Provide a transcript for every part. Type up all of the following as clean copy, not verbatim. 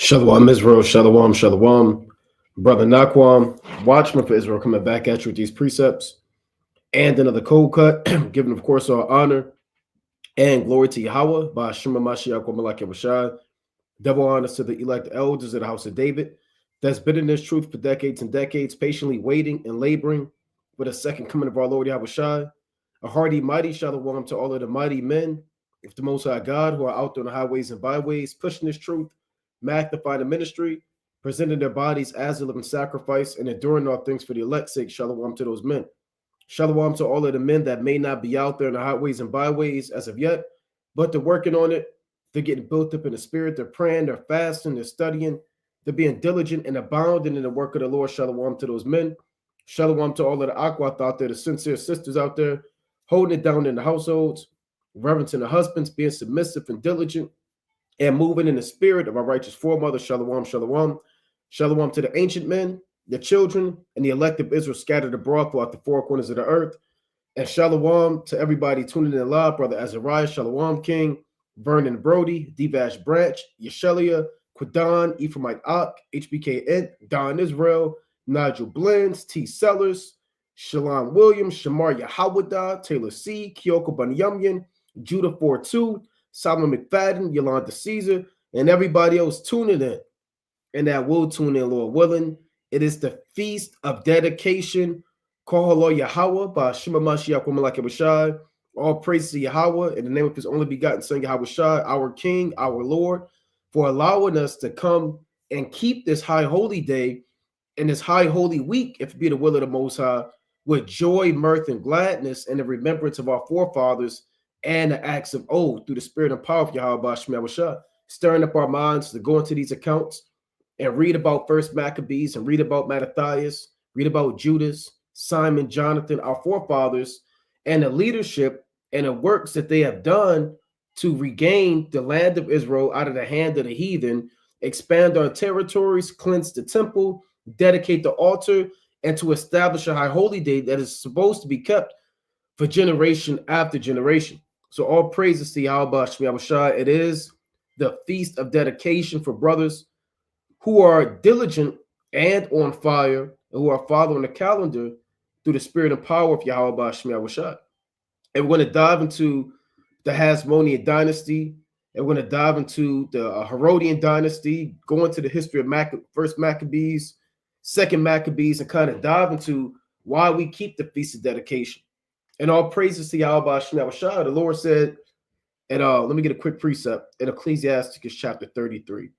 Shalom Israel, Shalom, Shalom. Brother Nakwam, Watchman for Israel, coming back at you with these precepts and another cold cut, giving, of course, our honor and glory to Yahweh by Shema Mashiach wa Malak Rashad. Double honors to the elect elders of the house of David that's been in this truth for decades and decades, patiently waiting and laboring for the second coming of our Lord Yahweh Shai. A hearty, mighty shalom to all of the mighty men of the Most High God who are out there on the highways and byways, pushing this truth, magnifying the ministry, presenting their bodies as a living sacrifice, and enduring all things for the elect's sake. Shalom to those men. Shalom to all of the men that may not be out there in the highways and byways as of yet, but they're working on it. They're getting built up in the spirit. They're praying, they're fasting, they're studying, they're being diligent and abounding in the work of the Lord. Shalom to those men. Shalom to all of the Aquath out there, the sincere sisters out there, holding it down in the households, reverencing the husbands, being submissive and diligent, and moving in the spirit of our righteous foremother. Shalom, shalom. Shalom to the ancient men, the children, and the elect of Israel scattered abroad throughout the four corners of the earth. And shalom to everybody tuning in live, Brother Azariah, Shalom King, Vernon Brody, Divash Branch, Yeshelia, Quadan, Ephraimite Ak, HBK Ent, Don Israel, Nigel Blends, T. Sellers, Shalom Williams, Shamar Yahawada, Taylor C., Kyoko Banyamyan, Judah 42, Solomon McFadden, Yolanda Caesar, and everybody else tuning in. And that will tune in, Lord willing. It is the Feast of Dedication. Kohalo Yahweh by Shema Mashiach wa Malak Rashad. All praise to Yahweh in the name of his only begotten Son, Yahweh Shai, our King, our Lord, for allowing us to come and keep this high holy day and this high holy week, if it be the will of the Most High, with joy, mirth, and gladness, and the remembrance of our forefathers and the acts of oath through the spirit and power of Yahweh by Shema Shai, stirring up our minds to go into these accounts and read about First Maccabees and read about Mattathias, read about Judas, Simon, Jonathan, our forefathers, and the leadership and the works that they have done to regain the land of Israel out of the hand of the heathen, expand our territories, cleanse the temple, dedicate the altar, and to establish a high holy day that is supposed to be kept for generation after generation. So all praises to Yahweh Shema Shai. It is the feast of dedication for brothers who are diligent and on fire, and who are following the calendar through the spirit and power of Yahweh Shema Shai. And we're going to dive into the Hasmonean dynasty, and we're going to dive into the Herodian dynasty, go into the history of First Maccabees, Second Maccabees, and kind of dive into why we keep the Feast of Dedication. And all praises to Yahweh Shema Shai. The Lord said, and let me get a quick precept in Ecclesiasticus chapter 33.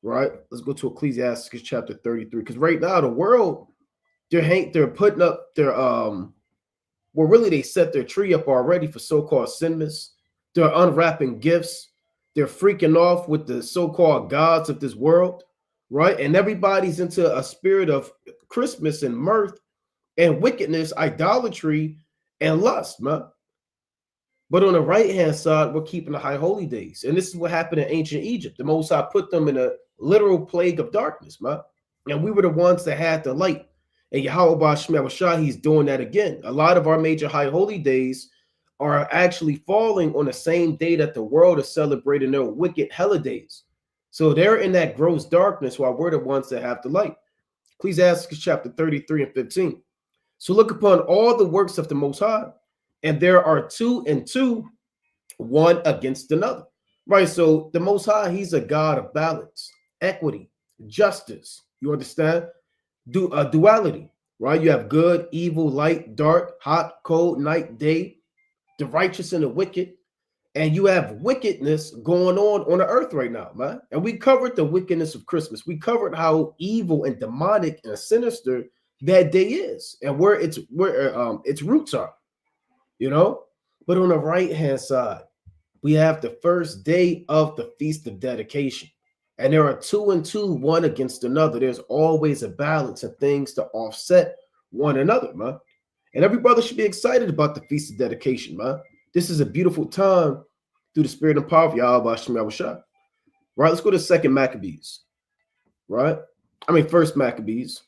Right? Let's go to Ecclesiasticus chapter 33. Because right now the world, they're putting up their well, really they set their tree up already for so-called sinmas. They're unwrapping gifts. They're freaking off with the so-called gods of this world, right? And everybody's into a spirit of Christmas and mirth and wickedness, idolatry, and lust, man. But on the right-hand side, we're keeping the high holy days. And this is what happened in ancient Egypt. The Most High put them in a literal plague of darkness, man. And we were the ones that had the light. And Yahweh Shema Shai, he's doing that again. A lot of our major high holy days are actually falling on the same day that the world is celebrating their wicked holidays. So they're in that gross darkness while we're the ones that have the light. Ecclesiasticus chapter 33 and 15. So look upon all the works of the Most High, and there are two and two, one against another. Right? So the Most High, he's a God of balance, equity, justice. You understand? Duality, right? You have good, evil, light, dark, hot, cold, night, day, the righteous and the wicked. And you have wickedness going on the earth right now, man. And we covered the wickedness of Christmas. We covered how evil and demonic and sinister that day is and where its roots are, you know? But on the right-hand side, we have the first day of the Feast of Dedication. And there are two and two, one against another. There's always a balance of things to offset one another, man. And every brother should be excited about the Feast of Dedication, man. This is a beautiful time through the spirit and power of Yahweh Shema Shai. Right, let's go to Second Maccabees. Right? I mean, First Maccabees.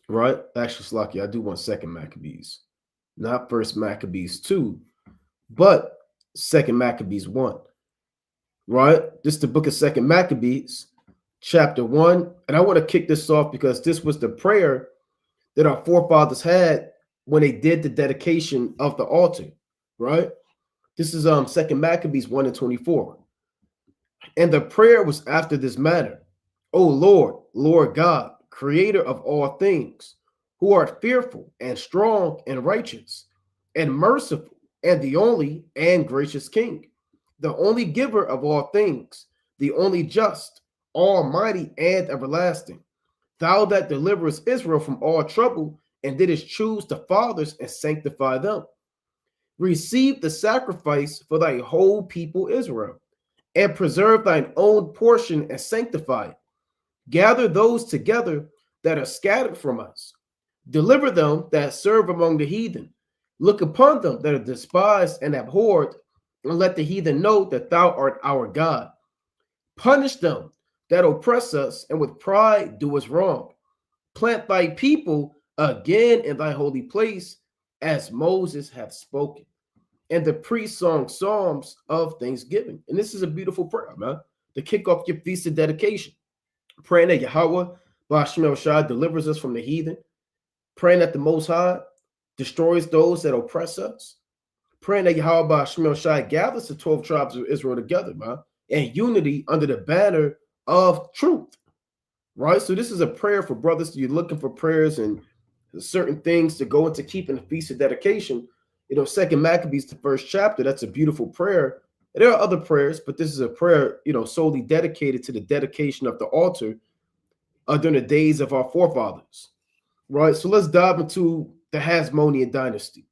Right? Actually, Slaki, I do want Second Maccabees. Not First Maccabees 2, but Second Maccabees 1. Right? This is the book of Second Maccabees, chapter 1. And I want to kick this off because this was the prayer that our forefathers had when they did the dedication of the altar, right? This is Second Maccabees 1 and 24. And the prayer was after this manner: O Lord, Lord God, creator of all things, who art fearful and strong and righteous and merciful, and the only and gracious King, the only giver of all things, the only just, almighty, and everlasting, thou that deliverest Israel from all trouble, and didst choose the fathers and sanctify them. Receive the sacrifice for thy whole people Israel, and preserve thine own portion and sanctify it. Gather those together that are scattered from us. Deliver them that serve among the heathen. Look upon them that are despised and abhorred, and let the heathen know that thou art our God. Punish them that oppress us, and with pride do us wrong. Plant thy people again in thy holy place, as Moses hath spoken. And the priest sung psalms of thanksgiving. And this is a beautiful prayer, man, to kick off your feast of dedication. Praying that Yahweh, Ba'ashem Shai, delivers us from the heathen. Praying that the Most High destroys those that oppress us. Praying that Yahweh, Ba'ashem Shai, gathers the 12 tribes of Israel together, man, in unity under the banner of truth, right? So this is a prayer for brothers. You're looking for prayers and certain things to go into keeping the feast of dedication. You know, Second Maccabees, the first chapter, that's a beautiful prayer. And there are other prayers, but this is a prayer, you know, solely dedicated to the dedication of the altar during the days of our forefathers, right? So let's dive into the Hasmonean dynasty,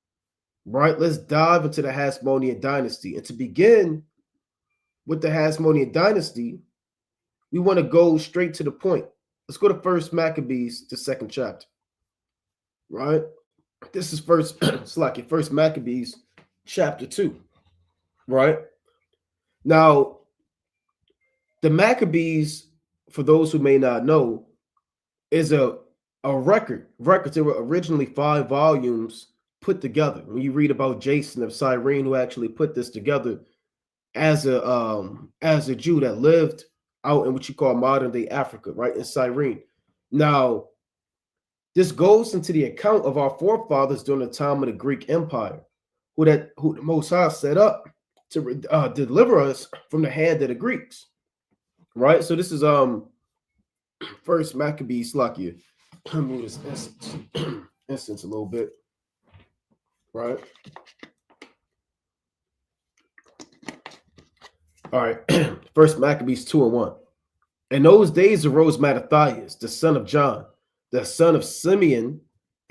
right? Let's dive into the Hasmonean dynasty. And to begin with the Hasmonean dynasty, we want to go straight to the point. Let's go to First Maccabees, the second chapter, right? This is First Maccabees chapter 2, right? Now, the Maccabees, for those who may not know, is a record. Records, there were originally 5 volumes put together. When you read about Jason of Cyrene, who actually put this together as a Jew that lived out in what you call modern day Africa, right, in Cyrene. Now, this goes into the account of our forefathers during the time of the Greek Empire, who the Most High set up to deliver us from the hand of the Greeks, right? So this is First Maccabees, Slakia. Move this instance a little bit, right? All right, First Maccabees 2 and 1. In those days arose Mattathias, the son of John, the son of Simeon,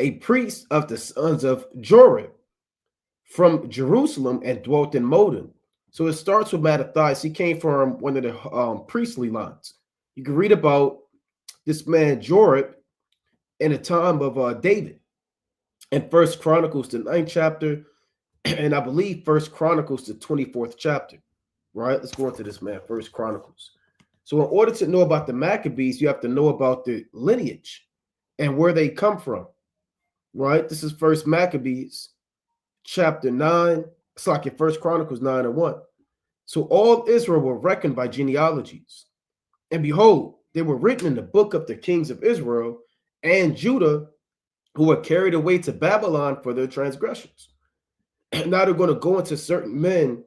a priest of the sons of Joram, from Jerusalem, and dwelt in Modin. So it starts with Mattathias. He came from one of the priestly lines. You can read about this man Joram in the time of David in First Chronicles, the 9th chapter, and I believe First Chronicles, the 24th chapter. Right? Let's go into this, man. First Chronicles. So in order to know about the Maccabees, you have to know about the lineage and where they come from. Right? This is First Maccabees chapter 9. It's like your First Chronicles 9 and 1. So all Israel were reckoned by genealogies. And behold, they were written in the book of the kings of Israel and Judah, who were carried away to Babylon for their transgressions. And now they're going to go into certain men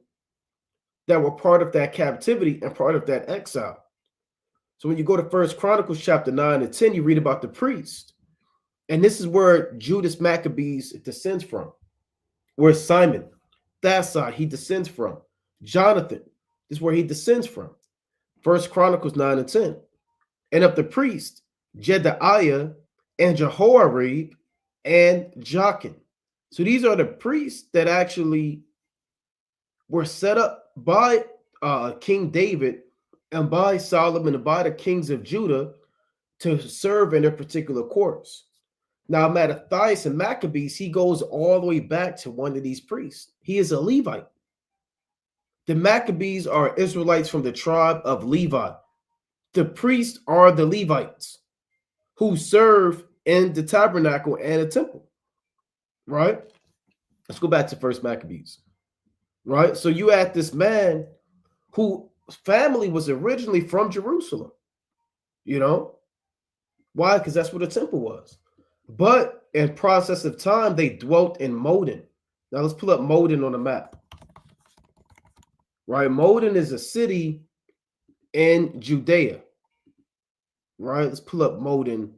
that were part of that captivity and part of that exile. So when you go to First Chronicles chapter 9 and 10, you read about the priest. And this is where Judas Maccabees descends from. Where Simon, Thasai, he descends from. Jonathan, this is where he descends from. First Chronicles 9 and 10. And of the priest, Jedaiah and Jehoiarib and Jachin. So these are the priests that actually were set up by King David and by Solomon and by the kings of Judah to serve in their particular courts. Now, Mattathias and Maccabees, he goes all the way back to one of these priests. He is a Levite. The Maccabees are Israelites from the tribe of Levi. The priests are the Levites who serve in the tabernacle and the temple, right? Let's go back to First Maccabees, right? So you had this man whose family was originally from Jerusalem. You know why? Because that's where the temple was. But in process of time, they dwelt in Modin. Now let's pull up Modin on the map. Right, Modin is a city in Judea. Right, let's pull up Modin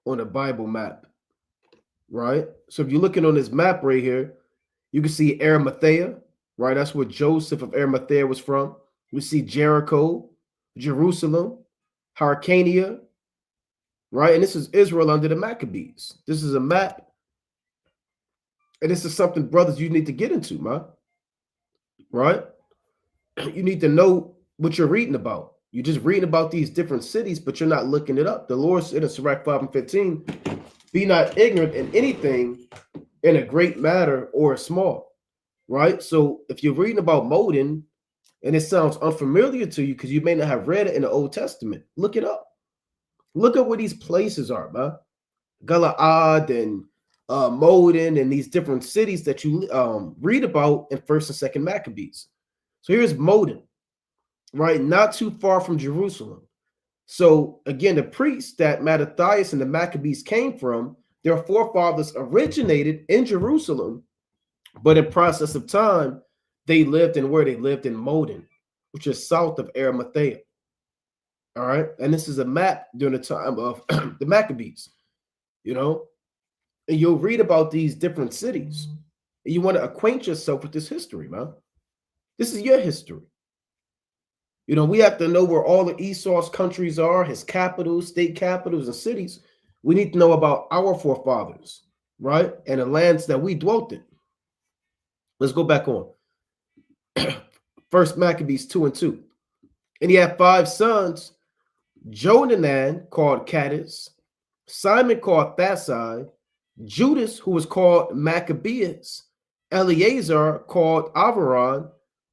on a Bible map. Right, so if you're looking on this map right here, you can see Arimathea. Right, that's where Joseph of Arimathea was from. We see Jericho, Jerusalem, Hyrcania. Right, and this is Israel under the Maccabees. This is a map, and this is something, brothers, you need to get into, man. Right, you need to know what you're reading about. You're just reading about these different cities, but you're not looking it up. The Lord said in Sirach 5:15, be not ignorant in anything, in a great matter or a small. Right? So if you're reading about Modin and it sounds unfamiliar to you because you may not have read it in the Old Testament, look it up. Look at where these places are, man. Galaad and Modin and these different cities that you read about in First and Second Maccabees. So here's Modin, right? Not too far from Jerusalem. So again, the priests that Mattathias and the Maccabees came from, their forefathers originated in Jerusalem, but in process of time, they lived in where they lived in Modin, which is south of Arimathea. All right, and this is a map during the time of the Maccabees, you know, and you'll read about these different cities. And you want to acquaint yourself with this history, man. This is your history. You know, we have to know where all of Esau's countries are, his capitals, state capitals, and cities. We need to know about our forefathers, right? And the lands that we dwelt in. Let's go back on. First Maccabees 2:2. And he had 5 sons, Johanan called Cadiz, Simon called Thasai, Judas, who was called Maccabeus, Eleazar called Avaron,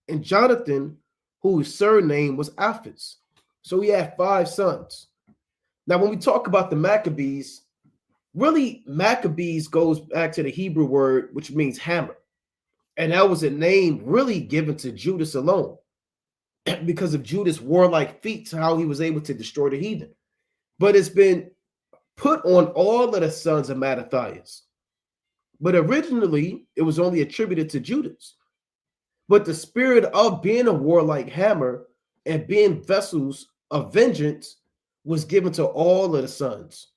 and Jonathan, whose surname was Apphus. So he had 5 sons. Now, when we talk about the Maccabees, really Maccabees goes back to the Hebrew word, which means hammer. And that was a name really given to Judas alone because of Judas' warlike feats, how he was able to destroy the heathen. But it's been put on all of the sons of Mattathias. But originally, it was only attributed to Judas. But the spirit of being a warlike hammer and being vessels of vengeance was given to all of the sons.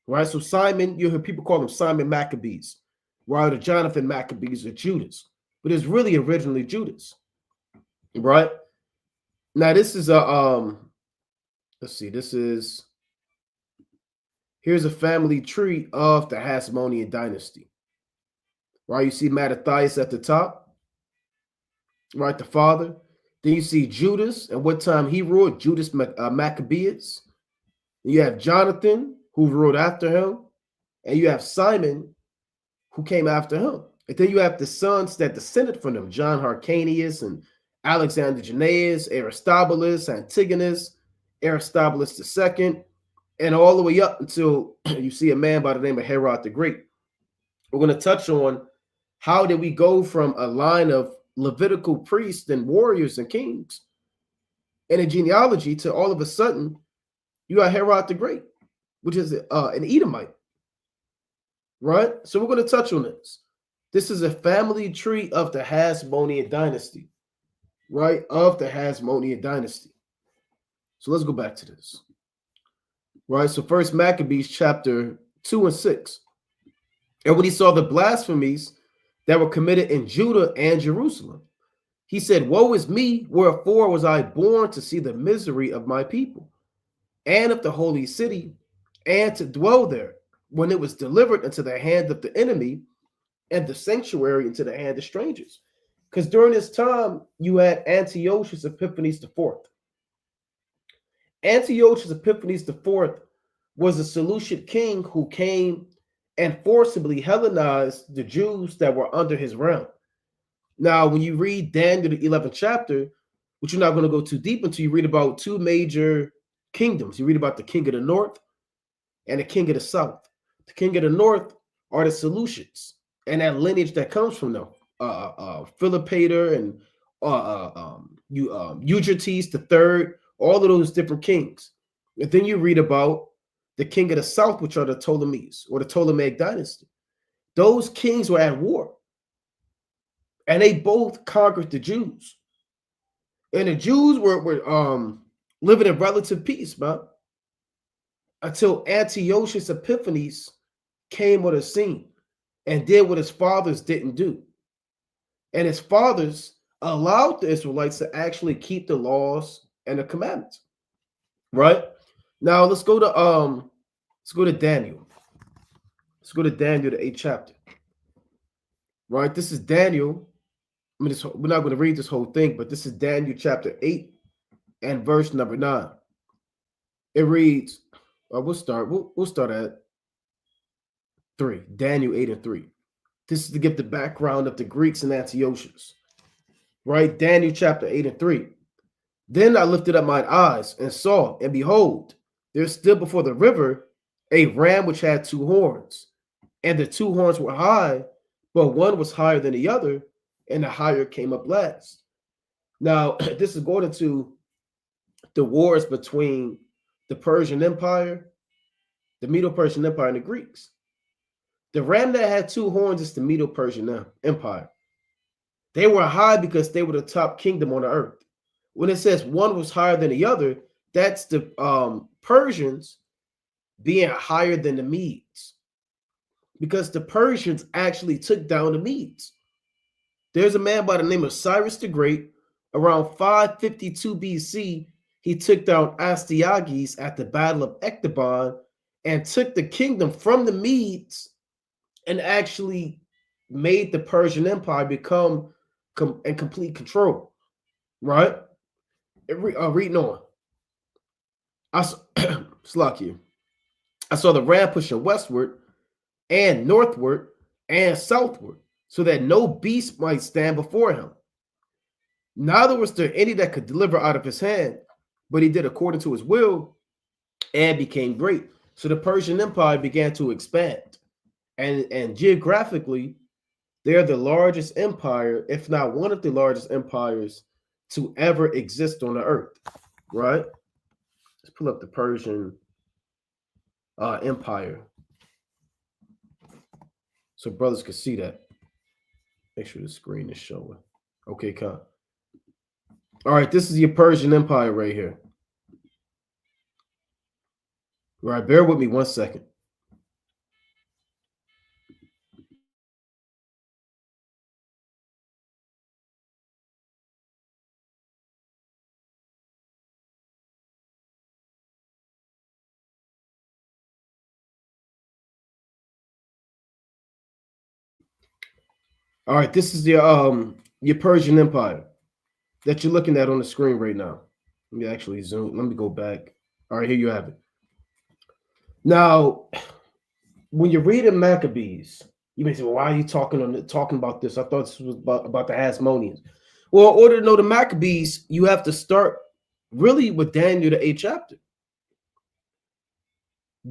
Right? So Simon, you hear people call him Simon Maccabees, while the Jonathan Maccabees are Judas. But it's really originally Judas. Right? Now, this is a let's see, here's a family tree of the Hasmonean dynasty. Right? You see Mattathias at the top. Right, the father. Then you see Judas and what time he ruled, Judas Maccabeus. You have Jonathan, who ruled after him, and you have Simon, who came after him. And then you have the sons that descended from them, John Hyrcanus and Alexander Jannaeus, Aristobulus, Antigonus, Aristobulus II, and all the way up until you see a man by the name of Herod the Great. We're going to touch on how did we go from a line of Levitical priests and warriors and kings and a genealogy to all of a sudden you got Herod the Great, which is an Edomite, right? So we're going to touch on this. This is a family tree of the Hasmonean dynasty, right? Of the Hasmonean dynasty. So let's go back to this, right? So First Maccabees chapter 2 and 6. And when he saw the blasphemies that were committed in Judah and Jerusalem, he said, woe is me, wherefore was I born to see the misery of my people and of the holy city, and to dwell there, when it was delivered into the hand of the enemy, and the sanctuary into the hand of strangers. Because during this time, you had Antiochus Epiphanes IV. Antiochus Epiphanes IV was a Seleucid king who came and forcibly Hellenized the Jews that were under his realm. Now, when you read Daniel, the 11th chapter, which you're not going to go too deep into, you read about 2 major kingdoms. You read about the king of the north and the king of the south. The king of the north are the Seleucids and that lineage that comes from them. Philopator and Euergetes III all of those different kings. And then you read about the king of the south, which are the Ptolemies or the Ptolemaic dynasty. Those kings were at war, and they both conquered the Jews. And the Jews were living in relative peace, man, until Antiochus Epiphanes came on the scene and did what his fathers didn't do. And his fathers allowed the Israelites to actually keep the laws and the commandments. Right? Now let's go to Daniel. Let's go to Daniel, the 8th chapter. Right? This is Daniel. I mean, we're not going to read this whole thing, but this is Daniel chapter 8 and verse number 9. It reads, we'll start at 3. Daniel 8 and 3. This is to give the background of the Greeks and Antiochus. Right? Daniel chapter 8 and 3. Then I lifted up mine eyes and saw, and behold, there stood before the river a ram which had 2 horns, and the 2 horns were high, but one was higher than the other, and the higher came up last. Now, this is going into the wars between the Persian Empire, the Medo-Persian Empire, and the Greeks. The ram that had 2 horns is the Medo-Persian Empire. They were high because they were the top kingdom on the earth. When it says one was higher than the other, that's the Persians being higher than the Medes, because the Persians actually took down the Medes. There's a man by the name of Cyrus the Great. Around 552 BC, he took down Astyages at the Battle of Ecbatana and took the kingdom from the Medes and actually made the Persian Empire become in complete control. Right? Reading on. I saw the ram pushing westward and northward and southward, so that no beast might stand before him. Neither was there any that could deliver out of his hand, but he did according to his will and became great. So the Persian Empire began to expand. And geographically, they're the largest empire, if not one of the largest empires to ever exist on the earth. Right? Let's pull up the Persian Empire so brothers can see that. Make sure the screen is showing. Okay, come. All right, this is your Persian Empire right here. All right, bear with me 1 second. All right, this is your Persian Empire that you're looking at on the screen right now. Let me actually zoom. Let me go back. All right, here you have it. Now, when you're reading Maccabees, you may say, well, why are you talking about this? I thought this was about the Hasmoneans. Well, in order to know the Maccabees, you have to start really with Daniel, the 8th chapter.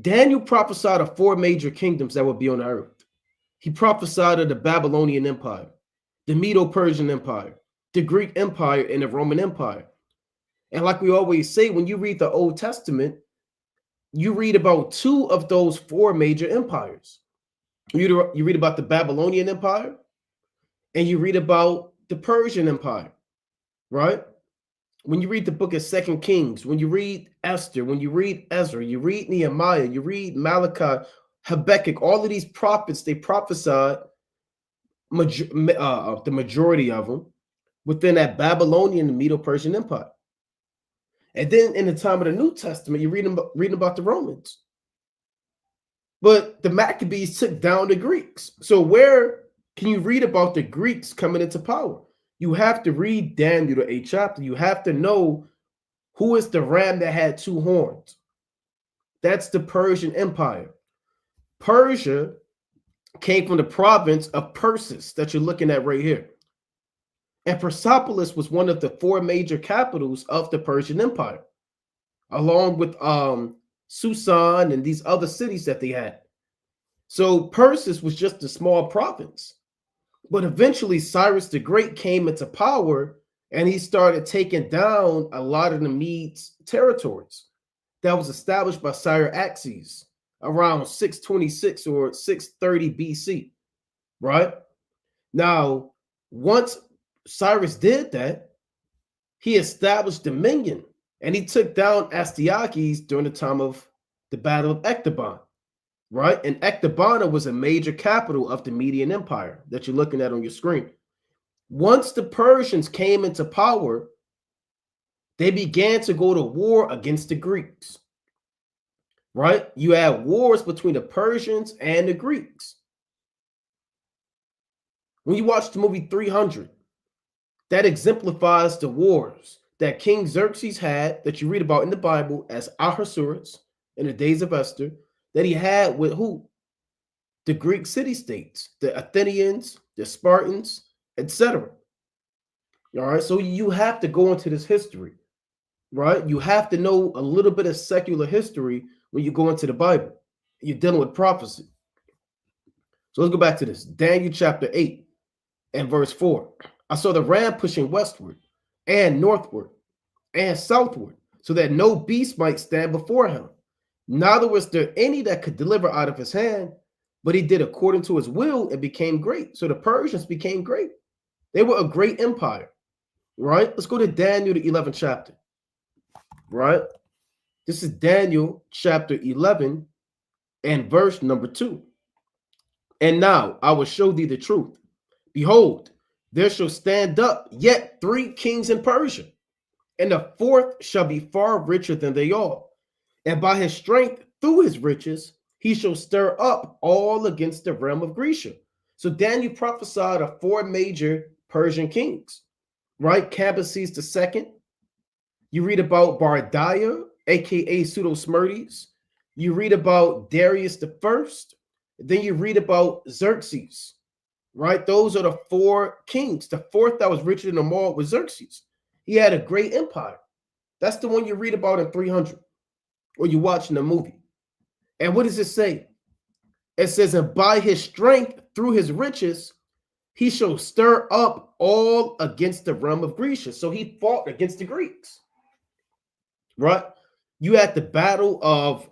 Daniel prophesied of 4 major kingdoms that would be on the earth. He prophesied of the Babylonian Empire, the Medo-Persian Empire, the Greek Empire, and the Roman Empire. And like we always say, when you read the Old Testament, you read about 2 of those 4 major empires. You read about the Babylonian Empire, and you read about the Persian Empire, right? When you read the book of 2 Kings, when you read Esther, when you read Ezra, you read Nehemiah, you read Malachi, Habakkuk, all of these prophets, they prophesied the majority of them within that Babylonian and Medo-Persian Empire. And then in the time of the New Testament, you're reading about the Romans. But the Maccabees took down the Greeks. So where can you read about the Greeks coming into power? You have to read Daniel, the 8th chapter. You have to know who is the ram that had 2 horns. That's the Persian Empire. Persia came from the province of Persis that you're looking at right here. And Persepolis was one of the 4 major capitals of the Persian Empire, along with Susan and these other cities that they had. So Persis was just a small province. But eventually Cyrus the Great came into power and he started taking down a lot of the Medes territories that was established by Cyaxares around 626 or 630 BC, right? Now, once Cyrus did that, he established dominion, and he took down Astyages during the time of the Battle of Ecbatana, right? And Ecbatana was a major capital of the Median Empire that you're looking at on your screen. Once the Persians came into power, they began to go to war against the Greeks, right? You had wars between the Persians and the Greeks. When you watch the movie 300, that exemplifies the wars that King Xerxes had that you read about in the Bible as Ahasuerus in the days of Esther, that he had with who? The Greek city-states, the Athenians, the Spartans, etc. All right, so you have to go into this history, right? You have to know a little bit of secular history when you go into the Bible. You're dealing with prophecy. So let's go back to this. Daniel chapter 8 and verse 4. I saw the ram pushing westward and northward and southward, so that no beast might stand before him. Neither was there any that could deliver out of his hand, but he did according to his will and became great. So the Persians became great. They were a great empire, right? Let's go to Daniel, the 11th chapter, right? This is Daniel chapter 11 and verse number 2. And now I will show thee the truth. Behold, there shall stand up yet 3 kings in Persia, and the 4th shall be far richer than they all. And by his strength through his riches, he shall stir up all against the realm of Grecia. So Daniel prophesied of 4 major Persian kings, right? Cambyses II. You read about Bardiah, aka Pseudo-Smyrdes. You read about Darius I. Then you read about Xerxes, right? Those are the 4 kings. The 4th that was richer than them all was Xerxes. He had a great empire. That's the one you read about in 300, or you're watching the movie. And what does it say? It says, and by his strength through his riches, he shall stir up all against the realm of Grecia. So he fought against the Greeks, right? You had the battle of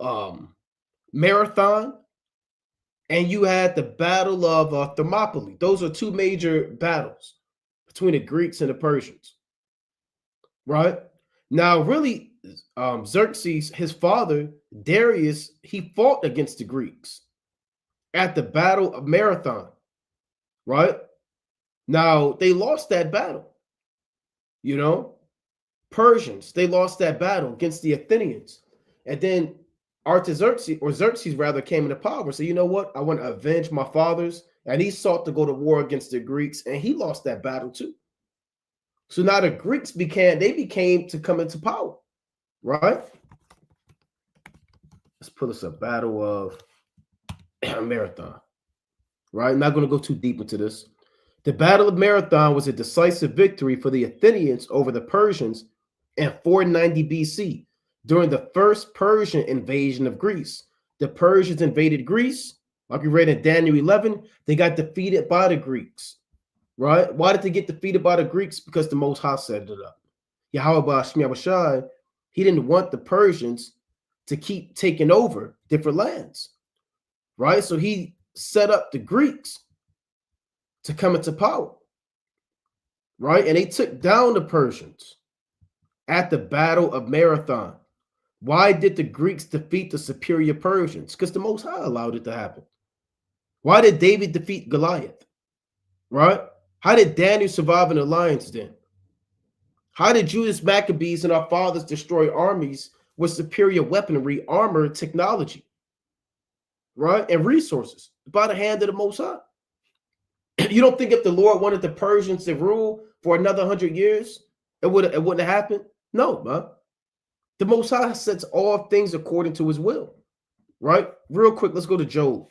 Marathon, and you had the battle of Thermopylae. Those are 2 major battles between the Greeks and the Persians, right? Now, really, Xerxes, his father, Darius, he fought against the Greeks at the battle of Marathon, right? Now, they lost that battle, you know? Persians, they lost that battle against the Athenians. And then Artaxerxes, or Xerxes rather, came into power. So you know what? I want to avenge my fathers. And he sought to go to war against the Greeks, and he lost that battle too. So now the Greeks became to come into power, right? Let's pull us a battle of Marathon, right? I'm not going to go too deep into this. The Battle of Marathon was a decisive victory for the Athenians over the Persians in 490 BC. During the first Persian invasion of Greece, the Persians invaded Greece. Like we read in Daniel 11, they got defeated by the Greeks, right? Why did they get defeated by the Greeks? Because the Most High set it up. Yahweh Shemiyah, he didn't want the Persians to keep taking over different lands, right? So he set up the Greeks to come into power, right? And they took down the Persians at the Battle of Marathon. Why did the Greeks defeat the superior Persians? Because the Most High allowed it to happen. Why did David defeat Goliath? Right? How did Daniel survive in the lion's den? How did Judas Maccabees and our fathers destroy armies with superior weaponry, armor, technology? Right? And resources by the hand of the Most High. You don't think if the Lord wanted the Persians to rule for another 100 years, it wouldn't have happened? No, man. The Most High sets all things according to his will, right? Real quick, let's go to Job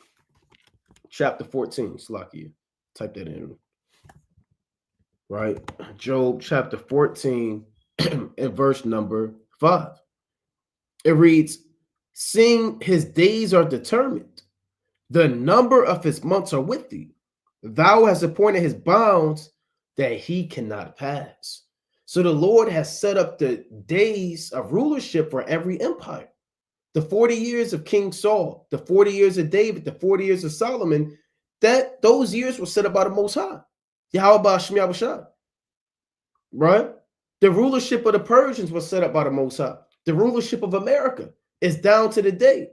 chapter 14. Slakia, type that in, right? Job chapter 14 and verse number 5. It reads, seeing his days are determined, the number of his months are with thee. Thou hast appointed his bounds that he cannot pass. So the Lord has set up the days of rulership for every empire. The 40 years of King Saul, the 40 years of David, the 40 years of Solomon, that those years were set up by the Most High. Yahweh Ba'ashem Yahushua, right? The rulership of the Persians was set up by the Most High. The rulership of America is down to the day.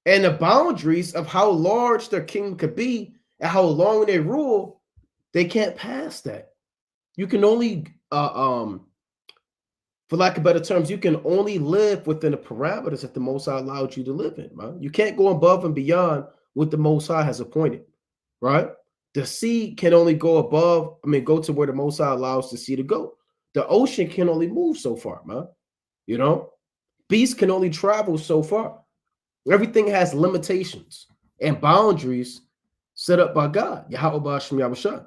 And the boundaries of how large their kingdom could be and how long they rule, they can't pass that. You can only, for lack of better terms, you can only live within the parameters that the Most High allowed you to live in, man. You can't go above and beyond what the Most High has appointed, right? The sea can only go above, go to where the Most High allows the sea to go. The ocean can only move so far, man. You know, beasts can only travel so far. Everything has limitations and boundaries set up by God, Yahweh Ba'ashem Yahushua,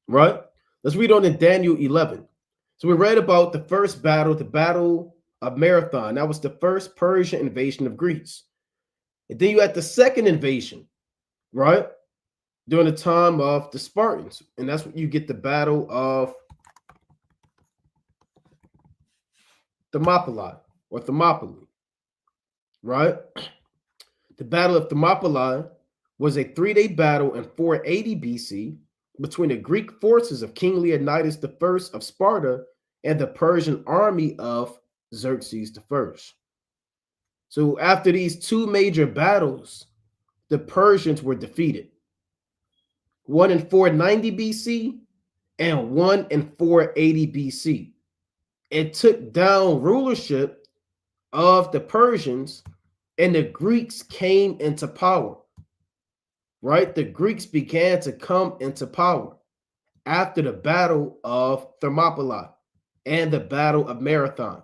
right? Let's read on in Daniel 11. So we read about the first battle, the Battle of Marathon. That was the first Persian invasion of Greece. And then you had the second invasion, right? During the time of the Spartans. And that's what you get the Battle of Thermopylae or Thermopylae, right? The Battle of Thermopylae was a 3-day battle in 480 BC between the Greek forces of King Leonidas I of Sparta and the Persian army of Xerxes I. So after these two major battles, the Persians were defeated. One in 490 BC and one in 480 BC. It took down rulership of the Persians and the Greeks came into power, right? The Greeks began to come into power after the Battle of Thermopylae and the Battle of Marathon.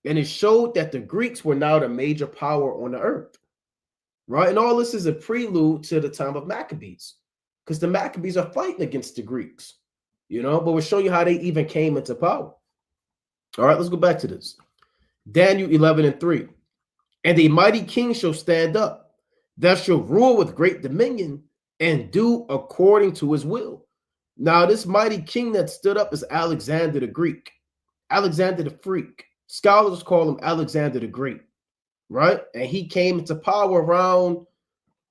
And it showed that the Greeks were now the major power on the earth, right? And all this is a prelude to the time of Maccabees, because the Maccabees are fighting against the Greeks, but we'll show you how they even came into power. All right, let's go back to this. Daniel 11:3. And a mighty king shall stand up, that shall rule with great dominion and do according to his will. Now, this mighty king that stood up is Alexander the Greek, Alexander the Freak. Scholars call him Alexander the Great, right? And he came into power around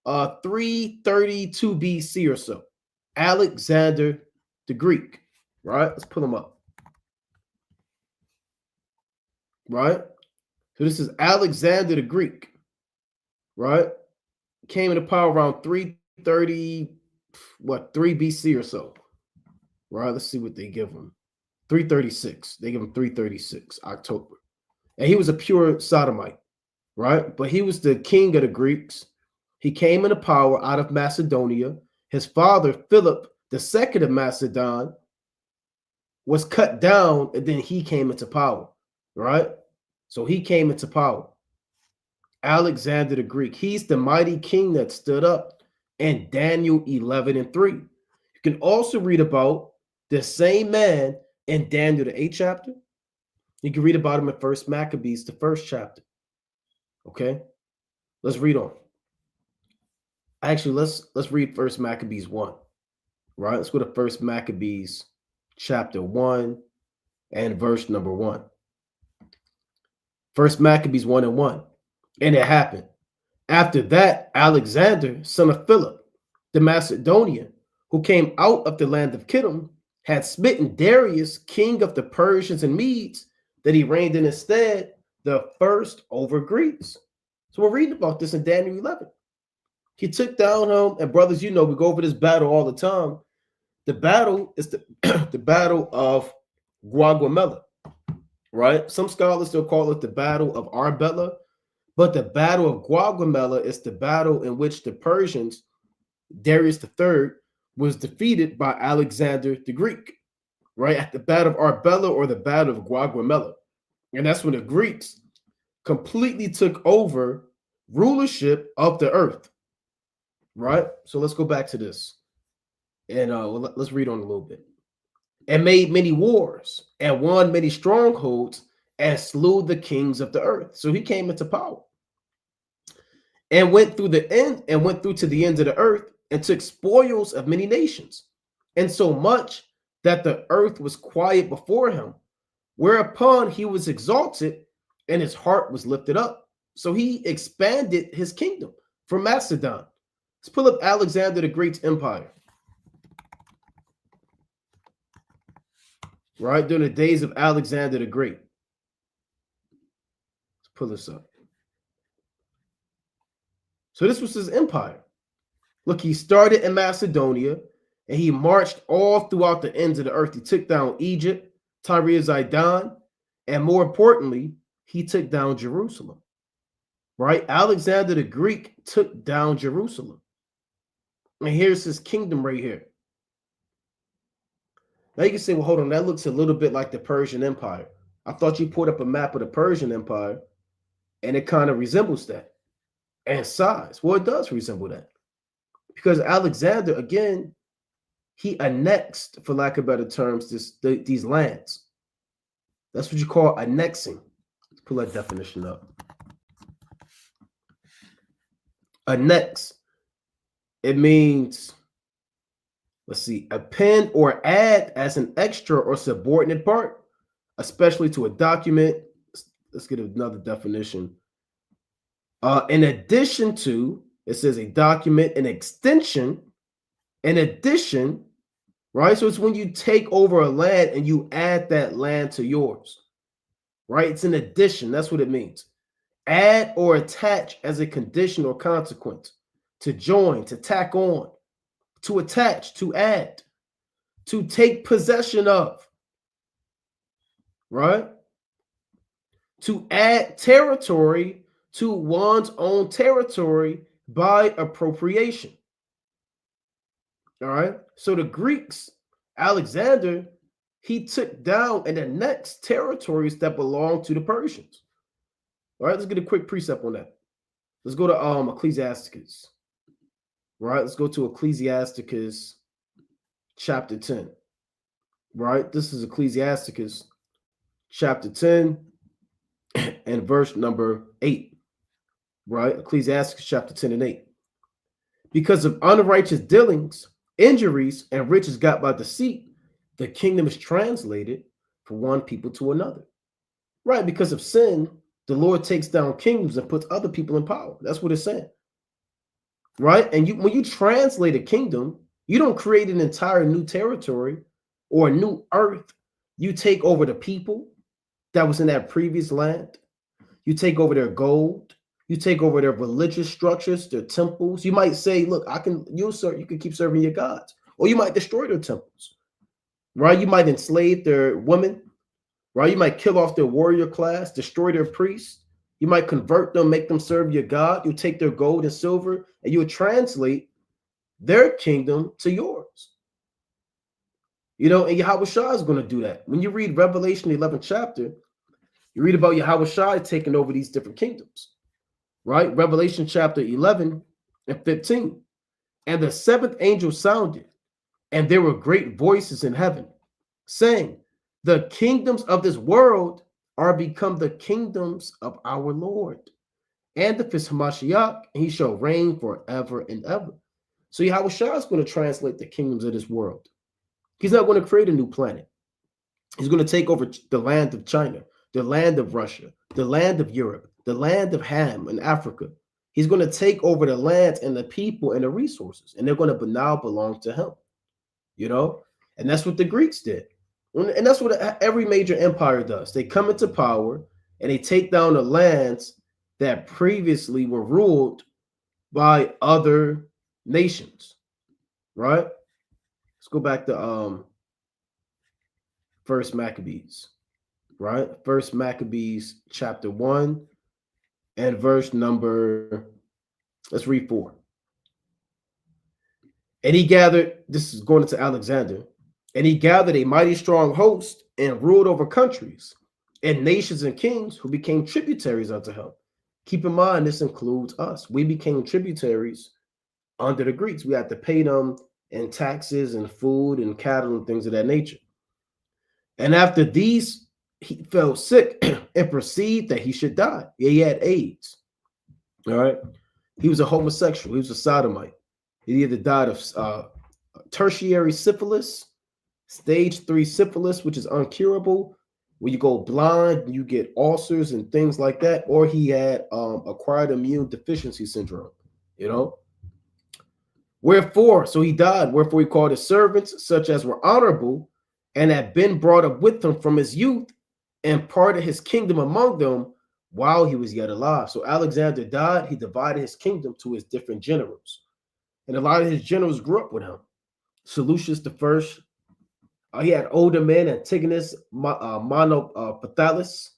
332 BC or so. Alexander the Greek, right? Let's pull him up, right? So this is Alexander the Greek, right? Came into power around 330, 3 BC or so, right? Let's see what they give him. 336. They give him 336, October. And he was a pure sodomite, right? But he was the king of the Greeks. He came into power out of Macedonia. His father, Philip II of Macedon, was cut down, and then he came into power, right? So he came into power. Alexander the Greek. He's the mighty king that stood up in Daniel 11:3. You can also read about the same man in Daniel the 8th chapter. You can read about him in 1 Maccabees, the 1st chapter. Okay, let's read on. Actually, let's read 1 Maccabees 1. Right? Let's go to 1 Maccabees chapter 1 and verse number 1. 1 Maccabees 1:1. And it happened after that, Alexander, son of Philip, the Macedonian, who came out of the land of Kittim, had smitten Darius, king of the Persians and Medes, that he reigned in his stead, the first over Greece. So we're reading about this in Daniel 11. He took down him, and brothers, we go over this battle all the time. The battle is the battle of Gaugamela, right? Some scholars still call it the battle of Arbela, but the battle of Gaugamela is the battle in which the Persians, Darius III, was defeated by Alexander the Greek, right? At the battle of Arbela or the battle of Gaugamela. And that's when the Greeks completely took over rulership of the earth, right? So let's go back to this. And let's read on a little bit. And made many wars and won many strongholds and slew the kings of the earth. So he came into power and went through to the ends of the earth and took spoils of many nations, and so much that the earth was quiet before him, whereupon he was exalted and his heart was lifted up. So he expanded his kingdom from Macedon. Let's pull up Alexander the Great's empire. Right, during the days of Alexander the Great. Let's pull this up. So this was his empire. Look, he started in Macedonia and he marched all throughout the ends of the earth. He took down Egypt, Tyre, Zidon, and more importantly, he took down Jerusalem. Right? Alexander the Greek took down Jerusalem. And here's his kingdom right here. Now you can say, well, hold on, that looks a little bit like the Persian Empire. I thought you put up a map of the Persian Empire, and it kind of resembles that. And size. Well, it does resemble that. Because Alexander, again, he annexed, for lack of better terms, these lands. That's what you call annexing. Let's pull that definition up. Annex. It means, let's see, append or add as an extra or subordinate part, especially to a document. Let's get another definition. In addition to, it says a document, an extension, an addition, right? So it's when you take over a land and you add that land to yours, right? It's an addition. That's what it means. Add or attach as a condition or consequence. To join, to tack on, to attach, to add, to take possession of, right? To add territory to one's own territory by appropriation. All right. So the Greeks, Alexander, he took down and annexed territories that belonged to the Persians. All right. Let's get a quick precept on that. Let's go to Ecclesiasticus. Right. Let's go to Ecclesiasticus chapter 10. Right. This is Ecclesiasticus chapter 10 and verse number 8. Right. Ecclesiasticus chapter 10 and 8. Because of unrighteous dealings, injuries, and riches got by deceit, the kingdom is translated from one people to another. Right. Because of sin, the Lord takes down kingdoms and puts other people in power. That's what it's saying. Right. And when you translate a kingdom, you don't create an entire new territory or a new earth. You take over the people that was in that previous land. You take over their gold. You take over their religious structures, their temples. You might say, look, you can keep serving your gods. Or you might destroy their temples. Right? You might enslave their women. Right? You might kill off their warrior class, destroy their priests. You might convert them, make them serve your God. You take their gold and silver, and you would translate their kingdom to yours. You know, and Yahweh Shah is going to do that. When you read Revelation, the 11th chapter, you read about Yahweh Shah taking over these different kingdoms. Right? Revelation chapter 11 and 15. And the seventh angel sounded, and there were great voices in heaven, saying, the kingdoms of this world are become the kingdoms of our Lord and of his Hamashiach, and he shall reign forever and ever. So Yahweh Shah is going to translate the kingdoms of this world. He's not going to create a new planet. He's going to take over the land of China, the land of Russia, the land of Europe, the land of Ham in Africa. He's going to take over the lands and the people and the resources, and they're going to now belong to him. You know, and that's what the Greeks did. And that's what every major empire does. They come into power and they take down the lands that previously were ruled by other nations, right? Let's go back to First Maccabees, right? First Maccabees chapter 1 and verse number, let's read 4. And he gathered, this is going into Alexander, and he gathered a mighty strong host and ruled over countries and nations and kings who became tributaries unto him. Keep in mind, this includes us. We became tributaries under the Greeks. We had to pay them in taxes and food and cattle and things of that nature. And after these, he fell sick and perceived that he should die. He had AIDS. All right. He was a homosexual. He was a sodomite. He either died of tertiary syphilis, stage 3 syphilis, which is uncurable, where you go blind, you get ulcers and things like that, or he had acquired immune deficiency syndrome, you know. Wherefore, so he died, wherefore he called his servants, such as were honorable, and had been brought up with him from his youth, and parted his kingdom among them while he was yet alive. So Alexander died, he divided his kingdom to his different generals. And a lot of his generals grew up with him. Seleucus the first, he had older men, Antigonus, Monopathalus,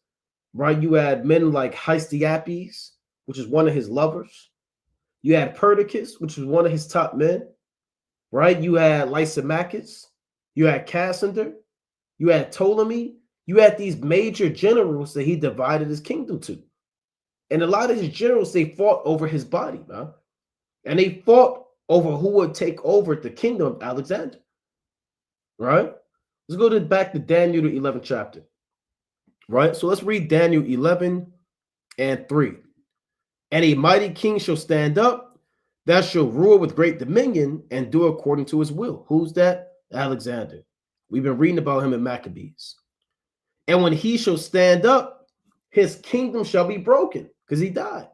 right? You had men like Hystiapes, which is one of his lovers. You had Perdiccas, which was one of his top men, right? You had Lysimachus, you had Cassander, you had Ptolemy, you had these major generals that he divided his kingdom to. And a lot of his generals, they fought over his body, man. And they fought over who would take over the kingdom of Alexander, right? Let's go back to Daniel, the 11th chapter, right? So let's read Daniel 11 and 3. And a mighty king shall stand up, that shall rule with great dominion and do according to his will. Who's that? Alexander. We've been reading about him in Maccabees. And when he shall stand up, his kingdom shall be broken, because he died,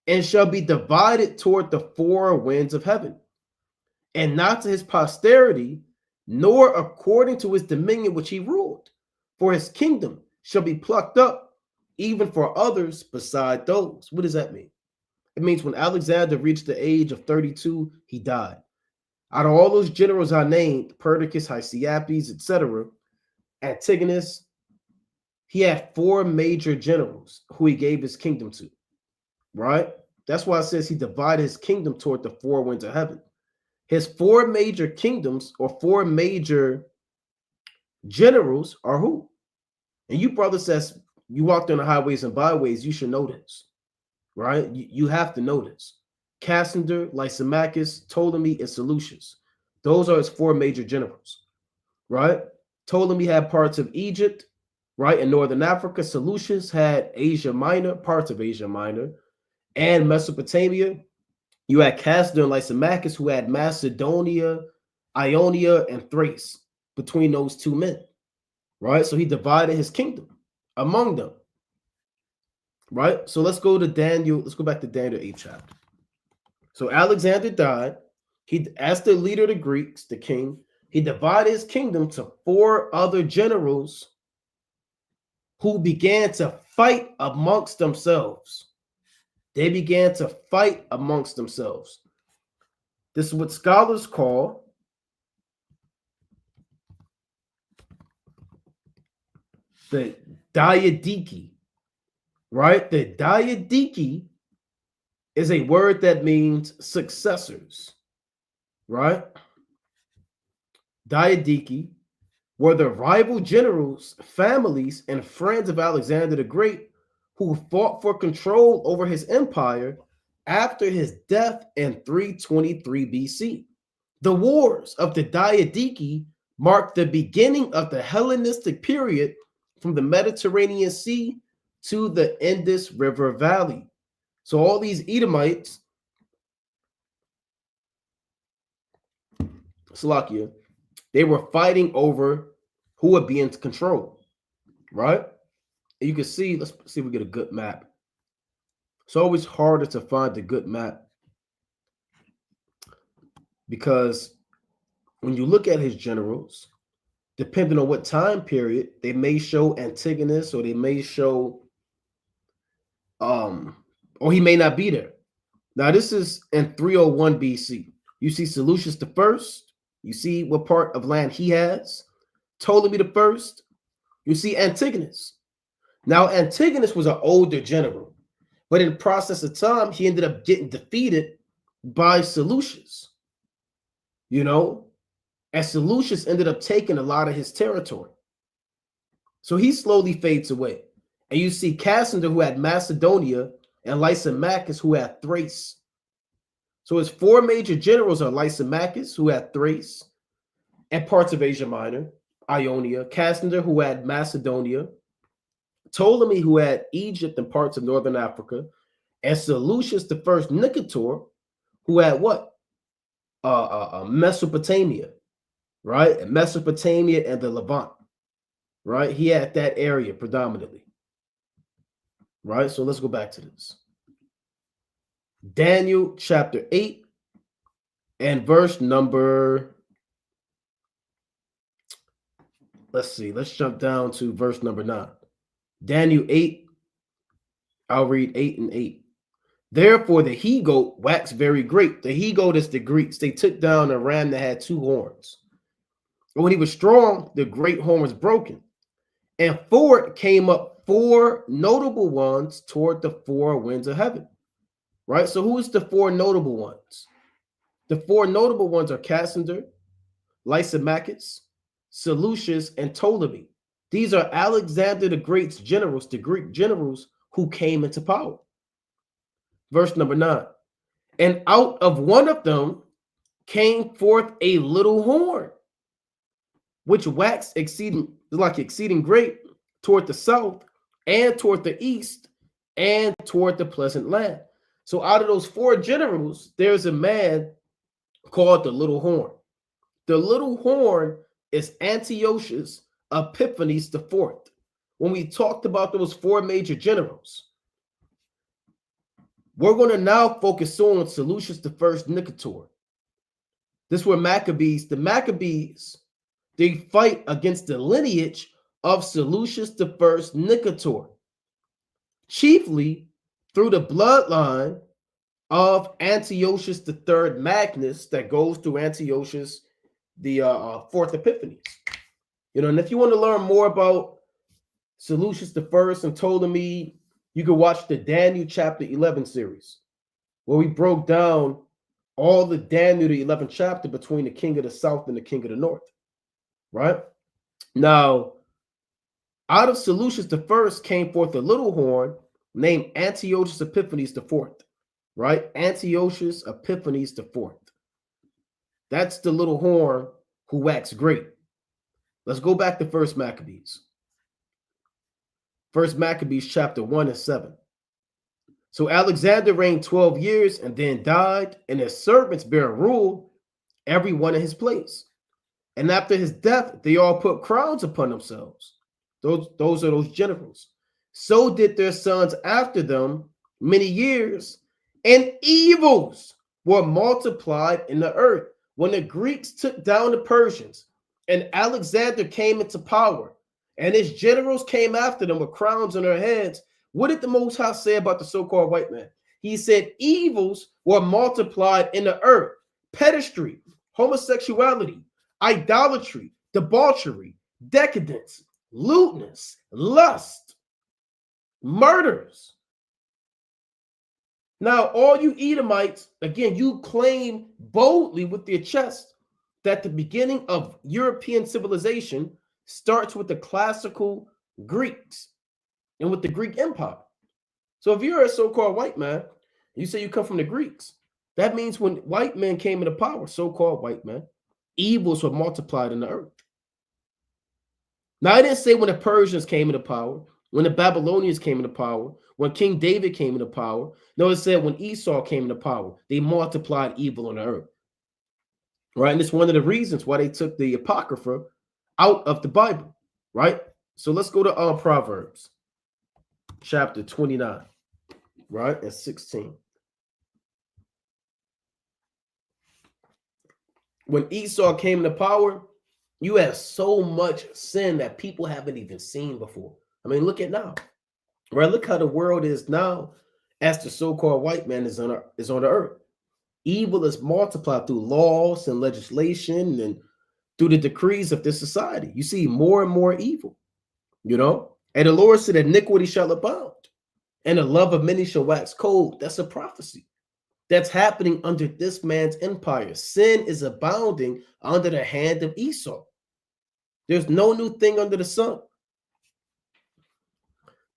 and shall be divided toward the four winds of heaven, and not to his posterity, nor according to his dominion which he ruled. For his kingdom shall be plucked up, even for others beside those. What does that mean? It means when Alexander reached the age of 32, he died. Out of all those generals I named, Perdiccas, Hystiapes, etc., Antigonus, he had four major generals who he gave his kingdom to, right? That's why it says he divided his kingdom toward the four winds of heaven. His four major kingdoms or four major generals are who? And you brothers, says you walked on the highways and byways, you should know this, right? You have to know this. Cassander, Lysimachus, Ptolemy, and Seleucus. Those are his four major generals, right? Ptolemy had parts of Egypt, right, in northern Africa. Seleucus had Asia Minor, parts of Asia Minor, and Mesopotamia. You had Cassander and Lysimachus, who had Macedonia, Ionia, and Thrace between those two men, right? So he divided his kingdom among them, right? So let's go to Daniel. Let's go back to Daniel 8th chapter. So Alexander died. He, as the leader of the Greeks, the king, he divided his kingdom to four other generals who began to fight amongst themselves. They began to fight amongst themselves. This is what scholars call the diadochi, right? The diadochi is a word that means successors, right? Diadochi were the rival generals, families, and friends of Alexander the Great who fought for control over his empire after his death in 323 BC. The wars of the Diadochi marked the beginning of the Hellenistic period from the Mediterranean Sea to the Indus River Valley. So all these Edomites, Salakia, they were fighting over who would be in control, right? And you can see, let's see if we get a good map. It's always harder to find a good map because when you look at his generals, depending on what time period, they may show Antigonus or they may show, or he may not be there. Now, this is in 301 BC. You see Seleucus the first. You see what part of land he has. Ptolemy the first. You see Antigonus. Now, Antigonus was an older general, but in the process of time, he ended up getting defeated by Seleucus, you know, and Seleucus ended up taking a lot of his territory. So he slowly fades away. And you see Cassander, who had Macedonia, and Lysimachus, who had Thrace. So his four major generals are Lysimachus, who had Thrace, and parts of Asia Minor, Ionia, Cassander, who had Macedonia, Ptolemy, who had Egypt and parts of northern Africa, and Seleucus the first Nicator, who had what? Mesopotamia, right? Mesopotamia and the Levant. right? He had that area predominantly, right? So let's go back to this. Daniel chapter 8 and verse number, let's jump down to verse number 9. Daniel 8, I'll read 8 and 8. Therefore, the he-goat waxed very great. The he-goat is the Greeks. They took down a ram that had 2 horns. And when he was strong, the great horn was broken. And forward came up 4 notable ones toward the 4 winds of heaven. Right? So who is the 4 notable ones? The 4 notable ones are Cassander, Lysimachus, Seleucus, and Ptolemy. These are Alexander the Great's generals, the Greek generals who came into power. Verse number 9. And out of one of them came forth a little horn, which waxed exceeding great toward the south and toward the east and toward the pleasant land. So out of those 4 generals, there's a man called the little horn. The little horn is Antiochus Epiphanes IV. When we talked about those 4 major generals, we're going to now focus on Seleucus I Nicator. This were Maccabees. The Maccabees, they fight against the lineage of Seleucus I Nicator, chiefly through the bloodline of Antiochus III Magnus that goes through Antiochus the 4th Epiphanes. And if you want to learn more about Seleucus I and Ptolemy, you can watch the Daniel chapter 11 series, where we broke down all the Daniel the 11th chapter between the king of the south and the king of the north. Right? Now, out of Seleucus I came forth a little horn named Antiochus Epiphanes IV. Right? Antiochus Epiphanes IV. That's the little horn who waxed great. Let's go back to 1 Maccabees. 1 Maccabees chapter 1 and 7. So Alexander reigned 12 years and then died, and his servants bare rule, every one in his place. And after his death, they all put crowns upon themselves. Those are those generals. So did their sons after them many years, and evils were multiplied in the earth. When the Greeks took down the Persians and Alexander came into power and his generals came after them with crowns on their heads, what did the Most High say about the so-called white man? He said evils were multiplied in the earth: pedestry, homosexuality, idolatry, debauchery, decadence, lewdness, lust, murders. Now, all you Edomites, again, you claim boldly with your chest that the beginning of European civilization starts with the classical Greeks and with the Greek Empire. So if you're a so-called white man, you say you come from the Greeks, that means when white men came into power, so-called white men, evils were multiplied in the earth. Now, I didn't say when the Persians came into power, when the Babylonians came into power, when King David came into power. No, it said when Esau came into power, they multiplied evil on the earth. Right? And it's one of the reasons why they took the Apocrypha out of the Bible. Right? So let's go to Proverbs chapter 29, right, and 16. When Esau came to power, you had so much sin that people haven't even seen before. I mean, look at now. Right? Look how the world is now as the so-called white man is on the earth. Evil is multiplied through laws and legislation and through the decrees of this society. You see more and more evil, And the Lord said, iniquity shall abound, and the love of many shall wax cold. That's a prophecy that's happening under this man's empire. Sin is abounding under the hand of Esau. There's no new thing under the sun.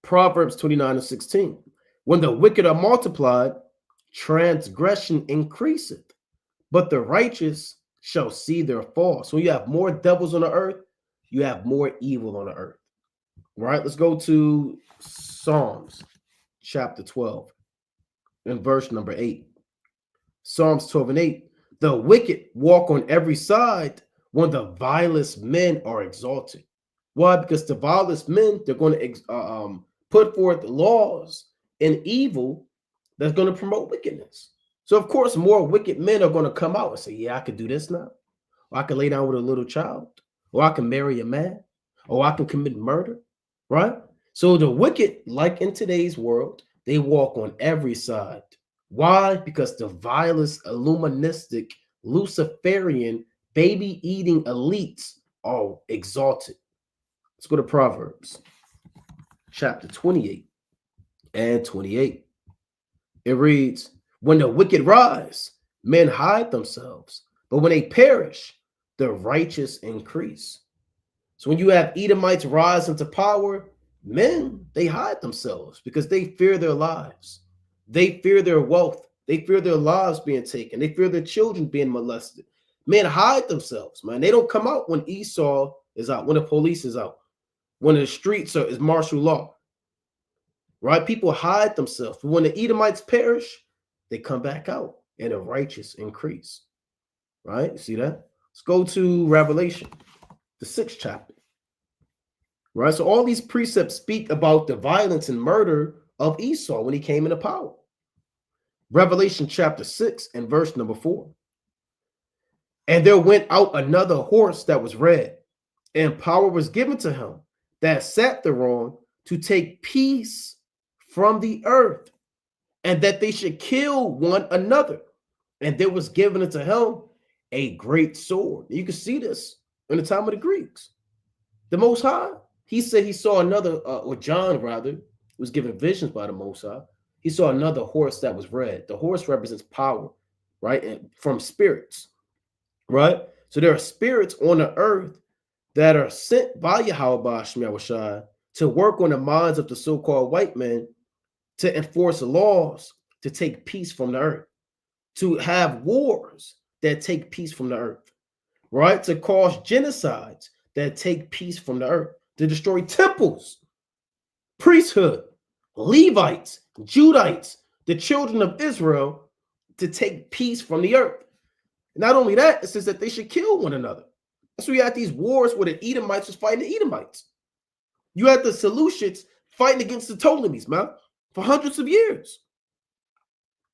Proverbs 29 and 16. When the wicked are multiplied, transgression increaseth, but the righteous shall see their fall. So you have more devils on the earth, you have more evil on the earth. Right? Let's go to Psalms chapter 12 and verse number 8. Psalms 12 and 8. The wicked walk on every side when the vilest men are exalted. Why? Because the vilest men, they're going to put forth laws and evil that's going to promote wickedness. So, of course, more wicked men are going to come out and say, yeah, I could do this now. Or I can lay down with a little child. Or I can marry a man. Or I can commit murder. Right? So the wicked, like in today's world, they walk on every side. Why? Because the vilest, illuministic, Luciferian, baby-eating elites are exalted. Let's go to Proverbs chapter 28 and 28. It reads, when the wicked rise, men hide themselves, but when they perish, the righteous increase. So when you have Edomites rise into power, men, they hide themselves because they fear their lives. They fear their wealth. They fear their lives being taken. They fear their children being molested. Men hide themselves, man. They don't come out when Esau is out, when the police is out, when the streets is martial law. Right? People hide themselves. But when the Edomites perish, they come back out and the righteous increase. Right? You see that? Let's go to Revelation, the 6th chapter. Right? So all these precepts speak about the violence and murder of Esau when he came into power. Revelation chapter 6 and verse number 4. And there went out another horse that was red, and power was given to him that sat thereon to take peace from the earth, and that they should kill one another. And there was given unto him a great sword. You can see this in the time of the Greeks. The Most High, he said he saw another, or John rather, was given visions by the Most High. He saw another horse that was red. The horse represents power, right? And from spirits, right? So there are spirits on the earth that are sent by Yahweh Shai to work on the minds of the so-called white men to enforce laws to take peace from the earth, to have wars that take peace from the earth, right? To cause genocides that take peace from the earth, to destroy temples, priesthood, Levites, Judites, the children of Israel, to take peace from the earth. Not only that, it says that they should kill one another. So you had these wars where the Edomites was fighting the Edomites. You had the Seleucids fighting against the Ptolemies, man, for hundreds of years.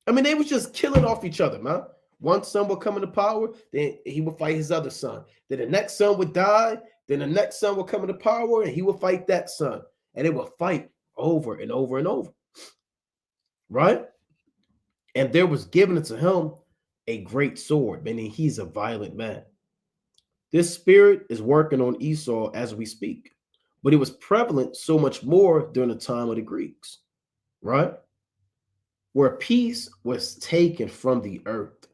I mean, they was just killing off each other, man. One son would come into power, then he would fight his other son. Then the next son would die, then the next son would come into power, and he would fight that son. And they would fight over and over and over, right? And there was given to him a great sword, meaning he's a violent man. This spirit is working on Esau as we speak, but it was prevalent so much more during the time of the Greeks, right? Where peace was taken from the earth.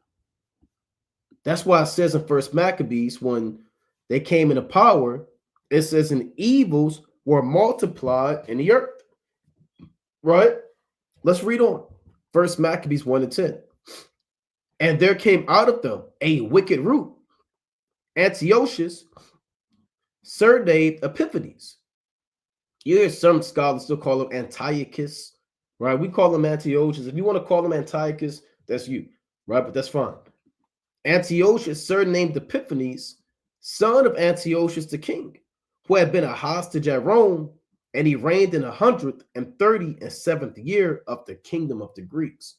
That's why it says in First Maccabees, when they came into power, it says, and evils were multiplied in the earth, right? Let's read on. First Maccabees 1 and 10. And there came out of them a wicked root, Antiochus, surnamed Epiphanes. You hear some scholars still call him Antiochus, right? We call him Antiochus. If you want to call him Antiochus, that's you, right? But that's fine. Antiochus, surnamed Epiphanes, son of Antiochus the king, who had been a hostage at Rome, and he reigned in 137th year of the kingdom of the Greeks.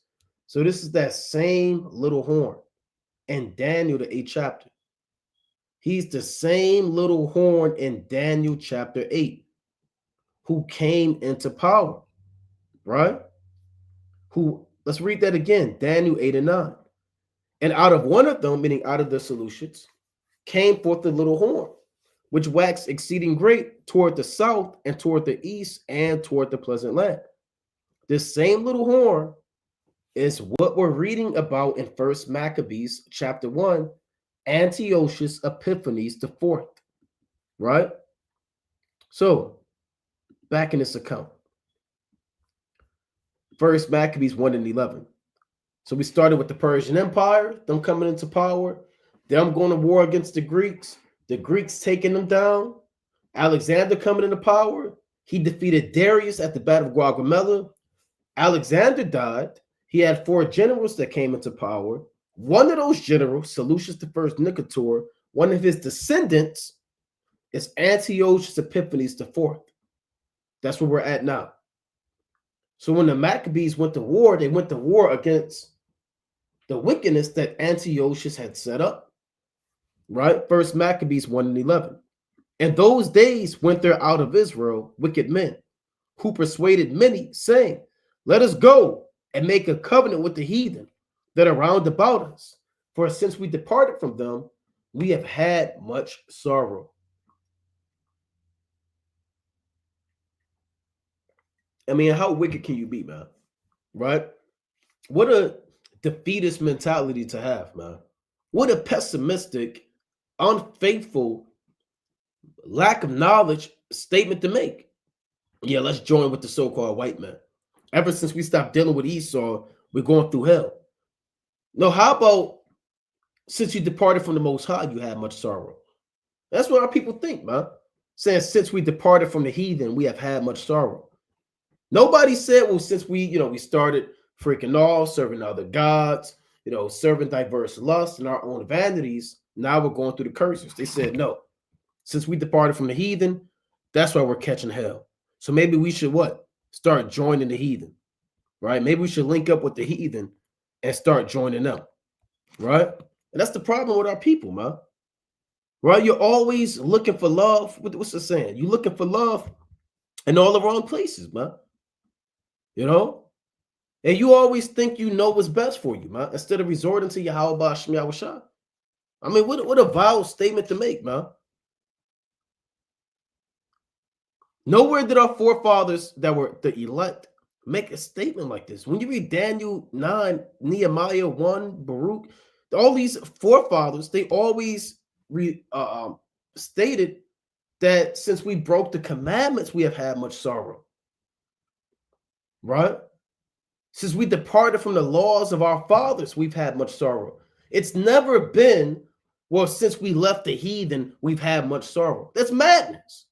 So this is that same little horn in Daniel, the 8th chapter. He's the same little horn in Daniel chapter 8 who came into power, right? Who, let's read that again, Daniel 8 and 9. And out of one of them, meaning out of the Seleucids, came forth the little horn, which waxed exceeding great toward the south and toward the east and toward the pleasant land. This same little horn is what we're reading about in First Maccabees chapter 1, Antiochus Epiphanes the fourth, right? So, back in this account, First Maccabees 1 and 11. So we started with the Persian Empire, them coming into power, them going to war against the Greeks taking them down, Alexander coming into power. He defeated Darius at the Battle of Gaugamela. Alexander died. He had 4 generals that came into power. One of those generals, Seleucus I Nicator, one of his descendants It's Antiochus Epiphanes the fourth. That's where we're at now. So when the Maccabees went to war, they went to war against the wickedness that Antiochus had set up. Right? First Maccabees 1 and 11. In those days went there out of Israel wicked men, who persuaded many, saying, let us go and make a covenant with the heathen that are round about us. For since we departed from them, we have had much sorrow. I mean, how wicked can you be, man? Right? What a defeatist mentality to have, man. What a pessimistic, unfaithful, lack of knowledge statement to make. Yeah, let's join with the so-called white man. Ever since we stopped dealing with Esau, we're going through hell. No, how about since you departed from the Most High, you had much sorrow? That's what our people think, man. Saying since we departed from the heathen, we have had much sorrow. Nobody said, well, since we started freaking off, serving other gods, serving diverse lusts and our own vanities, now we're going through the curses. They said, no, since we departed from the heathen, that's why we're catching hell. So maybe we should what? Start joining the heathen, right? Maybe we should link up with the heathen and start joining them, right? And that's the problem with our people, man. Right? You're always looking for love. What's the saying? You're looking for love in all the wrong places, man. And you always think you know what's best for you, man, instead of resorting to Yahweh Shem Yahushua. I mean, what a vile statement to make, man. Nowhere did our forefathers that were the elect make a statement like this. When you read Daniel 9, Nehemiah 1, Baruch, all these forefathers, they always stated that since we broke the commandments, we have had much sorrow. Right? Since we departed from the laws of our fathers, we've had much sorrow. It's never been, well, since we left the heathen, we've had much sorrow. That's madness.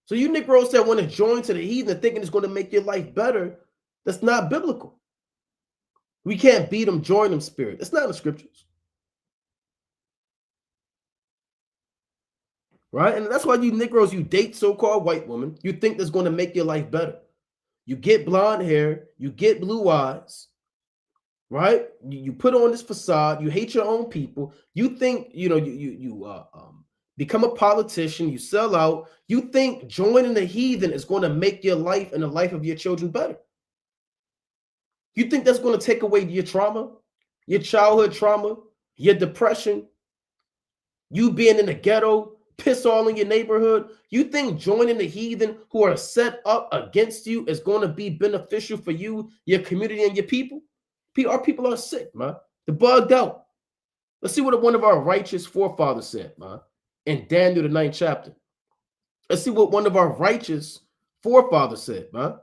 So you Negroes that want to join to the heathen thinking it's going to make your life better, that's not biblical. We can't beat them, join them spirit. That's not in the scriptures. Right? And that's why you Negroes, you date so-called white women. You think that's going to make your life better. You get blonde hair, you get blue eyes, right? You put on this facade, you hate your own people. You think, you become a politician, you sell out. You think joining the heathen is going to make your life and the life of your children better. You think that's going to take away your trauma, your childhood trauma, your depression, you being in the ghetto, piss all in your neighborhood? You think joining the heathen who are set up against you is going to be beneficial for you, your community, and your people? Our people are sick, man. They're bugged out. Let's see what one of our righteous forefathers said, man, in Daniel, the 9th chapter. Let's see what one of our righteous forefathers said, man,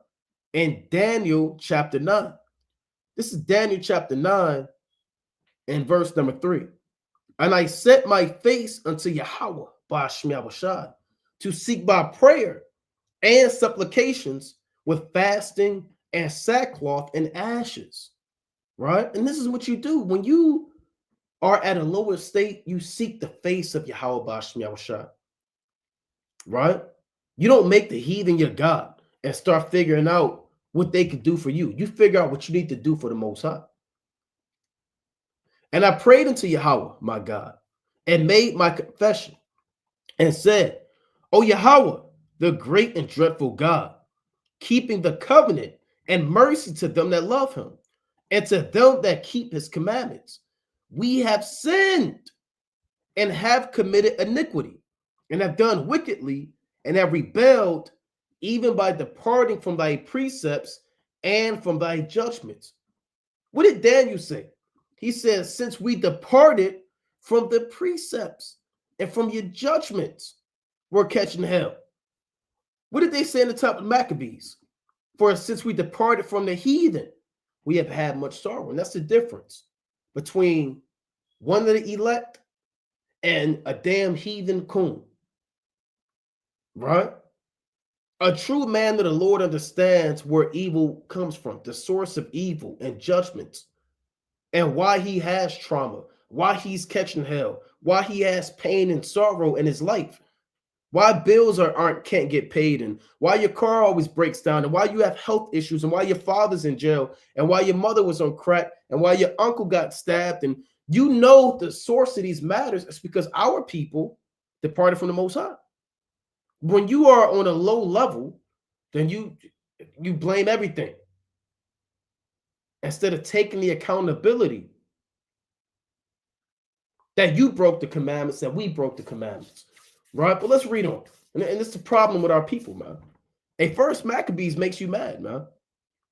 in Daniel chapter 9. This is Daniel chapter 9 and verse number 3. And I set my face unto Yahweh by Shem Yahushua to seek by prayer and supplications with fasting and sackcloth and ashes. Right? And this is what you do. When you are at a lower state, you seek the face of Yahweh by Shem Yahushua. Right? You don't make the heathen your God and start figuring out what they could do for you. You figure out what you need to do for the Most High. And I prayed unto Yahweh, my God, and made my confession and said, O Yahweh, the great and dreadful God, keeping the covenant and mercy to them that love him, and to them that keep his commandments. We have sinned and have committed iniquity, and have done wickedly, and have rebelled, even by departing from thy precepts and from thy judgments. What did Daniel say? He says, since we departed from the precepts and from your judgments, we're catching hell. What did they say in the top of Maccabees? For since we departed from the heathen, we have had much sorrow. And that's the difference between one of the elect and a damn heathen coon. Right? A true man of the Lord understands where evil comes from, the source of evil and judgments, and why he has trauma, why he's catching hell, why he has pain and sorrow in his life, why bills can't get paid, and why your car always breaks down, and why you have health issues, and why your father's in jail, and why your mother was on crack, and why your uncle got stabbed. And you know the source of these matters is because our people departed from the Most High. When you are on a low level, then you blame everything instead of taking the accountability that you broke the commandments, that we broke the commandments, right? But let's read on. And it's the problem with our people, man. A first Maccabees makes you mad, man.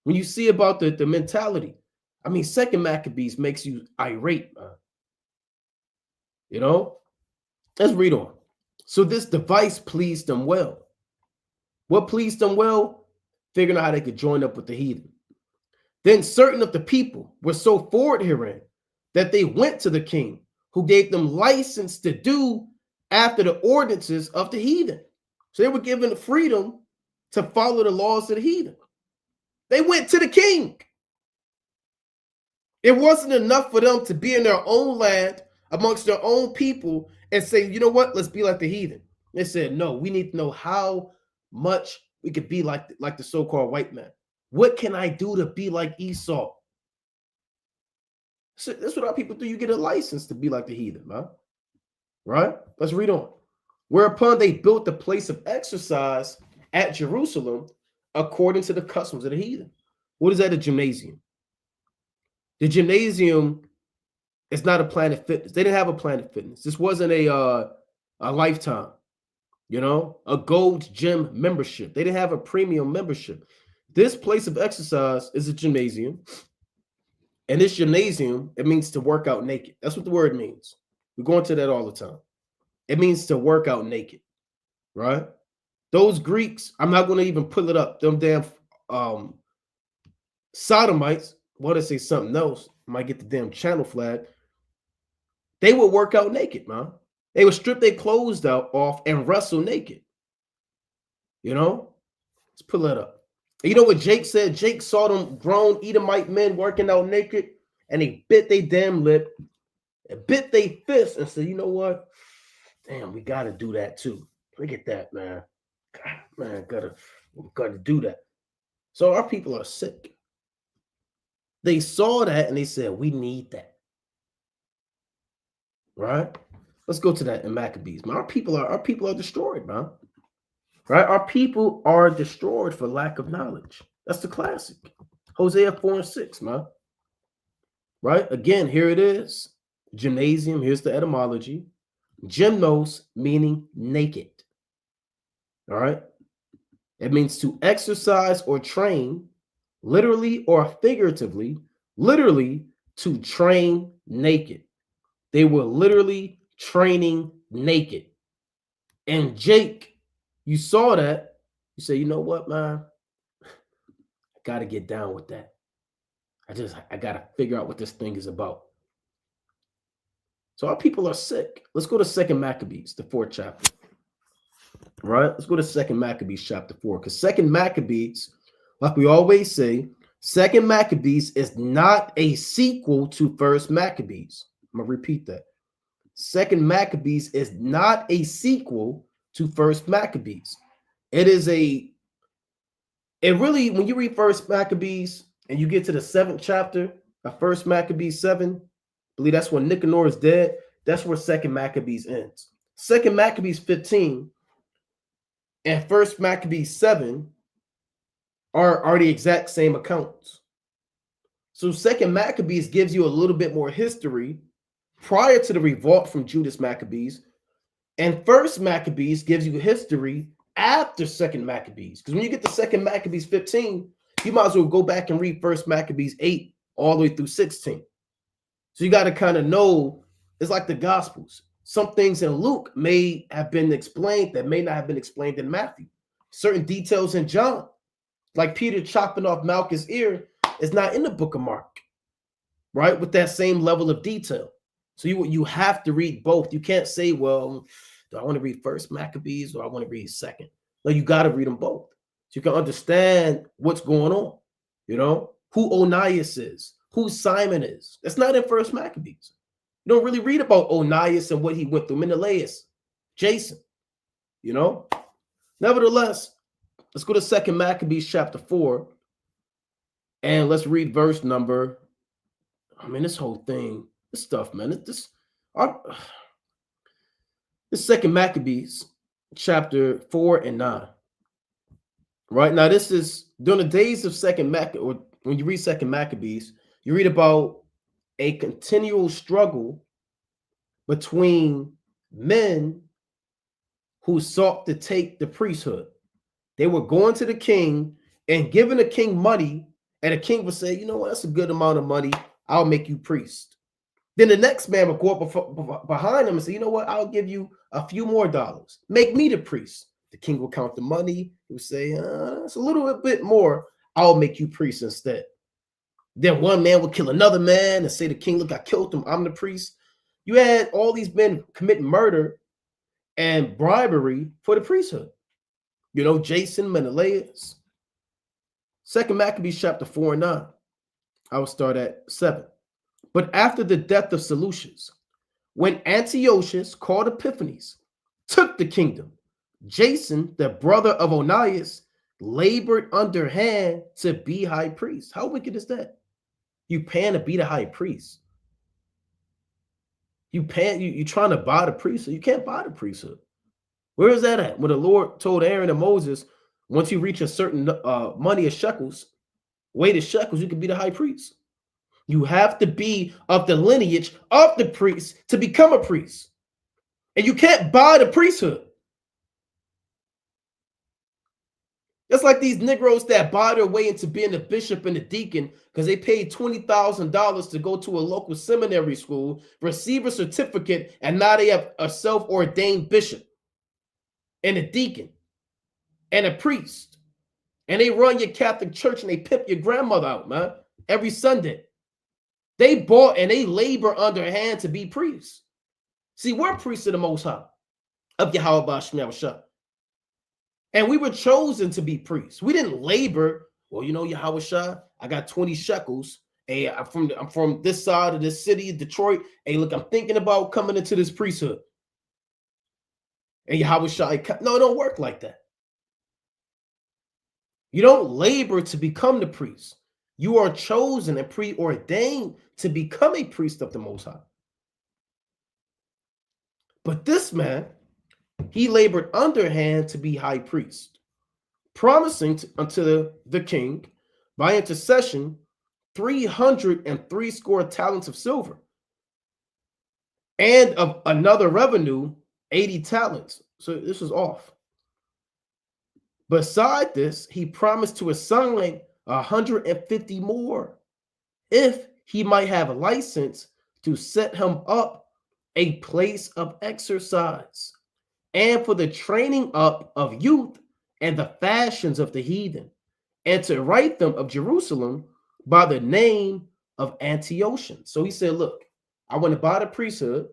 When you see about the mentality. I mean, second Maccabees makes you irate, man. You know? Let's read on. So this device pleased them well. What pleased them well? Figuring out how they could join up with the heathen. Then certain of the people were so forward herein that they went to the king, who gave them license to do after the ordinances of the heathen. So they were given the freedom to follow the laws of the heathen. They went to the king. It wasn't enough for them to be in their own land amongst their own people and say, you know what, let's be like the heathen. They said, no, we need to know how much we could be like the so-called white man. What can I do to be like Esau? So that's what our people do. You get a license to be like the heathen, man. Right? Let's read on. Whereupon they built the place of exercise at Jerusalem according to the customs of the heathen. What is that, a gymnasium? The gymnasium is not a Planet Fitness. They didn't have a Planet Fitness. This wasn't a Lifetime, you know, a gold gym membership. They didn't have a premium membership. This place of exercise is a gymnasium. And this gymnasium, it means to work out naked. That's what the word means. We go into that all the time. It means to work out naked, right? Those Greeks, I'm not going to even pull it up. Them damn sodomites, want to say something else, might get the damn channel flag. They would work out naked, man. They would strip their clothes off and wrestle naked. You know? Let's pull that up. And you know what Jake said? Jake saw them grown Edomite men working out naked, and they bit their damn lip, and bit their fist, and said, you know what? Damn, we got to do that too. Look at that, man. God, man, gotta do that. So our people are sick. They saw that and they said, we need that. Right? Let's go to that in Maccabees. Man, our people are destroyed, man. Right? Our people are destroyed for lack of knowledge. That's the classic. Hosea 4:6, man. Right? Again, here it is. Gymnasium, here's the etymology. Gymnos, meaning naked. All right? It means to exercise or train, literally or figuratively, literally to train naked. They were literally training naked. And Jake, you saw that. You say, you know what, man? I got to get down with that. I got to figure out what this thing is about. So our people are sick. Let's go to 2 Maccabees, the 4th chapter. Right? Let's go to 2 Maccabees chapter 4. Because 2 Maccabees, like we always say, 2 Maccabees is not a sequel to 1 Maccabees. I'm going to repeat that. 2 Maccabees is not a sequel to 1 Maccabees. It really, when you read 1 Maccabees and you get to the 7th chapter of 1 Maccabees 7, I believe that's when Nicanor is dead. That's where 2 Maccabees ends. 2 Maccabees 15 and 1 Maccabees 7 are the exact same accounts. So 2 Maccabees gives you a little bit more history prior to the revolt from Judas Maccabees, and 1 Maccabees gives you history after 2 Maccabees. Because when you get to 2 Maccabees 15, you might as well go back and read 1 Maccabees 8 all the way through 16. So you got to kind of know, it's like the Gospels. Some things in Luke may have been explained that may not have been explained in Matthew. Certain details in John, like Peter chopping off Malchus' ear, is not in the book of Mark, right? With that same level of detail. So you have to read both. You can't say, well, do I want to read 1 Maccabees or I want to read 2nd? No, you got to read them both. So you can understand what's going on, you know, who Onias is, who Simon is. That's not in 1 Maccabees. You don't really read about Onias and what he went through, Menelaus, Jason, you know. Nevertheless, let's go to 2nd Maccabees chapter 4, and let's read verse number. I mean, this whole thing, this stuff, man. This 2nd Maccabees chapter 4 and 9. Right now, this is during the days of 2nd Maccabees, or when you read 2nd Maccabees, you read about a continual struggle between men who sought to take the priesthood. They were going to the king and giving the king money, and the king would say, you know what, that's a good amount of money. I'll make you priest. Then the next man would go up behind him and say, you know what, I'll give you a few more dollars. Make me the priest. The king will count the money. He would say, it's a little bit more. I'll make you priest instead. Then one man would kill another man and say, the king, look, I killed him. I'm the priest. You had all these men commit murder and bribery for the priesthood. You know, Jason, Menelaus. 2nd Maccabees chapter 4 and 9. I will start at 7. But after the death of Seleucus, when Antiochus, called Epiphanes, took the kingdom, Jason, the brother of Onias, labored underhand to be high priest. How wicked is that? You paying to be the high priest. You trying to buy the priesthood. You can't buy the priesthood. Where is that at? When the Lord told Aaron and Moses, once you reach a certain money of shekels, weight of shekels, you can be the high priest. You have to be of the lineage of the priest to become a priest. And you can't buy the priesthood. It's like these Negroes that buy their way into being a bishop and a deacon because they paid $20,000 to go to a local seminary school, receive a certificate, and now they have a self-ordained bishop and a deacon and a priest. And they run your Catholic church and they pimp your grandmother out, man, every Sunday. They bought and they labor underhand to be priests. See, we're priests of the Most High, of Yahweh Ba'Shem Yahushua. And we were chosen to be priests. We didn't labor. Well, you know, Yahweh Shah, I got 20 shekels. Hey, I'm from this side of this city, Detroit. Hey, look, I'm thinking about coming into this priesthood. And Yahweh Shah, no, it don't work like that. You don't labor to become the priest. You are chosen and preordained to become a priest of the Most High. But this man, he labored underhand to be high priest, promising unto the king by intercession 303 score talents of silver, and of another revenue 80 talents. So this was off. Beside this, he promised to assign 150 more if he might have a license to set him up a place of exercise, and for the training up of youth and the fashions of the heathen, and to write them of Jerusalem by the name of Antiochus. So he said, look, I want to buy the priesthood.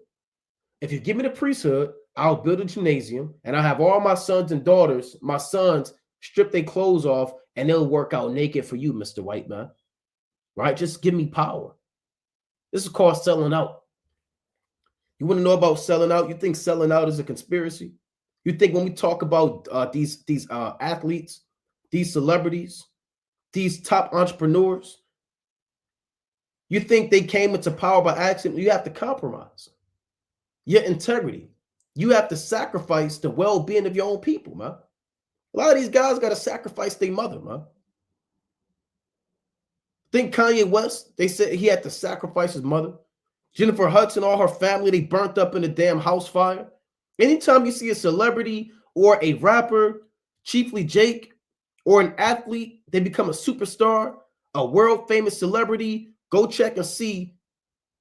If you give me the priesthood, I'll build a gymnasium, and I'll have all my sons and daughters, my sons, strip their clothes off, and they'll work out naked for you, Mr. White Man. Right? Just give me power. This is called selling out. You want to know about selling out? You think selling out is a conspiracy? You think when we talk about these athletes, these celebrities, these top entrepreneurs, you think they came into power by accident? You have to compromise your integrity. You have to sacrifice the well-being of your own people, man. A lot of these guys got to sacrifice their mother, man. Think Kanye West, they said he had to sacrifice his mother. Jennifer Hudson, all her family, they burnt up in a damn house fire. Anytime you see a celebrity or a rapper, chiefly Jake, or an athlete, they become a superstar, a world famous celebrity, go check and see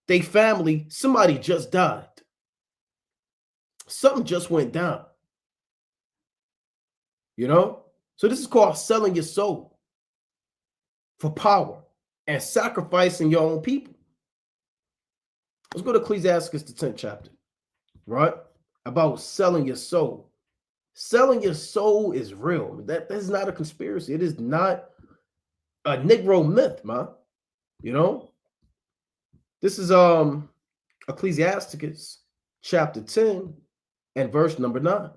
they family, somebody just died. Something just went down. You know? So this is called selling your soul for power and sacrificing your own people. Let's go to Ecclesiastes, the 10th chapter, right? About selling your soul. Selling your soul is real. That is not a conspiracy. It is not a Negro myth, man. You know? This is Ecclesiasticus chapter 10 and verse number 9.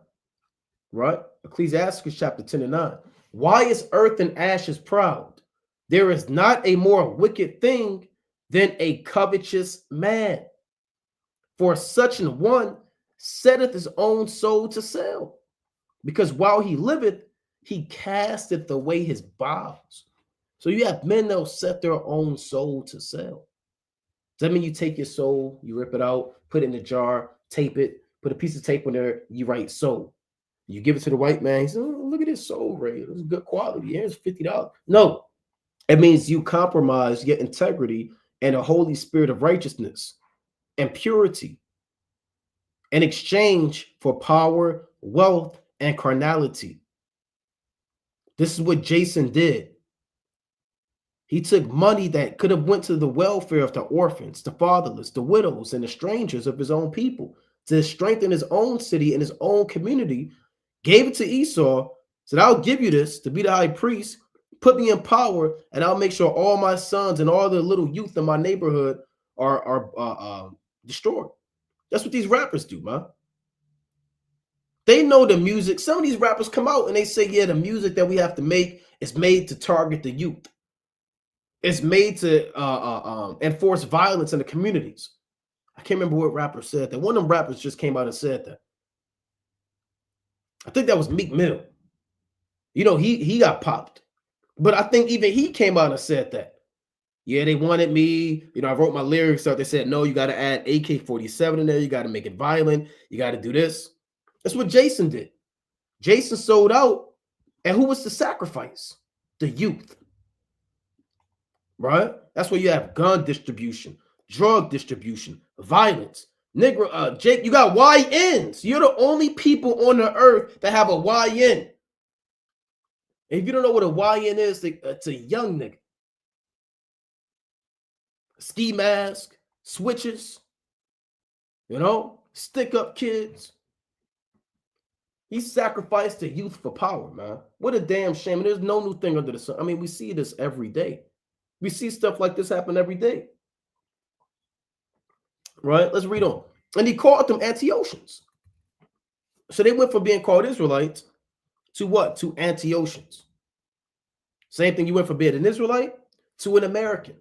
Right? Ecclesiasticus chapter 10 and 9. Why is earth and ashes proud? There is not a more wicked thing than a covetous man. For such an one setteth his own soul to sale, because while he liveth, he casteth away his bowels. So you have men that'll set their own soul to sell. Does that mean you take your soul, you rip it out, put it in a jar, tape it, put a piece of tape on there, you write soul. You give it to the white man, he says, oh, look at this soul, Ray. It's good quality. Here's $50. No, it means you compromise your integrity and a holy spirit of righteousness and purity in exchange for power, wealth, and carnality. This is what Jason did. He took money that could have went to the welfare of the orphans, the fatherless, the widows, and the strangers of his own people to strengthen his own city and his own community, gave it to Esau, said, I'll give you this to be the high priest, put me in power, and I'll make sure all my sons and all the little youth in my neighborhood are destroyed. That's what these rappers do, man. They know the music. Some of these rappers come out and they say, yeah, the music that we have to make is made to target the youth. It's made to enforce violence in the communities. I can't remember what rapper said that. One of them rappers just came out and said that. I think that was Meek Mill. You know, he got popped. But I think even he came out and said that. Yeah, they wanted me. You know, I wrote my lyrics out. They said, no, you got to add AK-47 in there. You got to make it violent. You got to do this. That's what Jason did. Jason sold out. And who was the sacrifice? The youth. Right? That's where you have gun distribution, drug distribution, violence. Negro, Jake, you got YNs. You're the only people on the earth that have a YN. And if you don't know what a YN is, it's a young nigga. Ski mask, switches, you know, stick up kids. He sacrificed the youth for power, man. What a damn shame. And there's no new thing under the sun. I mean, we see this every day. We see stuff like this happen every day. Right? Let's read on. And he called them Antiochians. So they went from being called Israelites to what? To Antiochians. Same thing, you went from being an Israelite to an American.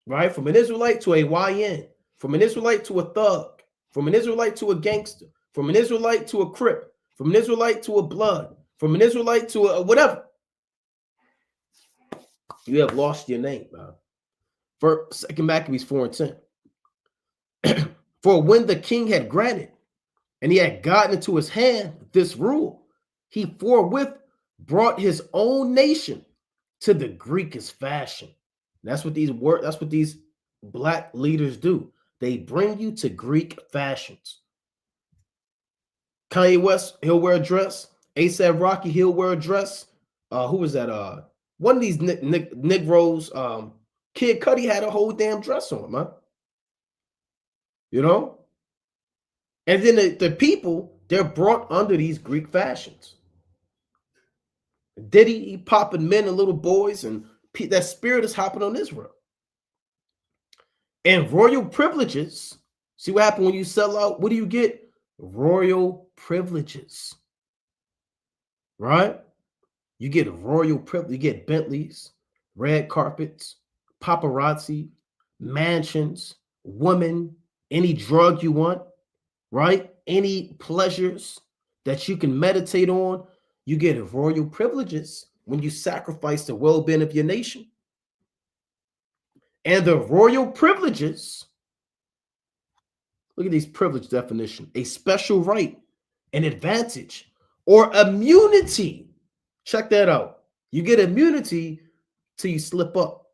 Right? From an Israelite to a YN. From an Israelite to a thug. From an Israelite to a gangster. From an Israelite to a Crip. From an Israelite to a Blood. From an Israelite to a whatever. You have lost your name, man. For 2 Maccabees 4:10. For when the king had granted, and he had gotten into his hand this rule, he forthwith brought his own nation to the Greekish fashion. That's what these black leaders do. They bring you to Greek fashions. Kanye West, he'll wear a dress. A$AP Rocky, he'll wear a dress. Who was that? One of these Negroes, Kid Cudi had a whole damn dress on, man. You know? And then the people, they're brought under these Greek fashions. Diddy, he popping men and little boys, and that spirit is hopping on Israel. And royal privileges. See what happened when you sell out? What do you get? Royal privileges. Right? You get royal privilege. You get Bentleys, red carpets, paparazzi, mansions, women, any drug you want, right? Any pleasures that you can meditate on. You get royal privileges when you sacrifice the well-being of your nation. And the royal privileges, look at these privilege definition, a special right, an advantage, or immunity. Check that out. You get immunity till you slip up,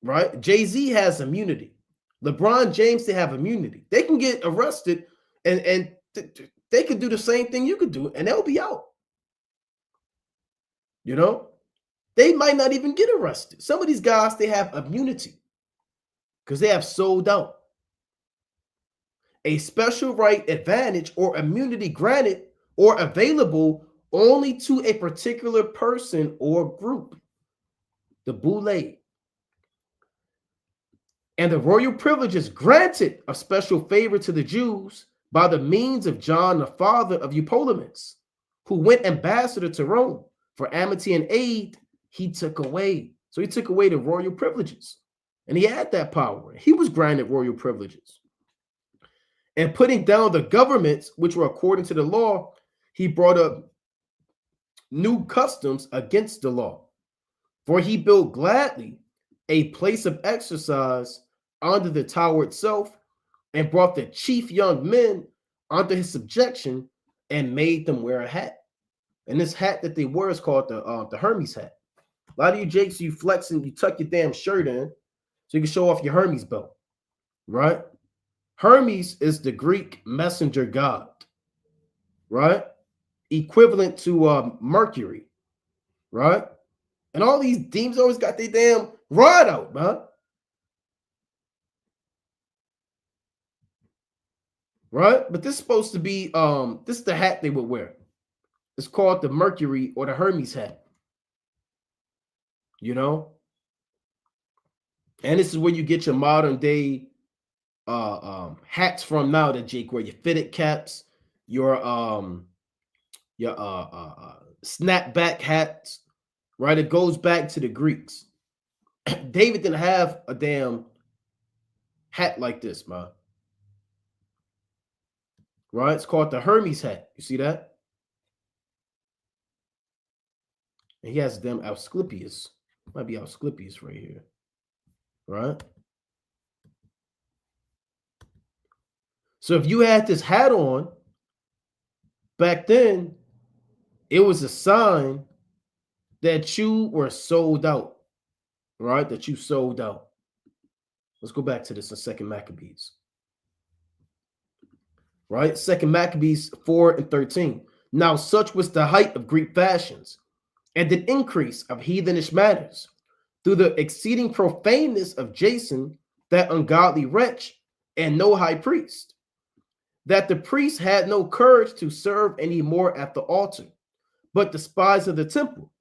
right? Jay-Z has immunity. LeBron James, they have immunity. They can get arrested and they could do the same thing you could do and they'll be out. You know, they might not even get arrested. Some of these guys, they have immunity because they have sold out. A special right, advantage, or immunity granted or available only to a particular person or group. The boule. And the royal privileges granted a special favor to the Jews by the means of John, the father of Eupolemus, who went ambassador to Rome for amity and aid, he took away. So he took away the royal privileges. And he had that power. He was granted royal privileges. And putting down the governments, which were according to the law, he brought up new customs against the law. For he built gladly a place of exercise under the tower itself, and brought the chief young men under his subjection, and made them wear a hat. And this hat that they wear is called the Hermes hat. A lot of you Jakes, you flex and you tuck your damn shirt in so you can show off your Hermes belt, right? Hermes is the Greek messenger god, right? Equivalent to Mercury, right? And all these demons always got their damn rod out, man. Right? But this is supposed to be, this is the hat they would wear. It's called the Mercury or the Hermes hat. You know? And this is where you get your modern day hats from now that Jake wear, your fitted caps, your snapback hats, right? It goes back to the Greeks. David didn't have a damn hat like this, man. Right? It's called the Hermes hat. You see that? And he has them Asclepius. Might be Asclepius right here. Right? So if you had this hat on back then, it was a sign that you were sold out. Right? That you sold out. Let's go back to this in 2 Maccabees. Right? 2 Maccabees 4:13. Now such was the height of Greek fashions, and the increase of heathenish manners, through the exceeding profaneness of Jason, that ungodly wretch, and no high priest, that the priest had no courage to serve any more at the altar, but despised of the temple,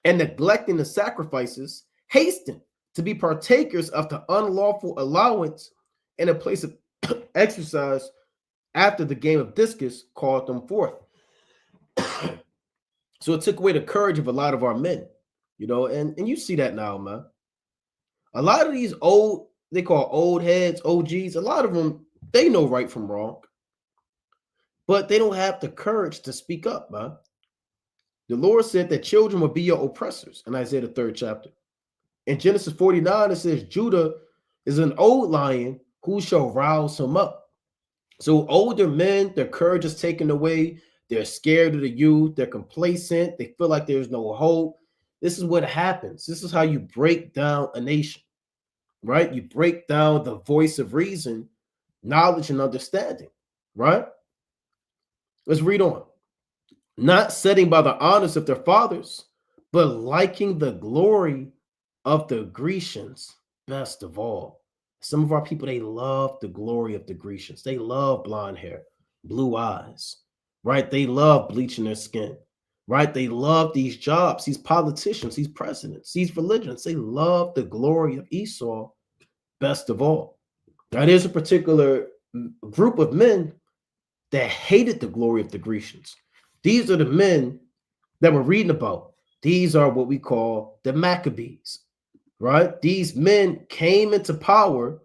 and neglecting the sacrifices, hastened to be partakers of the unlawful allowance in a place of exercise after the game of discus called them forth. So it took away the courage of a lot of our men, you know, and you see that now, man. A lot of these old, they call old heads, OGs, a lot of them, they know right from wrong, but they don't have the courage to speak up, man. The Lord said that children will be your oppressors in Isaiah the 3rd chapter. In Genesis 49, it says, Judah is an old lion, who shall rouse him up? So older men, their courage is taken away. They're scared of the youth. They're complacent. They feel like there's no hope. This is what happens. This is how you break down a nation, right? You break down the voice of reason, knowledge, and understanding, right? Let's read on. Not setting by the honors of their fathers, but liking the glory of the Grecians best of all. Some of our people, they love the glory of the Grecians. They love blonde hair, blue eyes, right? They love bleaching their skin, right? They love these jobs, these politicians, these presidents, these religions. They love the glory of Esau best of all. Now, there's a particular group of men that hated the glory of the Grecians. These are the men that we're reading about. These are what we call the Maccabees, right? These men came into power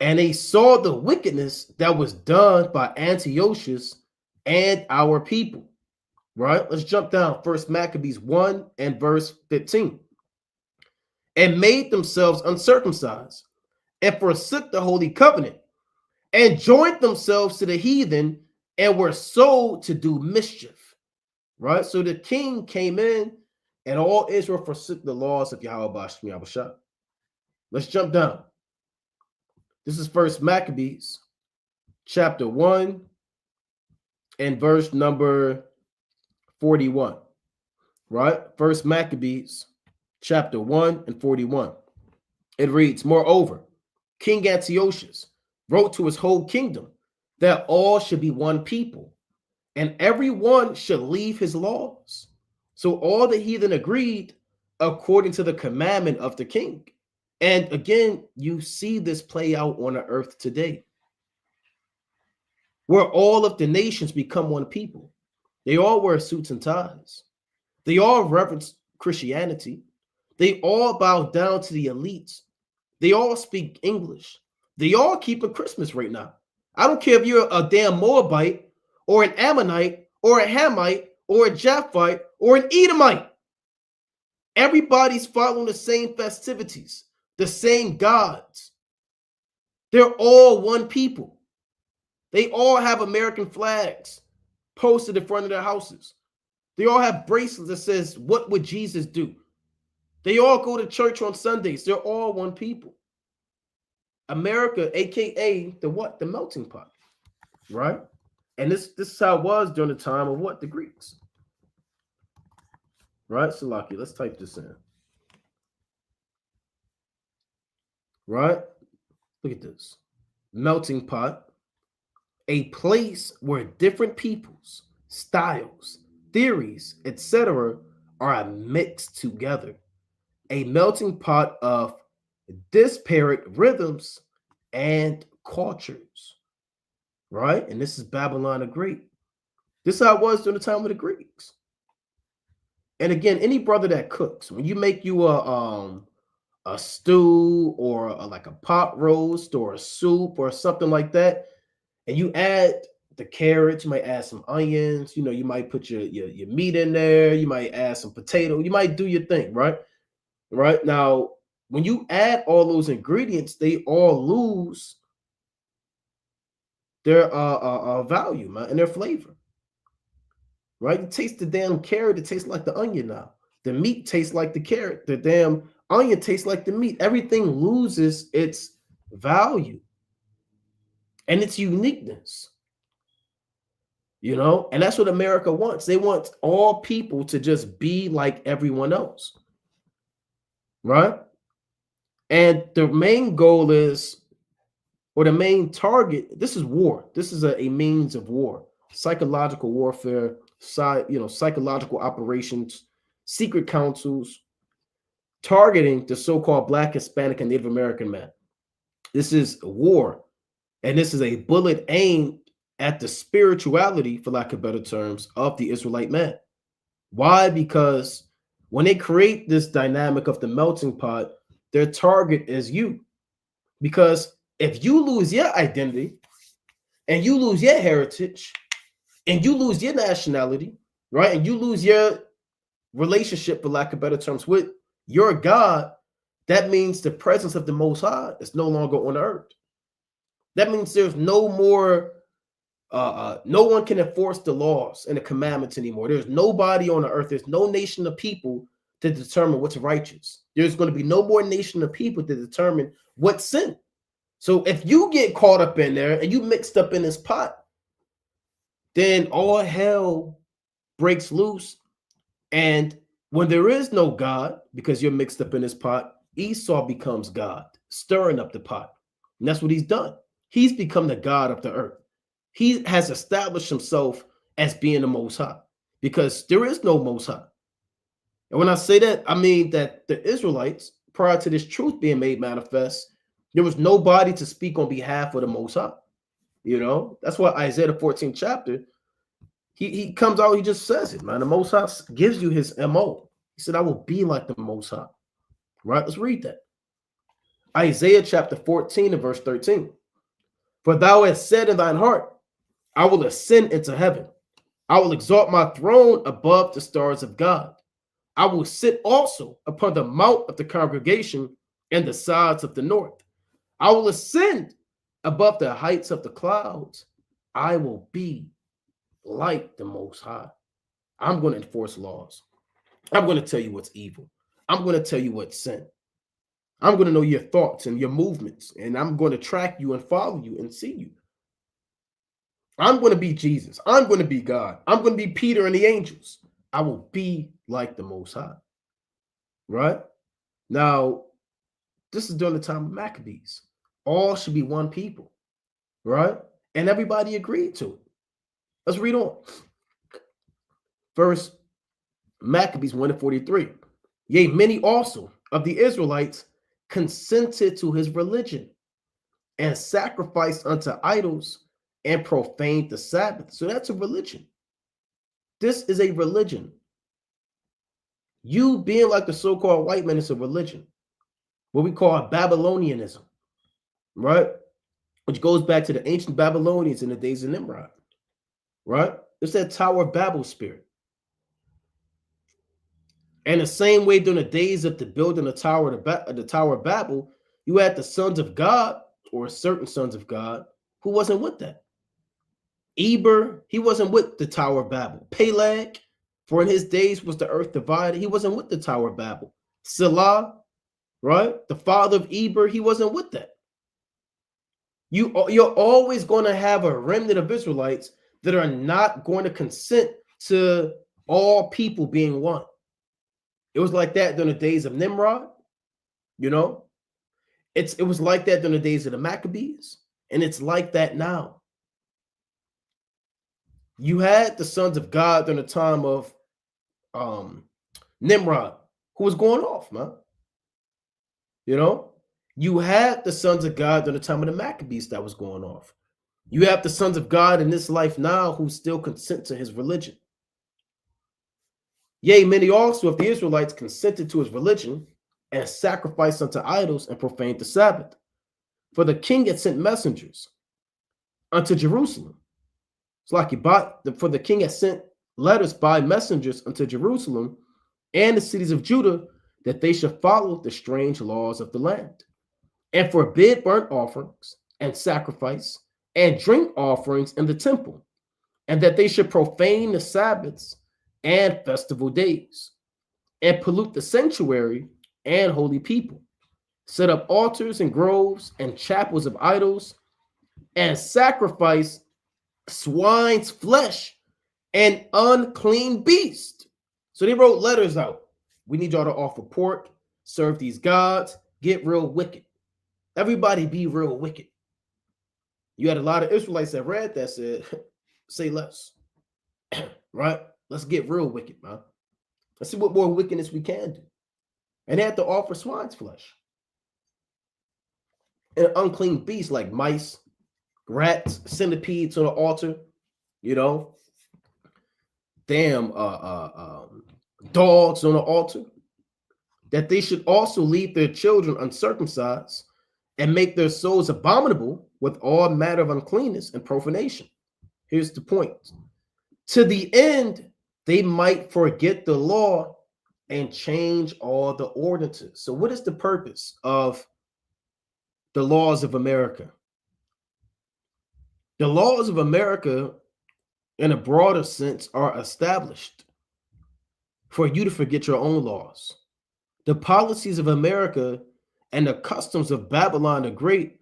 and they saw the wickedness that was done by Antiochus and our people, right? Let's jump down. First Maccabees 1 and verse 15. And made themselves uncircumcised and forsook the holy covenant and joined themselves to the heathen and were sold to do mischief, right? So the king came in and all Israel forsook the laws of Yahweh Shah. Let's jump down. This is First Maccabees chapter 1 and verse number 41, right? First Maccabees chapter 1 and 41. It reads, moreover, King Antiochus wrote to his whole kingdom that all should be one people, and every one should leave his laws. So all the heathen agreed according to the commandment of the king. And again, you see this play out on the earth today, where all of the nations become one people. They all wear suits and ties. They all reverence Christianity. They all bow down to the elites. They all speak English. They all keep a Christmas right now. I don't care if you're a damn Moabite or an Ammonite or a Hamite or a Japhite or an Edomite. Everybody's following the same festivities, the same gods. They're all one people. They all have American flags posted in front of their houses. They all have bracelets that says, "What would Jesus do?" They all go to church on Sundays. They're all one people. America, aka the what? The melting pot, right? And this is how it was during the time of what? The Greeks. Right? Salaki, let's type this in. Right? Look at this. Melting pot. A place where different peoples, styles, theories, etc. are mixed together. A melting pot of disparate rhythms and cultures. Right? And this is Babylon the Great. This is how it was during the time of the Greeks. And again, any brother that cooks, when you make you a stew or like a pot roast or a soup or something like that, and you add the carrots, you might add some onions, you might put your meat in there, you might add some potato, you might do your thing, right? Right now, when you add all those ingredients, they all lose their value, man, and their flavor. Right? You taste the damn carrot, it tastes like the onion now. The meat tastes like the carrot. The damn onion tastes like the meat. Everything loses its value and its uniqueness. And that's what America wants. They want all people to just be like everyone else. Right? And the main goal is, or the main target, this is war. This is a means of war, psychological warfare, psychological operations, secret councils, targeting the so-called Black, Hispanic, and Native American man. This is a war, and this is a bullet aimed at the spirituality, for lack of better terms, of the Israelite man. Why? Because when they create this dynamic of the melting pot, their target is you. Because if you lose your identity and you lose your heritage and you lose your nationality, right, and you lose your relationship, for lack of better terms, with your God, that means the presence of the Most High is no longer on earth. That means there's no more, no one can enforce the laws and the commandments anymore. There's nobody on the earth. There's no nation of people to determine what's righteous. There's going to be no more nation of people to determine what's sin. So if you get caught up in there and you mixed up in this pot, then all hell breaks loose. And when there is no God, because you're mixed up in this pot, Esau becomes God, stirring up the pot. And that's what he's done. He's become the God of the earth. He has established himself as being the Most High, because there is no Most High. And when I say that, I mean that the Israelites, prior to this truth being made manifest, there was nobody to speak on behalf of the Most High. That's why Isaiah the 14th chapter, he comes out, he just says it, man. The Most High gives you his MO. He said, I will be like the Most High. Right? Let's read that. Isaiah chapter 14 and verse 13. For thou hast said in thine heart, I will ascend into heaven. I will exalt my throne above the stars of God. I will sit also upon the mount of the congregation and the sides of the north. I will ascend above the heights of the clouds. I will be like the Most High. I'm going to enforce laws. I'm going to tell you what's evil. I'm going to tell you what's sin. I'm going to know your thoughts and your movements, and I'm going to track you and follow you and see you. I'm going to be Jesus. I'm going to be God. I'm going to be Peter and the angels. I will be like the Most High. Right? Now, this is during the time of Maccabees. All should be one people. Right? And everybody agreed to it. Let's read on. First, Maccabees 1:43. Yea, many also of the Israelites consented to his religion and sacrificed unto idols and profaned the Sabbath. So that's a religion. This is a religion. You being like the so-called white man is a religion. What we call Babylonianism, right? Which goes back to the ancient Babylonians in the days of Nimrod, right? It's that Tower of Babel spirit. And the same way during the days of the building the Tower of Babel, you had the sons of God, or certain sons of God, who wasn't with that. Eber, he wasn't with the Tower of Babel. Peleg, for in his days was the earth divided. He wasn't with the Tower of Babel. Selah, right? The father of Eber, he wasn't with that. You're always going to have a remnant of Israelites that are not going to consent to all people being one. It was like that during the days of Nimrod, you know. It was like that during the days of the Maccabees, and it's like that now. You had the sons of God during the time of Nimrod, who was going off, man. You know, you had the sons of God during the time of the Maccabees that was going off. You have the sons of God in this life now who still consent to his religion. Yea, many also of the Israelites consented to his religion and sacrificed unto idols and profaned the Sabbath. For the king had sent messengers unto Jerusalem. It's like for the king had sent letters by messengers unto Jerusalem and the cities of Judah that they should follow the strange laws of the land and forbid burnt offerings and sacrifice and drink offerings in the temple, and that they should profane the Sabbaths and festival days and pollute the sanctuary and holy people, set up altars and groves and chapels of idols, and sacrifice swine's flesh and unclean beast. So they wrote letters out. We need y'all to offer pork, serve these gods, get real wicked. Everybody be real wicked. You had a lot of Israelites that read that said, say less. Right? Let's get real wicked, man. Let's see what more wickedness we can do. And they had to offer swine's flesh and unclean beasts like mice, rats, centipedes on the altar, you know, damn dogs on the altar, that they should also leave their children uncircumcised and make their souls abominable with all manner of uncleanness and profanation. Here's the point. To the end they might forget the law and change all the ordinances. So what is the purpose of the laws of America? The laws of America, in a broader sense, are established for you to forget your own laws. The policies of America and the customs of Babylon the Great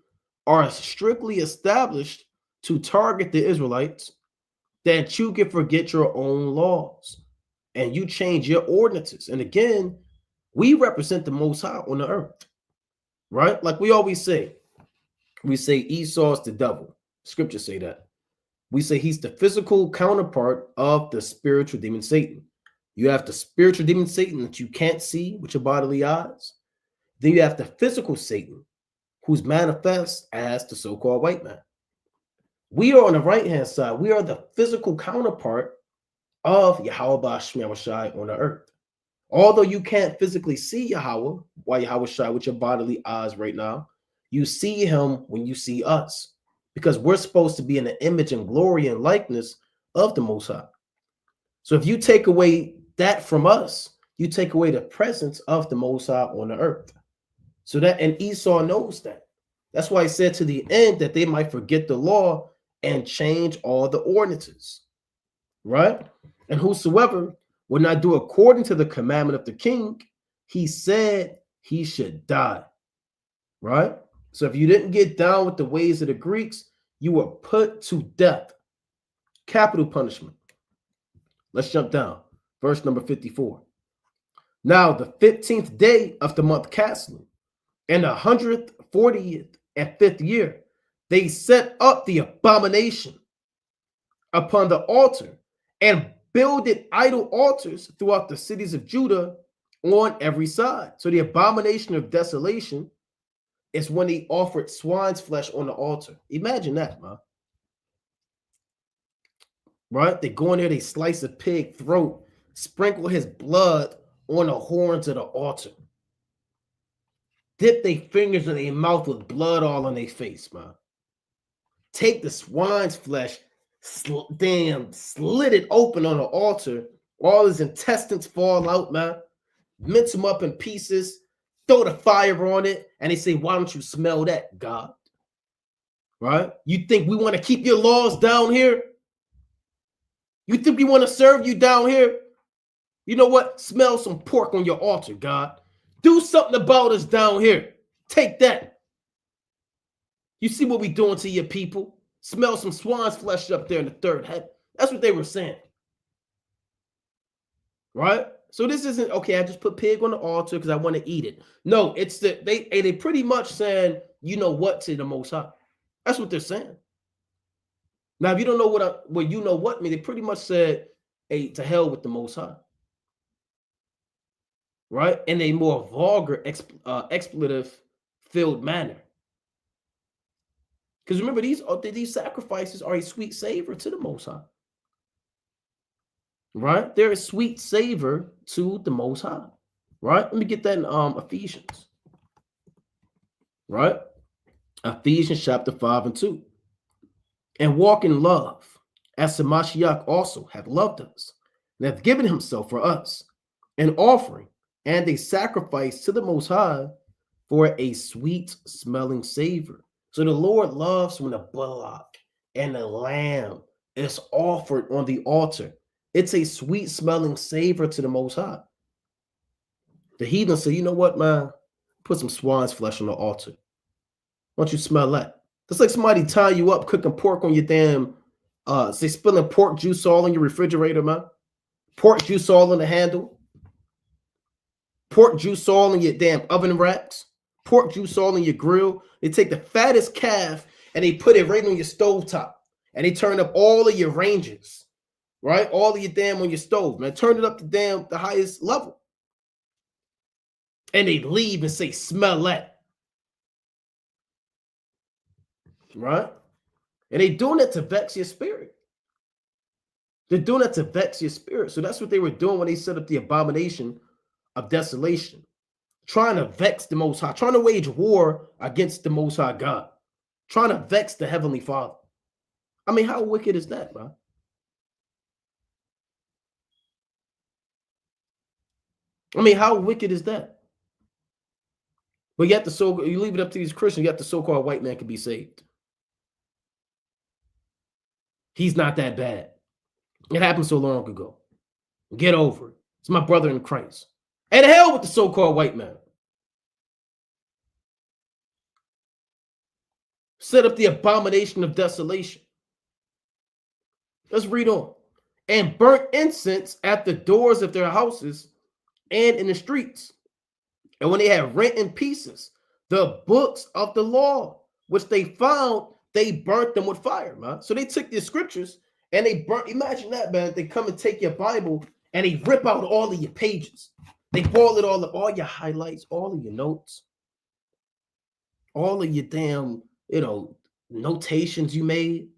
are strictly established to target the Israelites, that you can forget your own laws and you change your ordinances. And again, we represent the Most High on the earth, right? Like we always say, we say Esau's the devil. Scriptures say that. We say he's the physical counterpart of the spiritual demon Satan. You have the spiritual demon Satan that you can't see with your bodily eyes. Then you have the physical Satan, who's manifest as the so-called white man. We are on the right-hand side. We are the physical counterpart of Yahweh Shai on the earth. Although you can't physically see Yahweh, why Yahweh Shai with your bodily eyes right now, you see him when you see us, because we're supposed to be in the image and glory and likeness of the Most High. So if you take away that from us, you take away the presence of the Most High on the earth. So that, and Esau knows that. That's why he said to the end that they might forget the law and change all the ordinances, right? And whosoever would not do according to the commandment of the king, he said he should die, right? So if you didn't get down with the ways of the Greeks, you were put to death. Capital punishment. Let's jump down. Verse number 54. Now the 15th day of the month Caslu, in the 140th and 5th year, they set up the abomination upon the altar and builded idol altars throughout the cities of Judah on every side. So the abomination of desolation is when he offered swine's flesh on the altar. Imagine that, man. Right? They go in there, they slice a pig throat, sprinkle his blood on the horns of the altar, dip their fingers in their mouth with blood all on their face, man. Take the swine's flesh, slit it open on the altar. All his intestines fall out, man. Mince them up in pieces, throw the fire on it, and they say, why don't you smell that, God? Right? You think we want to keep your laws down here? You think we want to serve you down here? You know what? Smell some pork on your altar, God. Do something about us down here. Take that. You see what we doing to your people? Smell some swine's flesh up there in the third heaven. That's what they were saying. Right? So this isn't, okay, I just put pig on the altar because I want to eat it. No, it's that they pretty much saying, you know what, to the Most High. That's what they're saying. Now, if you don't know what you know what mean, they pretty much said, hey, to hell with the Most High. Right? In a more vulgar, expletive-filled manner. Because remember, these sacrifices are a sweet savor to the Most High. Right? They're a sweet savor to the Most High. Right? Let me get that in Ephesians. Right? Ephesians chapter 5 and 2. And walk in love, as the Mashiach also hath loved us, and hath given himself for us, an offering and a sacrifice to the Most High for a sweet smelling savor. So the Lord loves when the bullock and the lamb is offered on the altar. It's a sweet smelling savor to the Most High. The heathen say, you know what, man? Put some swine's flesh on the altar. Why don't you smell that? That's like somebody tying you up cooking pork on your damn, say spilling pork juice all in your refrigerator, man. Pork juice all in the handle. Pork juice all in your damn oven racks. Pork juice all in your grill. They take the fattest calf and they put it right on your stovetop. And they turn up all of your ranges, right? All of your damn on your stove, man. Turn it up to the highest level. And they leave and say, smell that. Right? And they doing it to vex your spirit. They're doing it to vex your spirit. So that's what they were doing when they set up the abomination of desolation. Trying to vex the Most High. Trying to wage war against the Most High God. Trying to vex the Heavenly Father. I mean, how wicked is that, bro? I mean, how wicked is that? But yet you leave it up to these Christians, yet the so-called white man can be saved. He's not that bad. It happened so long ago. Get over it. It's my brother in Christ. And hell with the so-called white man. Set up the abomination of desolation. Let's read on. And burnt incense at the doors of their houses and in the streets. And when they had rent in pieces the books of the law, which they found, they burnt them with fire, man. So they took the scriptures and they burnt. Imagine that, man. They come and take your Bible and they rip out all of your pages. They boil it all up, all your highlights, all of your notes, all of your damn, notations you made.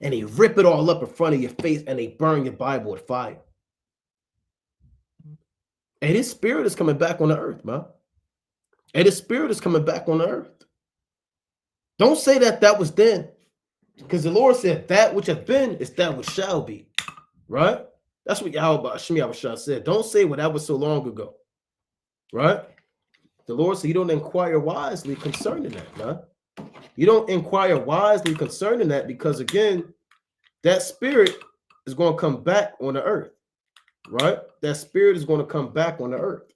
And they rip it all up in front of your face and they burn your Bible with fire. And his spirit is coming back on the earth, man. And his spirit is coming back on the earth. Don't say that was then. Because the Lord said that which hath been is that which shall be. Right? That's what Yahweh said. Don't say what that was so long ago. Right? The Lord said you don't inquire wisely concerning that, man. You don't inquire wisely concerning that because, again, that spirit is going to come back on the earth. Right? That spirit is going to come back on the earth.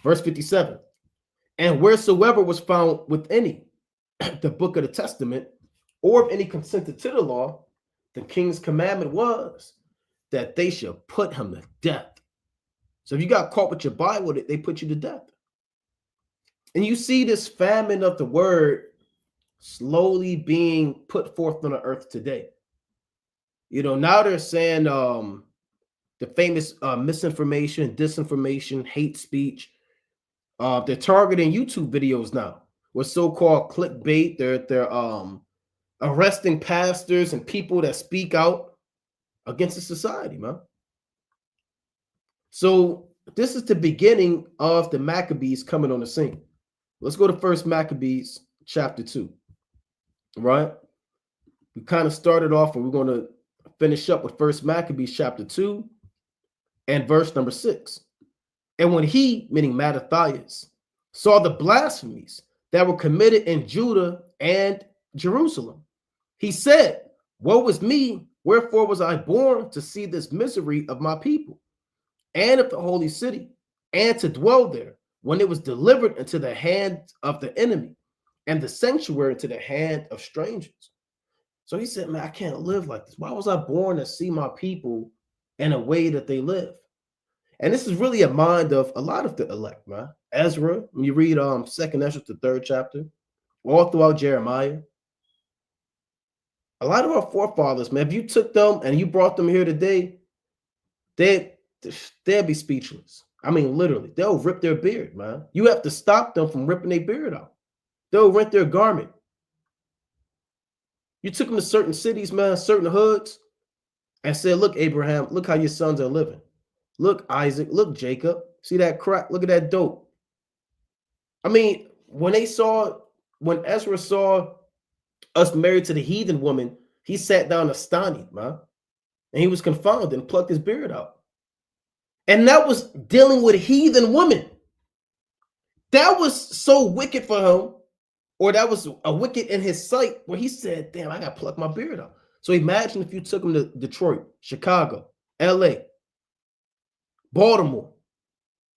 Verse 57. And wheresoever was found with any, the book of the testament, or if any consented to the law, the king's commandment was that they should put him to death. So if you got caught with your Bible, they put you to death. And you see this famine of the word slowly being put forth on the earth today. Now they're saying the famous misinformation, disinformation, hate speech, They're targeting YouTube videos now with so-called clickbait. They're arresting pastors and people that speak out against the society, man. So this is the beginning of the Maccabees coming on the scene. Let's go to First Maccabees chapter 2. Right? We kind of started off and we're going to finish up with First Maccabees chapter 2 and verse number 6. And when he, meaning Mattathias, saw the blasphemies that were committed in Judah and Jerusalem, he said, woe is me, wherefore was I born to see this misery of my people and of the holy city, and to dwell there, when it was delivered into the hand of the enemy, and the sanctuary into the hand of strangers. So he said, man, I can't live like this. Why was I born to see my people in a way that they live? And this is really a mind of a lot of the elect, man. Ezra, when you read Second Ezra, the 3rd chapter, all throughout Jeremiah, a lot of our forefathers, man, if you took them and you brought them here today, they'd be speechless. I mean, literally, they'll rip their beard, man. You have to stop them from ripping their beard out. They'll rent their garment. You took them to certain cities, man, certain hoods, and said, look, Abraham, look how your sons are living. Look, Isaac, look, Jacob. See that crack? Look at that dope. I mean, when Ezra saw us married to the heathen woman, he sat down astonished, man. And he was confounded and plucked his beard out. And that was dealing with heathen women. That was so wicked for him, or that was a wicked in his sight, where he said, damn, I got to pluck my beard out. So imagine if you took him to Detroit, Chicago, LA, Baltimore.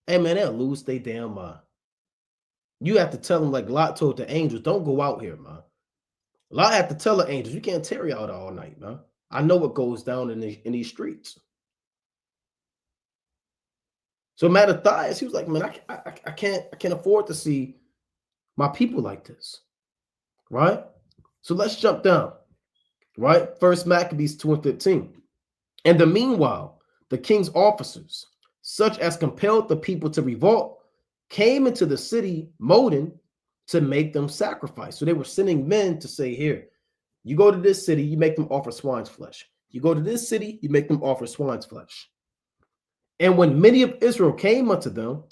Hey, man, they'll lose their damn mind. You have to tell them, like Lot told the angels, don't go out here, man. Lot had to tell the angels, you can't tarry out all night, man. I know what goes down in these streets. So Mattathias, he was like, man, I can't afford to see my people like this, right? So let's jump down, right? First Maccabees 2:15. And the meanwhile, the king's officers, such as compelled the people to revolt, came into the city, Modin, to make them sacrifice. So they were sending men to say, here, you go to this city, you make them offer swine's flesh. You go to this city, you make them offer swine's flesh. And when many of Israel came unto them,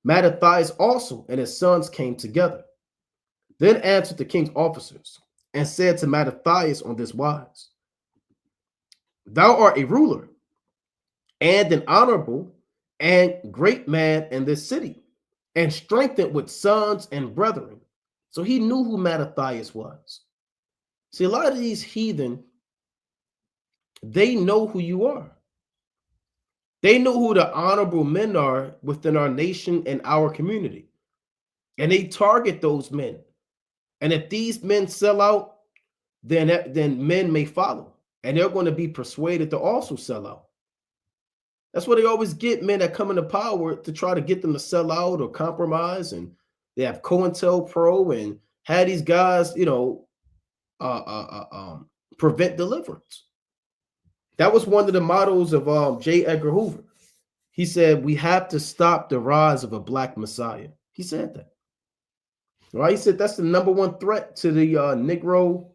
Mattathias also and his sons came together. Then answered the king's officers and said to Mattathias on this wise, thou art a ruler and an honorable and great man in this city, and strengthened with sons and brethren. So he knew who Mattathias was. See, a lot of these heathen, they know who you are. They know who the honorable men are within our nation and our community. And they target those men. And if these men sell out, then men may follow. And they're going to be persuaded to also sell out. That's what they always get men that come into power, to try to get them to sell out or compromise. And they have COINTELPRO and had these guys, prevent deliverance. That was one of the mottos of J. Edgar Hoover. He said, we have to stop the rise of a black messiah. He said that. Right? He said that's the number one threat to the Negro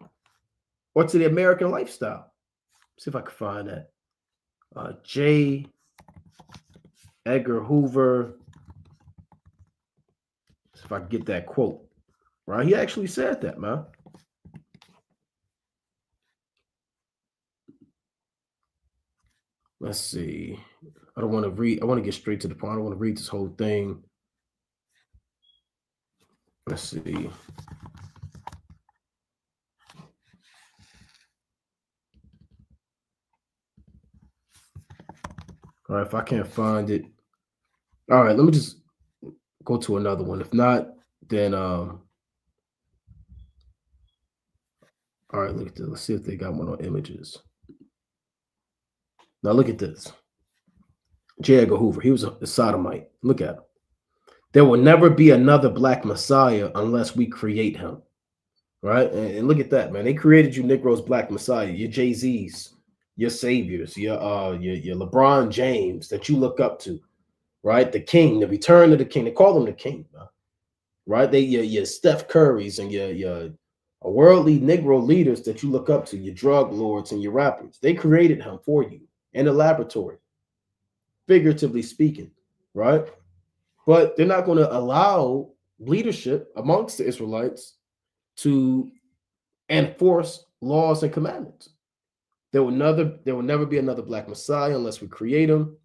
or to the American lifestyle. Let's see if I can find that. J. Edgar Hoover. See if I can get that quote. Right? He actually said that, man. Let's see. I don't want to read. I want to get straight to the point. I don't want to read this whole thing. Let's see. All right, if I can't find it. All right, let me just go to another one. If not, then all right, look at this. Let's see if they got one on images. Now look at this. J. Edgar Hoover, he was a sodomite. Look at him. There will never be another black messiah unless we create him. Right? And look at that, man. They created you Negroes black messiah, your Jay-Z's, your saviors, your LeBron James that you look up to. right? The king, the return of the king. They call him the king, right? They your Steph Currys and your worldly Negro leaders that you look up to, your drug lords and your rappers. They created him for you in the laboratory, figuratively speaking, right? But they're not going to allow leadership amongst the Israelites to enforce laws and commandments. There will never be another black Messiah unless we create him.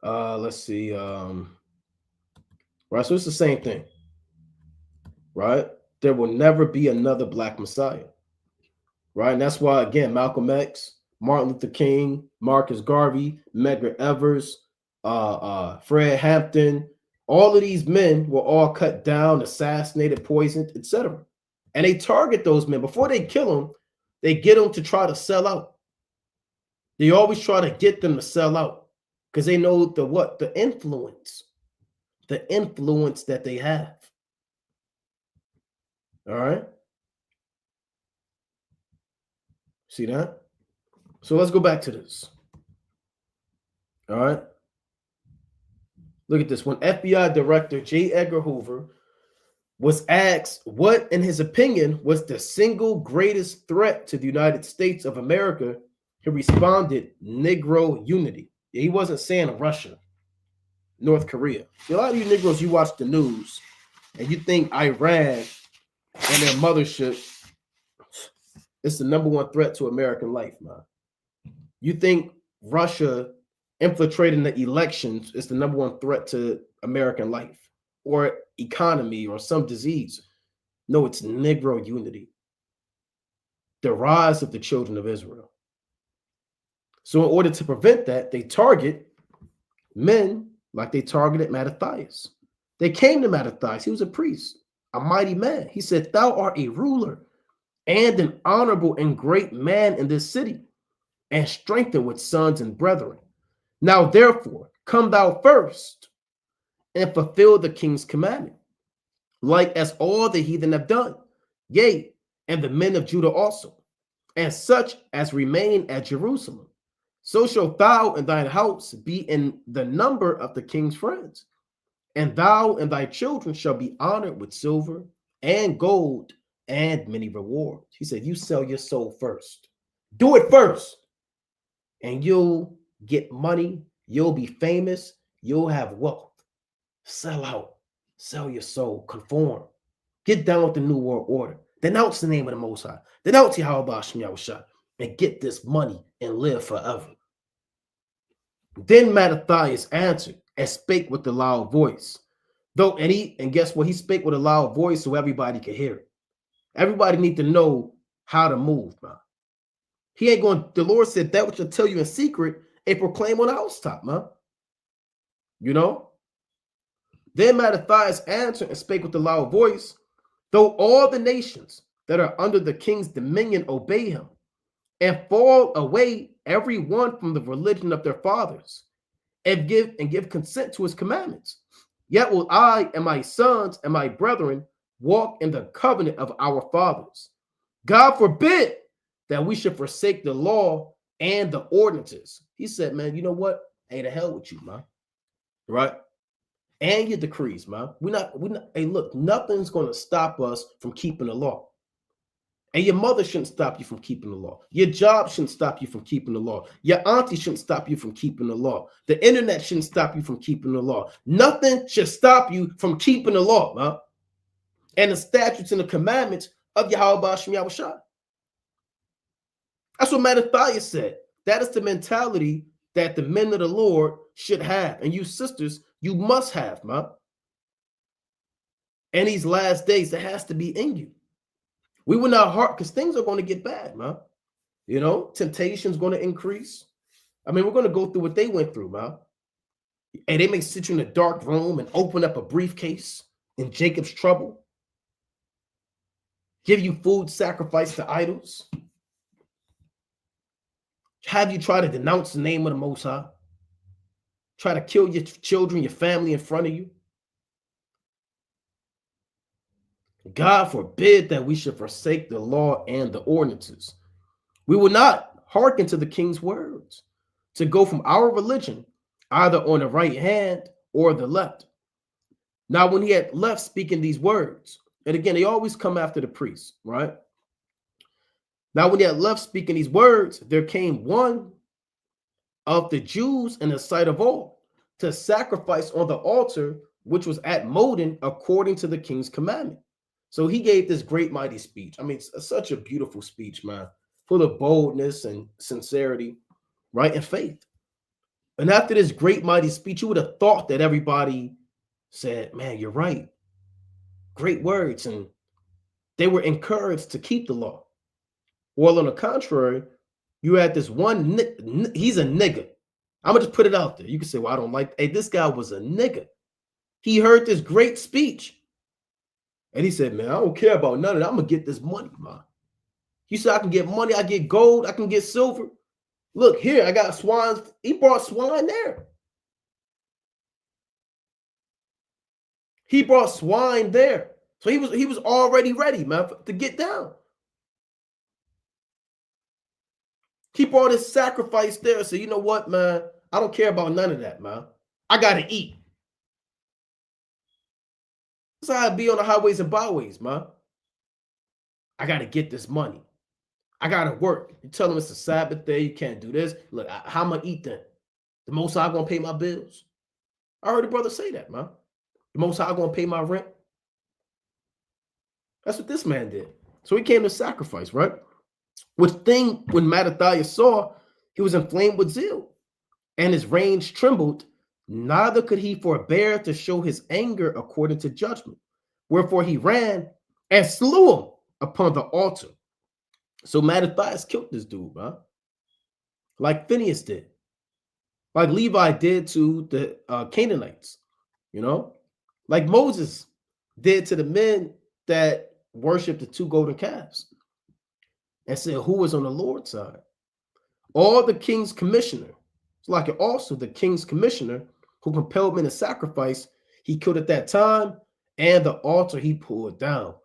Let's see. Right, so it's the same thing, right? There will never be another black Messiah, right? And that's why, again, Malcolm X, Martin Luther King, Marcus Garvey, Medgar Evers, Fred Hampton, all of these men were all cut down, assassinated, poisoned, etc. And they target those men before they kill them. They get them to try to sell out. They always try to get them to sell out because they know the influence that they have. All right. See that? So let's go back to this. All right. Look at this. When FBI Director J. Edgar Hoover was asked what, in his opinion, was the single greatest threat to the United States of America, he responded, Negro unity. He wasn't saying Russia, North Korea. A lot of you Negroes, you watch the news and you think Iran and their mothership is the number one threat to American life, man. You think Russia infiltrating the elections is the number one threat to American life or economy or some disease. No, it's Negro unity. The rise of the children of Israel. So in order to prevent that, they target men like they targeted Mattathias. They came to Mattathias. He was a priest, a mighty man. He said, thou art a ruler and an honorable and great man in this city, and strengthened with sons and brethren. Now, therefore, come thou first and fulfill the king's commandment, like as all the heathen have done, yea, and the men of Judah also, and such as remain at Jerusalem. So shalt thou and thine house be in the number of the king's friends, and thou and thy children shall be honored with silver and gold and many rewards. He said, you sell your soul first. Do it first, and you'll get money. You'll be famous. You'll have wealth. Sell out. Sell your soul. Conform. Get down with the New World Order. Denounce the name of the Most High. Denounce Yahweh and get this money and live forever. Then Mattathias answered and spake with a loud voice. And guess what? He spake with a loud voice so everybody could hear it. Everybody need to know how to move, man. He ain't going, the Lord said that which will tell you in secret and proclaim on the housetop, man. You know? Then Mattathias answered and spake with a loud voice, though all the nations that are under the king's dominion obey him, and fall away every one from the religion of their fathers, and give consent to his commandments, yet will I and my sons and my brethren walk in the covenant of our fathers. God forbid that we should forsake the law and the ordinances. He said, man, you know what? Hey, the hell with you, man. Right? And your decrees, man. We're not, hey, look, nothing's going to stop us from keeping the law. And your mother shouldn't stop you from keeping the law. Your job shouldn't stop you from keeping the law. Your auntie shouldn't stop you from keeping the law. The internet shouldn't stop you from keeping the law. Nothing should stop you from keeping the law, man. And the statutes and the commandments of Yahweh B'Shem Yahushua. That's what Mattathias said. That is the mentality that the men of the Lord should have. And you sisters, you must have, man. And these last days, that has to be in you. We will not heart because things are going to get bad, man. You know, temptation's going to increase. I mean, we're going to go through what they went through, man. And they may sit you in a dark room and open up a briefcase in Jacob's trouble. Give you food sacrificed to idols. Have you try to denounce the name of the Most High? Try to kill your children, your family in front of you. God forbid that we should forsake the law and the ordinances. We will not hearken to the king's words to go from our religion either on the right hand or the left. Now, when he had left speaking these words, and again, they always come after the priest, right? Now, when he had left speaking these words, there came one of the Jews in the sight of all to sacrifice on the altar, which was at Modin, according to the king's commandment. So he gave this great mighty speech. I mean, it's such a beautiful speech, man, full of boldness and sincerity, right, and faith. And after this great mighty speech, you would have thought that everybody said, man, you're right. Great words. And they were encouraged to keep the law. Well, on the contrary, you had this one, he's a nigger. I'm going to just put it out there. You can say, well, I don't like, hey, this guy was a nigger. He heard this great speech. And he said, man, I don't care about none of that. I'm going to get this money, man. He said, I can get money. I get gold. I can get silver. Look, here, I got swine. He brought swine there. He brought swine there. So he was already ready, man, to get down. He brought his sacrifice there. So you know what, man? I don't care about none of that, man. I got to eat. That's how I be on the highways and byways, man. I got to get this money. I got to work. You tell them it's a Sabbath day. You can't do this. Look, how am I eat then? The Most High going to pay my bills. I heard a brother say that, man. The Most High going to pay my rent. That's what this man did. So he came to sacrifice, right? Which thing, when Mattathias saw, he was inflamed with zeal, and his reins trembled. Neither could he forbear to show his anger according to judgment. Wherefore he ran and slew him upon the altar. So Mattathias killed this dude, man. Like Phineas did. Like Levi did to the Canaanites, you know? Like Moses did to the men that worshiped the two golden calves. And said, who was on the Lord's side? All the king's commissioner. It's like also the king's commissioner who compelled men to sacrifice, he killed at that time, and the altar he pulled down.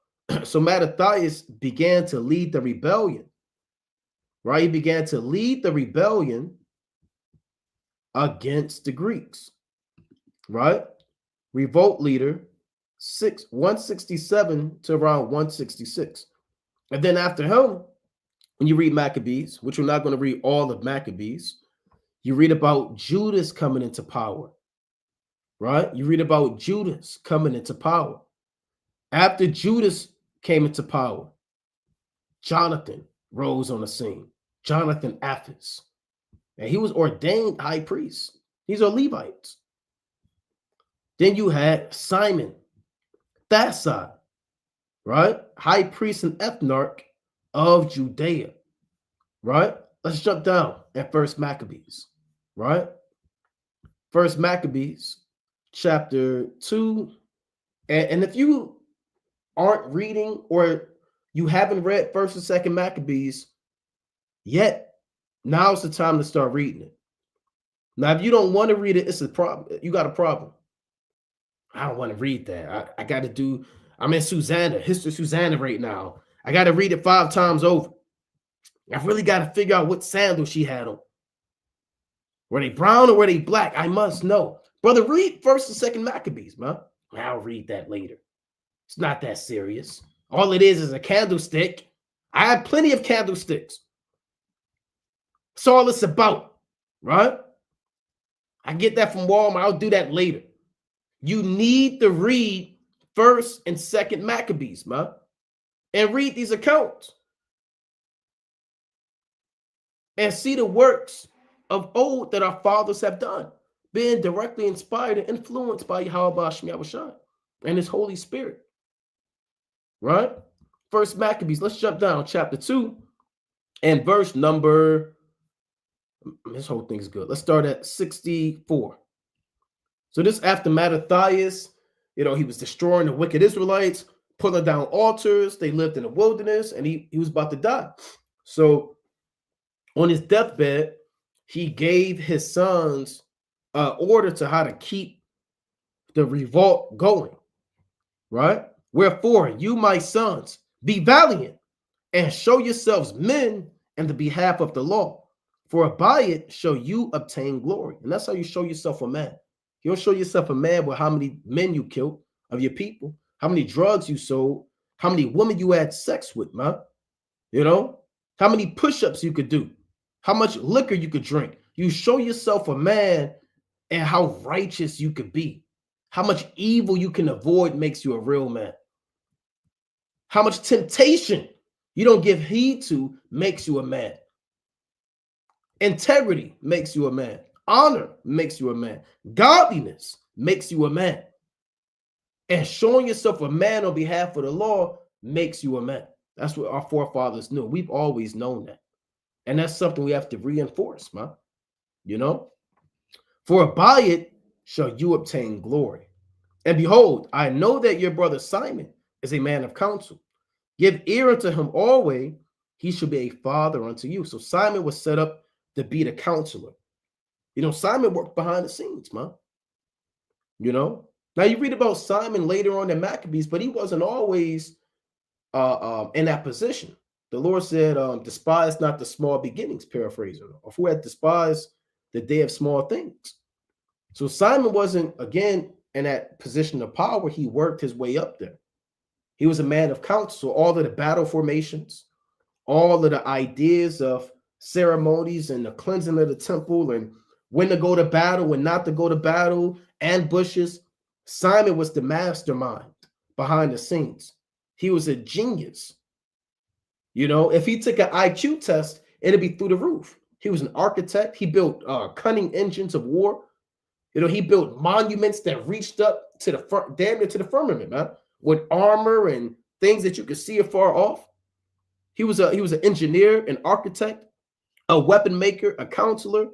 So Mattathias began to lead the rebellion, right? He began to lead the rebellion against the Greeks, right? Revolt leader, 167 to around 166. And then after him, when you read Maccabees, which we're not going to read all of Maccabees, you read about Judas coming into power, right? You read about Judas coming into power. After Judas came into power, Jonathan rose on the scene. Jonathan Apphus. And he was ordained high priest. These are Levites. Then you had Simon Thasai, right? High priest and ethnarch of Judea, right? Let's jump down at First Maccabees, right? First Maccabees, chapter 2. And if you aren't reading or you haven't read First and Second Maccabees yet, now's the time to start reading it. Now, if you don't want to read it, it's a problem. You got a problem. I don't want to read that. I got to do, I'm in Susanna, History of Susanna right now. I got to read it 5 times over. I really got to figure out what sandals she had on. Were they brown or were they black? I must know. Brother, read First and Second Maccabees, man. I'll read that later. It's not that serious. All it is a candlestick. I have plenty of candlesticks. That's all it's about, right? I get that from Walmart. I'll do that later. You need to read First and Second Maccabees, man, and read these accounts and see the works of old that our fathers have done, being directly inspired and influenced by Yahweh Shemyahushai and his Holy Spirit, right? First Maccabees, let's jump down, chapter 2 and verse number, this whole thing is good. Let's start at 64. So this after Mattathias, he was destroying the wicked Israelites, pulling down altars. They lived in the wilderness, and he was about to die. So on his deathbed, he gave his sons order to how to keep the revolt going, right? Wherefore, you, my sons, be valiant and show yourselves men in the behalf of the law. For by it shall you obtain glory. And that's how you show yourself a man. You don't show yourself a man with how many men you killed of your people, how many drugs you sold, how many women you had sex with, man. You know, how many push-ups you could do, how much liquor you could drink. You show yourself a man and how righteous you could be. How much evil you can avoid makes you a real man. How much temptation you don't give heed to makes you a man. Integrity makes you a man. Honor makes you a man. Godliness makes you a man. And showing yourself a man on behalf of the law makes you a man. That's what our forefathers knew. We've always known that. And that's something we have to reinforce, man. You know? For by it shall you obtain glory. And behold, I know that your brother Simon is a man of counsel. Give ear unto him always. He shall be a father unto you. So Simon was set up to be the counselor. You know, Simon worked behind the scenes, man. You know? Now you read about Simon later on in Maccabees, but he wasn't always in that position. The Lord said, despise not the small beginnings, paraphrasing, or who had despised the day of small things. So Simon wasn't, again, in that position of power. He worked his way up there. He was a man of counsel. All of the battle formations, all of the ideas of ceremonies and the cleansing of the temple and when to go to battle, when not to go to battle, ambushes. Simon was the mastermind behind the scenes. He was a genius. You know, if he took an IQ test, it'd be through the roof. He was an architect. He built cunning engines of war. You know, he built monuments that reached up to the damn near to the firmament, man, with armor and things that you could see afar off. He was an engineer, an architect, a weapon maker, a counselor.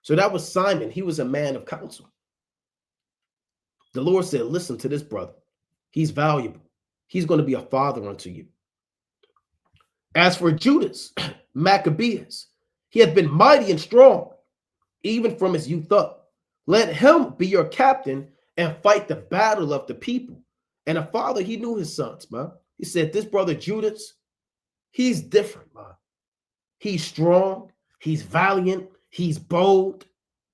So that was Simon. He was a man of counsel. The Lord said, listen to this brother. He's valuable. He's going to be a father unto you. As for Judas, Maccabeus, he had been mighty and strong, even from his youth up. Let him be your captain and fight the battle of the people. And a father, he knew his sons, man. He said, this brother Judas, he's different, man. He's strong. He's valiant. He's bold.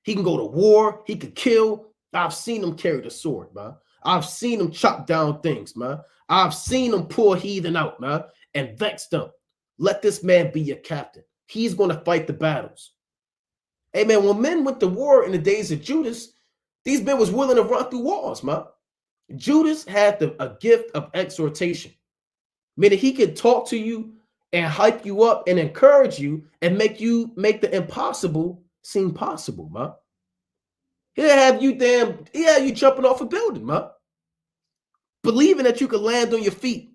He can go to war. He could kill. I've seen him carry the sword, man. I've seen him chop down things, man. I've seen him pull heathen out, man, and vex them. Let this man be your captain. He's going to fight the battles. Hey, man, when men went to war in the days of Judas, these men was willing to run through walls, man. Judas had a gift of exhortation, meaning he could talk to you and hype you up and encourage you and make the impossible seem possible, man. He'll have you jumping off a building, man. Believing that you could land on your feet.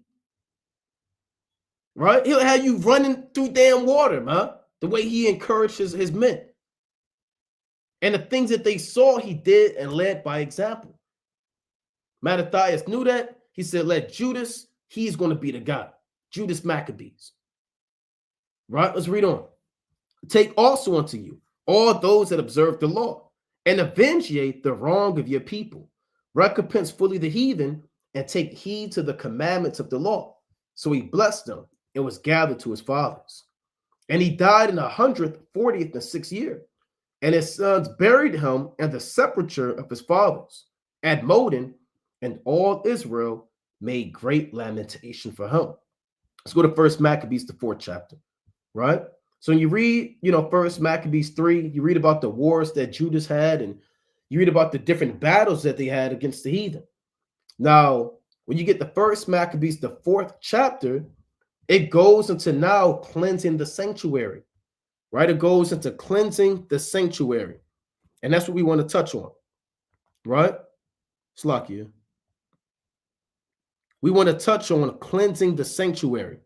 Right? He'll have you running through damn water, man. The way he encourages his men. And the things that they saw, he did and led by example. Mattathias knew that. He said, let Judas, he's going to be the guy. Judas Maccabees. Right? Let's read on. Take also unto you all those that observe the law, and avenge ye the wrong of your people. Recompense fully the heathen, and take heed to the commandments of the law. So he blessed them and was gathered to his fathers. And he died in 140th and 6th year. And his sons buried him in the sepulchre of his fathers at Modin, and all Israel made great lamentation for him. Let's go to 1 Maccabees, the 4th chapter, right? So when you read, 1 Maccabees 3, you read about the wars that Judas had, and you read about the different battles that they had against the heathen. Now, when you get the 1 Maccabees, the 4th chapter, it goes into now cleansing the sanctuary, right? It goes into cleansing the sanctuary. And that's what we want to touch on, right? Slakia. We want to touch on cleansing the sanctuary,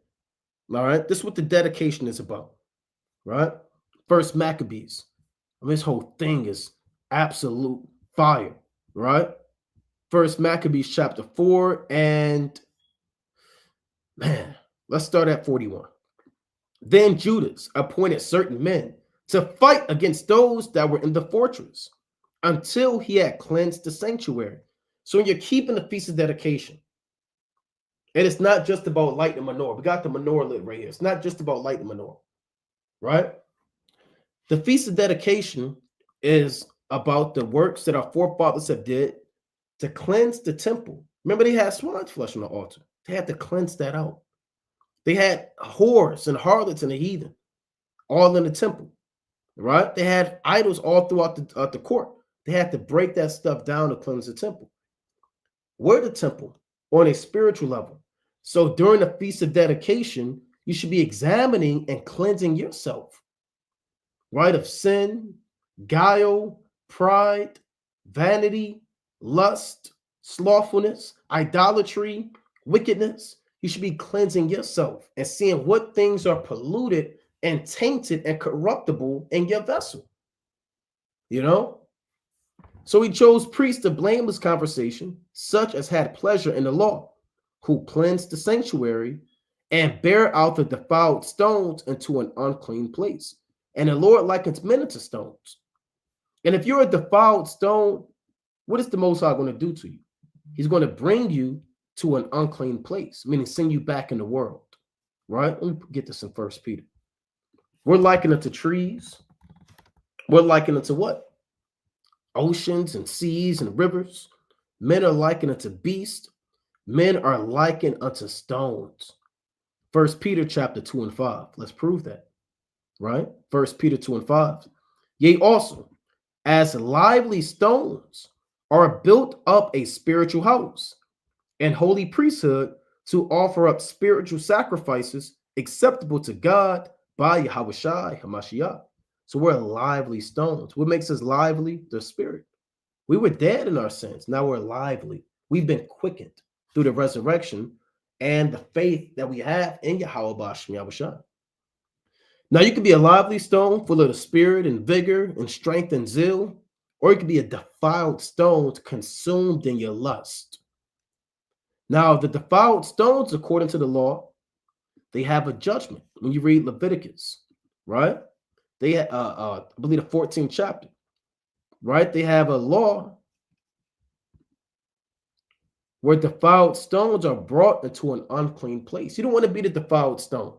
all right? This is what the dedication is about, right? 1 Maccabees. I mean, this whole thing is absolute fire, right? 1 Maccabees chapter 4, and man, let's start at 41. Then Judas appointed certain men to fight against those that were in the fortress until he had cleansed the sanctuary. So when you're keeping the feast of dedication, and it's not just about lighting the menorah. We got the menorah lit right here. It's not just about lighting the menorah, right? The Feast of Dedication is about the works that our forefathers have did to cleanse the temple. Remember, they had swine's flesh on the altar. They had to cleanse that out. They had whores and harlots and the heathen all in the temple, right? They had idols all throughout the court. They had to break that stuff down to cleanse the temple. We're the temple on a spiritual level. So during the Feast of Dedication, you should be examining and cleansing yourself, right? Of sin, guile, pride, vanity, lust, slothfulness, idolatry, wickedness. You should be cleansing yourself and seeing what things are polluted and tainted and corruptible in your vessel. You know? So he chose priests to blameless conversation, such as had pleasure in the law, who cleansed the sanctuary and bear out the defiled stones into an unclean place. And the Lord likens men unto stones. And if you're a defiled stone, what is the Most High going to do to you? He's going to bring you to an unclean place, meaning send you back in the world, right? Let me get this in 1 Peter. We're likened unto trees. We're likened unto what? Oceans and seas and rivers. Men are likened unto beasts. Men are likened unto stones. 1 Peter chapter 2 and 5. Let's prove that, right? 1 Peter 2 and 5. Yea, also, as lively stones are built up a spiritual house and holy priesthood to offer up spiritual sacrifices acceptable to God by Yahushua HaMashiach. So we're lively stones. What makes us lively? The spirit. We were dead in our sins. Now we're lively. We've been quickened through the resurrection and the faith that we have in Yahweh Yahushua. Now you could be a lively stone full of the spirit and vigor and strength and zeal, or you could be a defiled stone consumed in your lust. Now the defiled stones, according to the law, they have a judgment. When you read Leviticus, right? They I believe the 14th chapter, right? They have a law where defiled stones are brought into an unclean place. You don't want to be the defiled stone.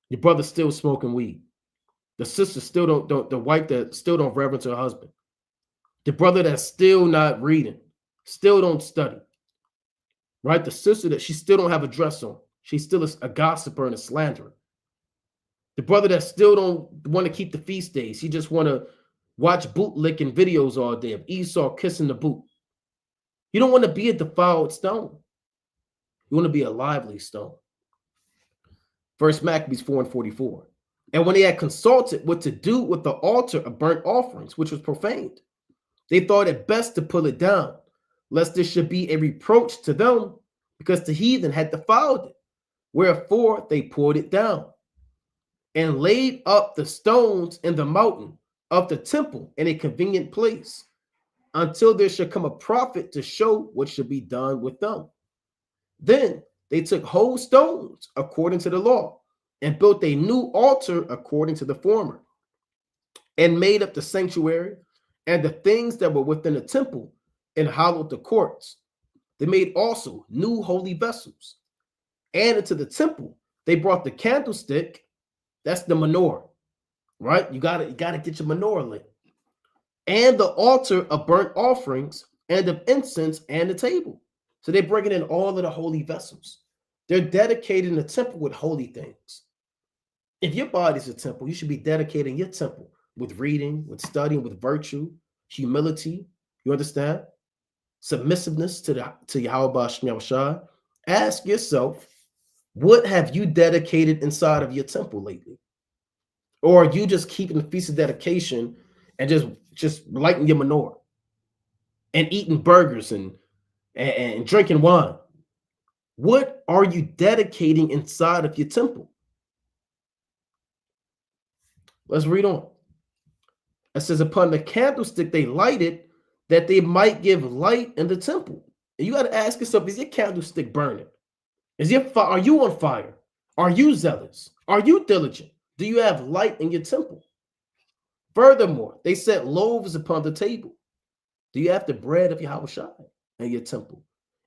Your brother's still smoking weed. The sister still don't the wife that still don't reverence her husband. The brother that's still not reading, still don't study. Right? The sister that she still don't have a dress on. She's still a gossiper and a slanderer. The brother that still don't want to keep the feast days. He just want to watch bootlicking videos all day of Esau kissing the boot. You don't want to be a defiled stone. You want to be a lively stone. First Maccabees 4 and 44. And when they had consulted what to do with the altar of burnt offerings, which was profaned, they thought it best to pull it down, lest there should be a reproach to them, because the heathen had defiled it. Wherefore they pulled it down and laid up the stones in the mountain of the temple in a convenient place, until there should come a prophet to show what should be done with them. Then they took whole stones according to the law and built a new altar according to the former, and made up the sanctuary and the things that were within the temple, and hollowed the courts. They made also new holy vessels. And into the temple they brought the candlestick, that's the menorah, right? You gotta get your menorah lit. And the altar of burnt offerings and of incense and the table. So they're bringing in all of the holy vessels. They're dedicating the temple with holy things. If your body's a temple, you should be dedicating your temple with reading, with studying, with virtue, humility. You understand? Submissiveness to Yahweh Shah. Ask yourself, what have you dedicated inside of your temple lately? Or are you just keeping the feast of dedication and just lighting your menorah and eating burgers and drinking wine? What are you dedicating inside of your temple? Let's read on. It says, upon the candlestick they lighted, that they might give light in the temple. And you got to ask yourself, is your candlestick burning? Are you on fire? Are you zealous? Are you diligent? Do you have light in your temple? Furthermore, they set loaves upon the table. Do you have the bread of Yahweh in your temple?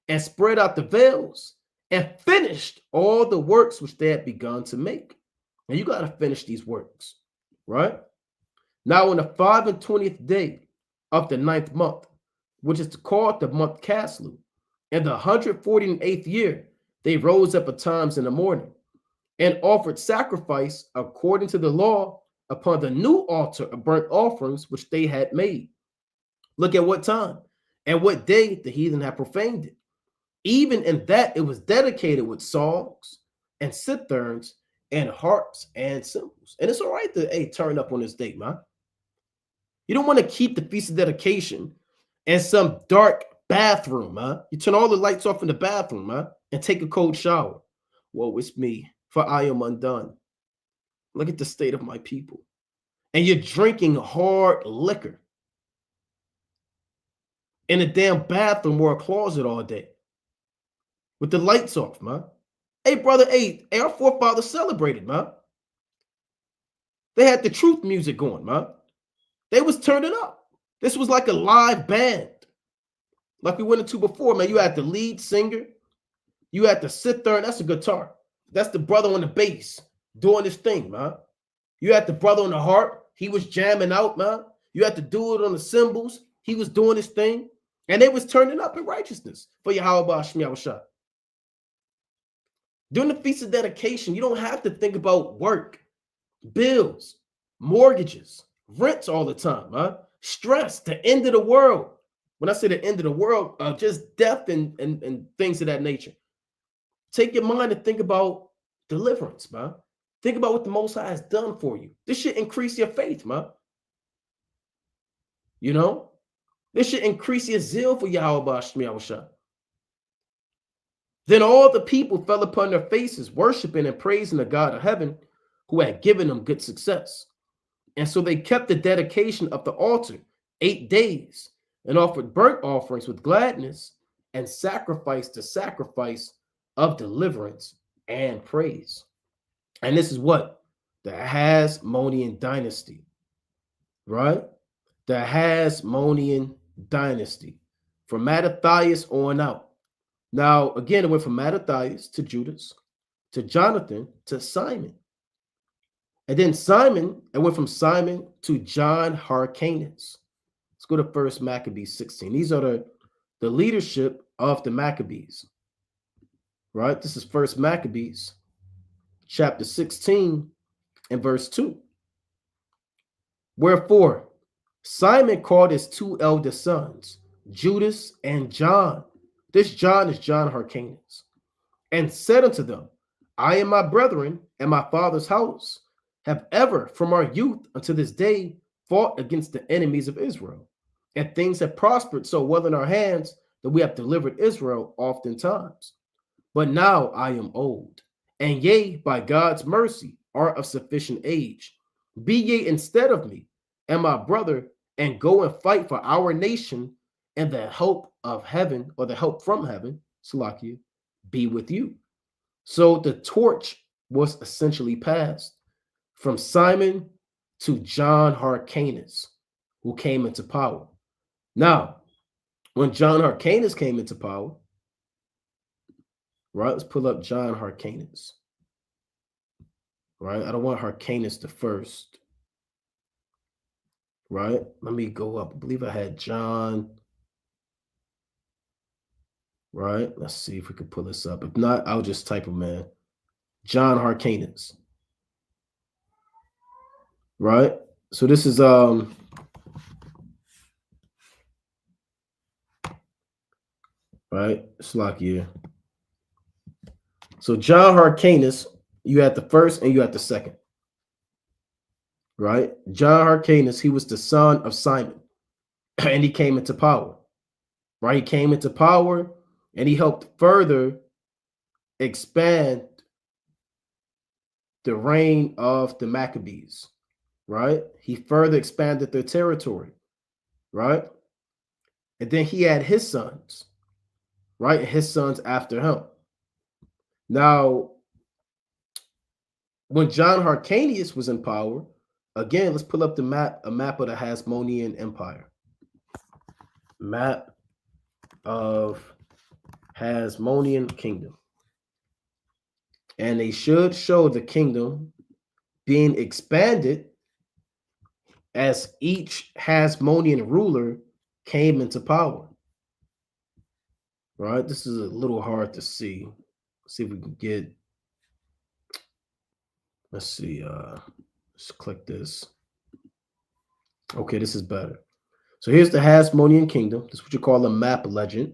And spread out the veils and finished all the works which they had begun to make. And you got to finish these works, right? Now on the 25th day of the 9th month, which is called the month Caslu, in the 148th year, they rose up at times in the morning and offered sacrifice according to the law upon the new altar of burnt offerings which they had made. Look at what time and what day the heathen had profaned it. Even in that it was dedicated with songs and citherns and harps and cymbals. And it's all right to turn up on this date, man. You don't want to keep the feast of dedication in some dark bathroom, man. You turn all the lights off in the bathroom, man, and take a cold shower. Woe is me, for I am undone. Look at the state of my people. And you're drinking hard liquor in a damn bathroom or a closet all day with the lights off, man. Hey, brother, our forefathers celebrated, man. They had the truth music going, man. They was turning up. This was like a live band. Like we went into before, man. You had the lead singer. You had the cither, that's a guitar. That's the brother on the bass doing his thing, man. You had the brother on the harp. He was jamming out, man. You had to do it on the cymbals. He was doing his thing. And they was turning up in righteousness for Yahweh Shemiah Shah. During the Feast of Dedication, you don't have to think about work, bills, mortgages, rents all the time, huh? Stress, the end of the world. When I say the end of the world, just death and things of that nature. Take your mind and think about deliverance, man. Think about what the Most High has done for you. This should increase your faith, man. You know? This should increase your zeal for Yahweh Shemiah Shah. Then all the people fell upon their faces, worshiping and praising the God of heaven, who had given them good success. And so they kept the dedication of the altar 8 days and offered burnt offerings with gladness and sacrificed the sacrifice of deliverance and praise. And this is what? The Hasmonean dynasty, right? The Hasmonean dynasty from Mattathias on out. Now, again, it went from Mattathias to Judas, to Jonathan, to Simon. And then Simon, it went from Simon to John Hyrcanus. Let's go to 1 Maccabees 16. These are the leadership of the Maccabees, right? This is 1 Maccabees chapter 16 and verse 2. Wherefore, Simon called his 2 eldest sons, Judas and John. This John is John Hyrcanus, and said unto them, I and my brethren and my father's house have ever from our youth unto this day fought against the enemies of Israel. And things have prospered so well in our hands that we have delivered Israel oftentimes. But now I am old, and yea, by God's mercy, are of sufficient age. Be ye instead of me and my brother, and go and fight for our nation, and the help of heaven, or the help from heaven, Salakia, be with you. So the torch was essentially passed from Simon to John Hyrcanus, who came into power. Now, when John Hyrcanus came into power, right, let's pull up John Hyrcanus. Right, I don't want Hyrcanus the first. Right, let me go up. I believe I had John. Right, let's see if we can pull this up. If not, I'll just type him in. John Hyrcanus. Right, so this is right, Slakia. So John Hyrcanus, you had the first and you had the second. Right, John Hyrcanus, he was the son of Simon, and he came into power. Right, he came into power, and he helped further expand the reign of the Maccabees. Right, he further expanded their territory. Right, and then he had his sons. Right, and his sons after him. Now, when John Hyrcanus was in power, again, let's pull up the map, a map of the Hasmonean Empire. Map of Hasmonean Kingdom. And they should show the kingdom being expanded as each Hasmonean ruler came into power. Right? This is a little hard to see. Let's see if we can get, let's see, let's click this. Okay, this is better. So here's the Hasmonean kingdom. This is what you call a map legend.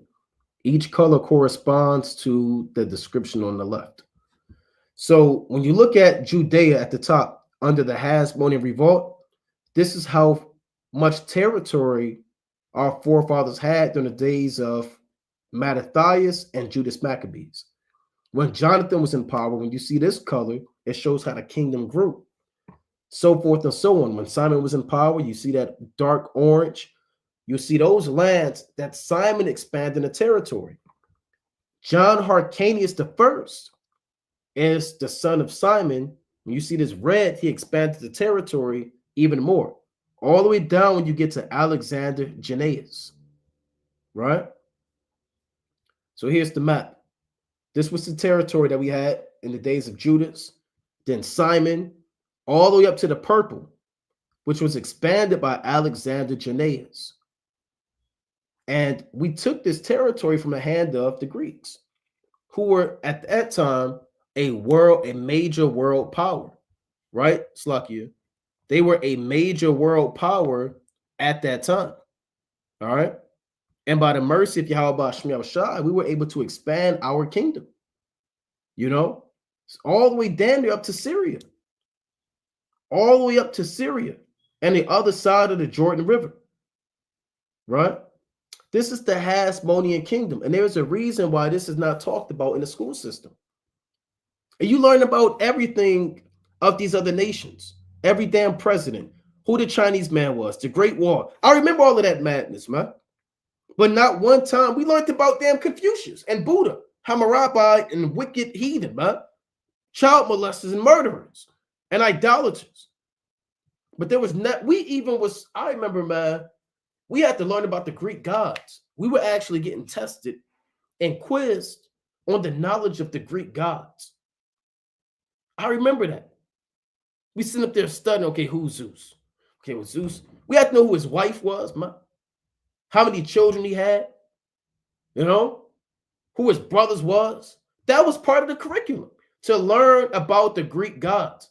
Each color corresponds to the description on the left. So when you look at Judea at the top under the Hasmonean revolt, this is how much territory our forefathers had during the days of Mattathias and Judas Maccabees. When Jonathan was in power, when you see this color, it shows how the kingdom grew. So forth and so on. When Simon was in power, you see that dark orange. You see those lands that Simon expanded the territory. John Hyrcanus the first is the son of Simon. When you see this red, he expanded the territory even more. All the way down when you get to Alexander Jannaeus. Right? So here's the map. This was the territory that we had in the days of Judas, then Simon, all the way up to the purple, which was expanded by Alexander Jannaeus. And we took this territory from the hand of the Greeks, who were at that time a major world power, right? Slakia. They were a major world power at that time. All right. And by the mercy of Yahweh Shemiah Shai, we were able to expand our kingdom. You know, all the way down there up to Syria. All the way up to Syria and the other side of the Jordan River. Right? This is the Hasmonean kingdom. And there's a reason why this is not talked about in the school system. And you learn about everything of these other nations. Every damn president. Who the Chinese man was. The Great Wall. I remember all of that madness, man. But not one time we learned about damn Confucius and Buddha, Hammurabi and wicked heathen, man. Child molesters and murderers and idolaters. But there was not, I remember, man, we had to learn about the Greek gods. We were actually getting tested and quizzed on the knowledge of the Greek gods. I remember that. We sit up there studying, okay, who's Zeus? Okay, well, Zeus, we had to know who his wife was, man. How many children he had, you know, who his brothers was. That was part of the curriculum, to learn about the Greek gods.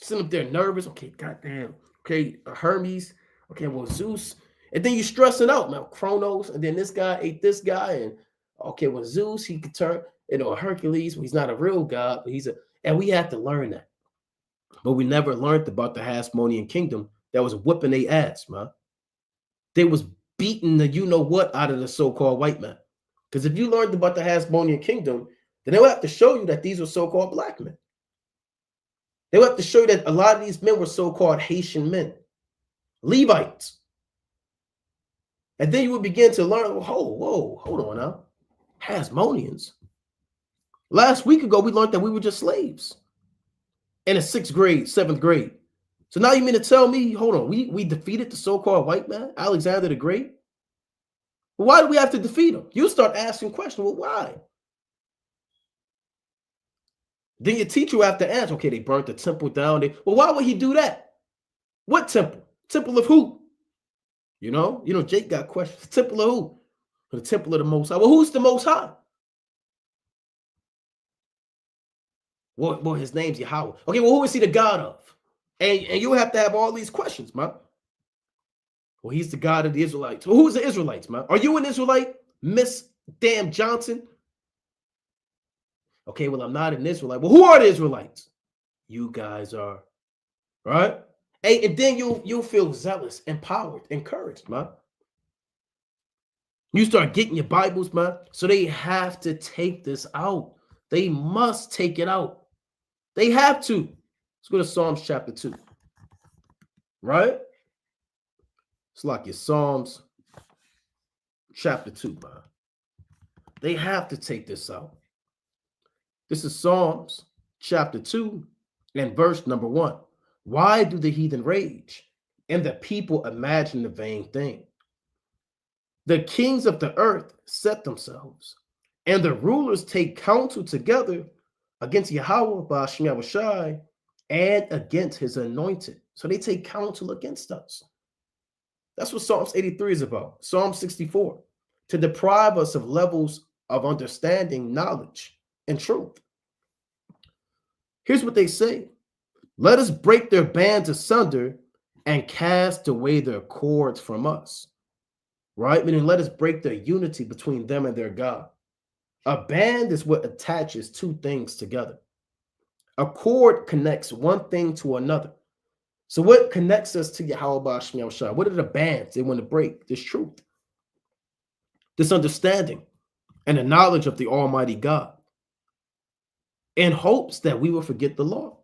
Sitting up there nervous, okay, goddamn, okay, Hermes, okay, well, Zeus. And then you stressing out, man, Kronos, and then this guy ate this guy, and okay, well, Zeus, he could turn, Hercules, well, he's not a real god, but and we had to learn that. But we never learned about the Hasmonean kingdom that was whipping their ass, man. They was beating the you-know-what out of the so-called white man. Because if you learned about the Hasmonean kingdom, then they would have to show you that these were so-called black men. They would have to show you that a lot of these men were so-called Haitian men, Levites. And then you would begin to learn, whoa, hold on now. Hasmoneans. Last week ago, we learned that we were just slaves in the 6th grade, 7th grade. So now you mean to tell me, hold on, we defeated the so-called white man, Alexander the Great? Well, why do we have to defeat him? You start asking questions, well, why? Then your teacher will have to answer, okay, they burnt the temple down. Well, why would he do that? What temple? Temple of who? You know, Jake got questions. Temple of who? The temple of the Most High. Well, who's the Most High? Well, his name's Yahweh. Okay, well, who is he the God of? And you have to have all these questions, man. Well, he's the God of the Israelites. Well, who's the Israelites, man? Are you an Israelite, Miss Damn Johnson? Okay, well, I'm not an Israelite. Well, who are the Israelites? You guys are, right? Hey, and then you'll feel zealous, empowered, encouraged, man. You start getting your Bibles, man. So they have to take this out. They must take it out. They have to. Let's go to Psalms chapter 2. Right? It's like your Psalms chapter 2, man. They have to take this out. This is Psalms chapter 2 and verse number 1. Why do the heathen rage and the people imagine the vain thing? The kings of the earth set themselves, and the rulers take counsel together against Yahweh by Shemiah and against his anointed. So they take counsel against us. That's what Psalms 83 is about. Psalm 64, to deprive us of levels of understanding, knowledge, and truth. Here's what they say. Let us break their bands asunder and cast away their cords from us. Right? Meaning, let us break their unity between them and their God. A band is what attaches two things together. A cord connects one thing to another. So what connects us to Yahweh Shema Shai? What are the bands they want to break? This truth, this understanding, and the knowledge of the Almighty God, in hopes that we will forget the law,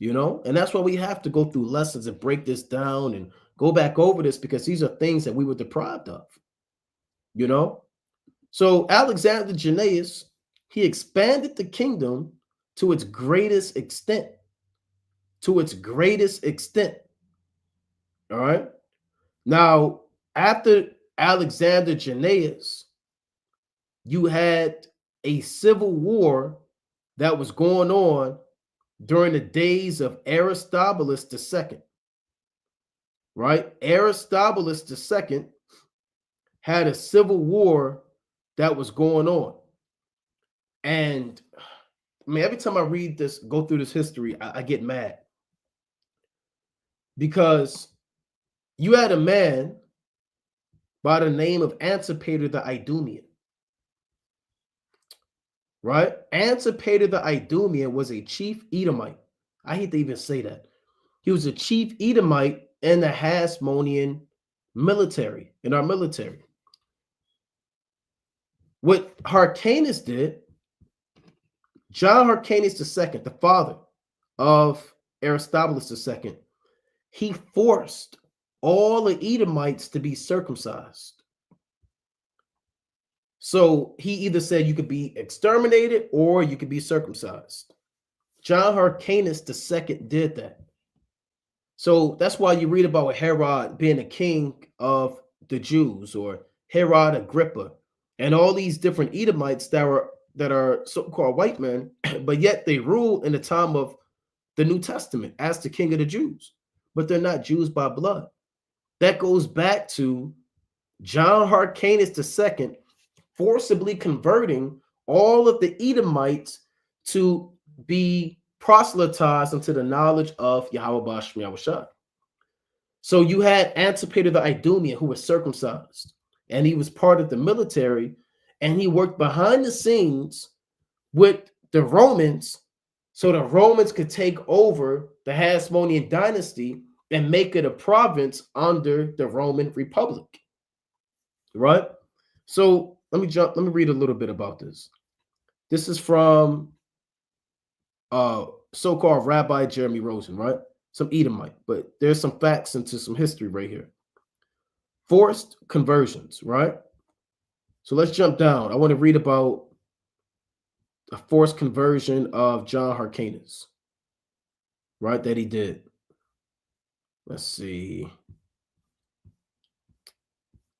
and that's why we have to go through lessons and break this down and go back over this, because these are things that we were deprived of, So Alexander Jannaeus, he expanded the kingdom to its greatest extent. All right. Now, after Alexander Jannaeus, you had a civil war that was going on during the days of Aristobulus II. Right? Aristobulus II had a civil war that was going on. And I mean, every time I read this, go through this history, I get mad. Because you had a man by the name of Antipater the Idumean. Right? Antipater the Idumean was a chief Edomite. I hate to even say that. He was a chief Edomite in the Hasmonean military, in our military. What Hyrcanus did, John Hyrcanus II, the father of Aristobulus II, he forced all the Edomites to be circumcised. So he either said you could be exterminated or you could be circumcised. John Hyrcanus II did that. So that's why you read about Herod being a king of the Jews, or Herod Agrippa, and all these different Edomites that are so-called white men, but yet they rule in the time of the New Testament as the king of the Jews, but they're not Jews by blood. That goes back to John Hyrcanus II forcibly converting all of the Edomites to be proselytized into the knowledge of Yahweh Shema Shai. So you had Antipater the Idumean, who was circumcised, and he was part of the military, and he worked behind the scenes with the Romans, so the Romans could take over the Hasmonean dynasty and make it a province under the Roman Republic. Right? So let me read a little bit about this. This is from so-called Rabbi Jeremy Rosen, right? Some Edomite, but there's some facts into some history right here. Forced conversions, right? So let's jump down. I want to read about a forced conversion of John Hyrcanus, right? That he did. Let's see.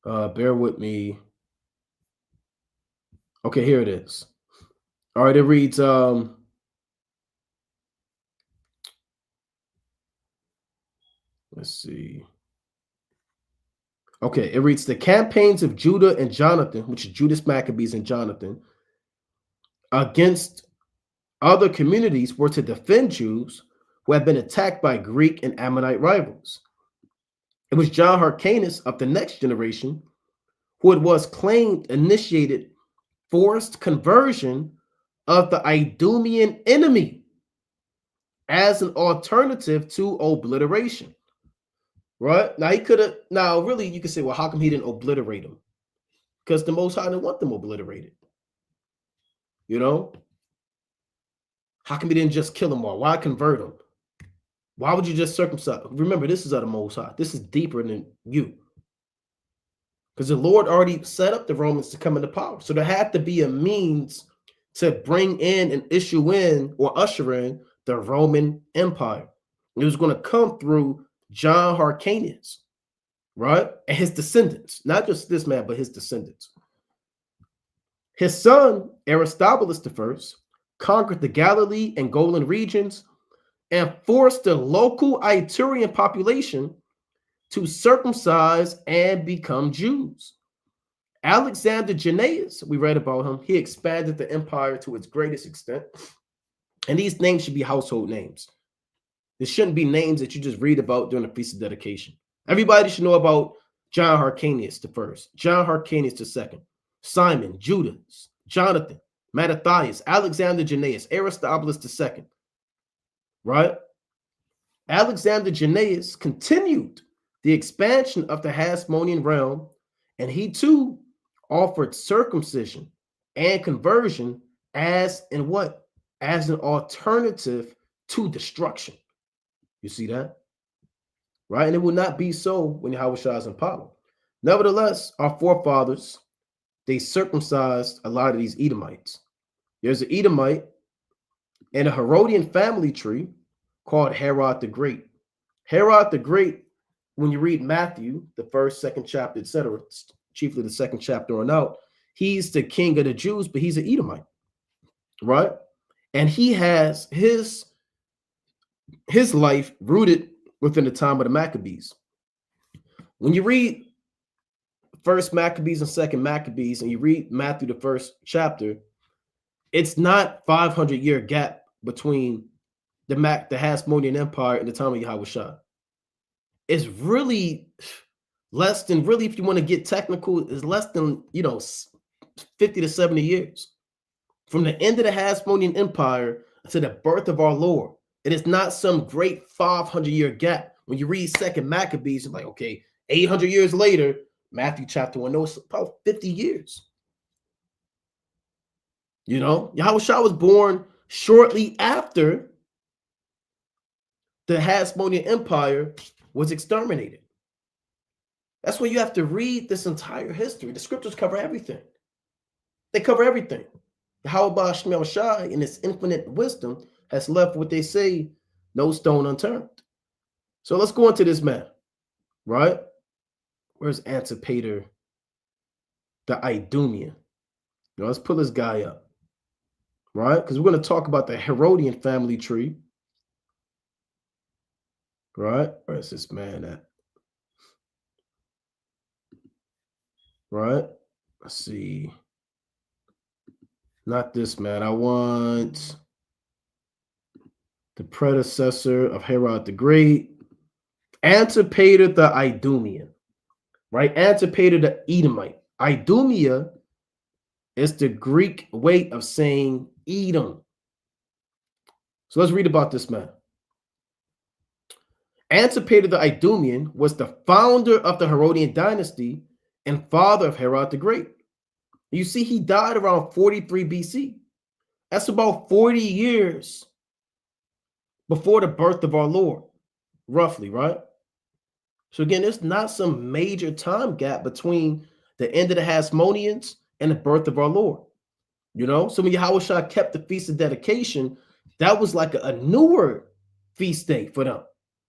Bear with me. Okay, here it is. All right, it reads, let's see. Okay, it reads, the campaigns of Judah and Jonathan, which is Judas Maccabees and Jonathan, against other communities were to defend Jews who had been attacked by Greek and Ammonite rivals. It was John Hyrcanus of the next generation who it was claimed initiated forced conversion of the Idumean enemy as an alternative to obliteration. Right? Now he could have, now really you could say, well, how come he didn't obliterate them? Because the Most High didn't want them obliterated. How come he didn't just kill them all? Why convert them? Why would you just circumcise? Remember, this is of the Most High. This is deeper than you. Because the Lord already set up the Romans to come into power. So there had to be a means to bring in and issue in or usher in the Roman Empire. It was going to come through John Hyrcanus, right? And his descendants. Not just this man, but his descendants. His son, Aristobulus I, conquered the Galilee and Golan regions and forced the local Iturean population to circumcise and become Jews. Alexander Jannaeus, we read about him, he expanded the empire to its greatest extent. And these names should be household names. This shouldn't be names that you just read about during the Feast of Dedication. Everybody should know about John Hyrcanus the first, John Hyrcanus the second, Simon, Judas, Jonathan, Mattathias, Alexander Jannaeus, Aristobulus the second, right? Alexander Jannaeus continued the expansion of the Hasmonean realm, and he too offered circumcision and conversion as in what? As an alternative to destruction. You see that? Right? And it will not be so when Yahushua is in power. Nevertheless, our forefathers, they circumcised a lot of these Edomites. There's an Edomite in a Herodian family tree called Herod the Great. Herod the Great, when you read Matthew, the first, second chapter, etc., chiefly the second chapter on out, he's the king of the Jews, but he's an Edomite, right? And he has his life rooted within the time of the Maccabees. When you read first Maccabees and second Maccabees, and you read Matthew, the first chapter, it's not 500-year gap between the Hasmonean Empire and the time of Yahushua. It's really less than, really, if you want to get technical, is less than, 50 to 70 years. From the end of the Hasmonean Empire to the birth of our Lord. It is not some great 500-year gap. When you read second Maccabees, it's like, okay, 800 years later, Matthew chapter 1, no, it's about 50 years. Yahushua was born shortly after the Hasmonean Empire was exterminated. That's why you have to read this entire history. The scriptures cover everything. They cover everything. Yahweh Shemel Shai, in his infinite wisdom, has left what they say, no stone unturned. So let's go into this man, right? Where's Antipater the Idumean? Let's pull this guy up, right? Because we're going to talk about the Herodian family tree, right? Where's this man at? Right? Let's see. Not this man. I want the predecessor of Herod the Great, Antipater the Idumean, right? Antipater the Edomite. Idumea is the Greek way of saying Edom. So let's read about this man. Antipater the Idumean was the founder of the Herodian dynasty and father of Herod the Great. You see, he died around 43 BC. That's about 40 years before the birth of our Lord, roughly, right? So again, there's not some major time gap between the end of the Hasmoneans and the birth of our Lord. So when Yahushua kept the Feast of Dedication, that was like a newer feast day for them,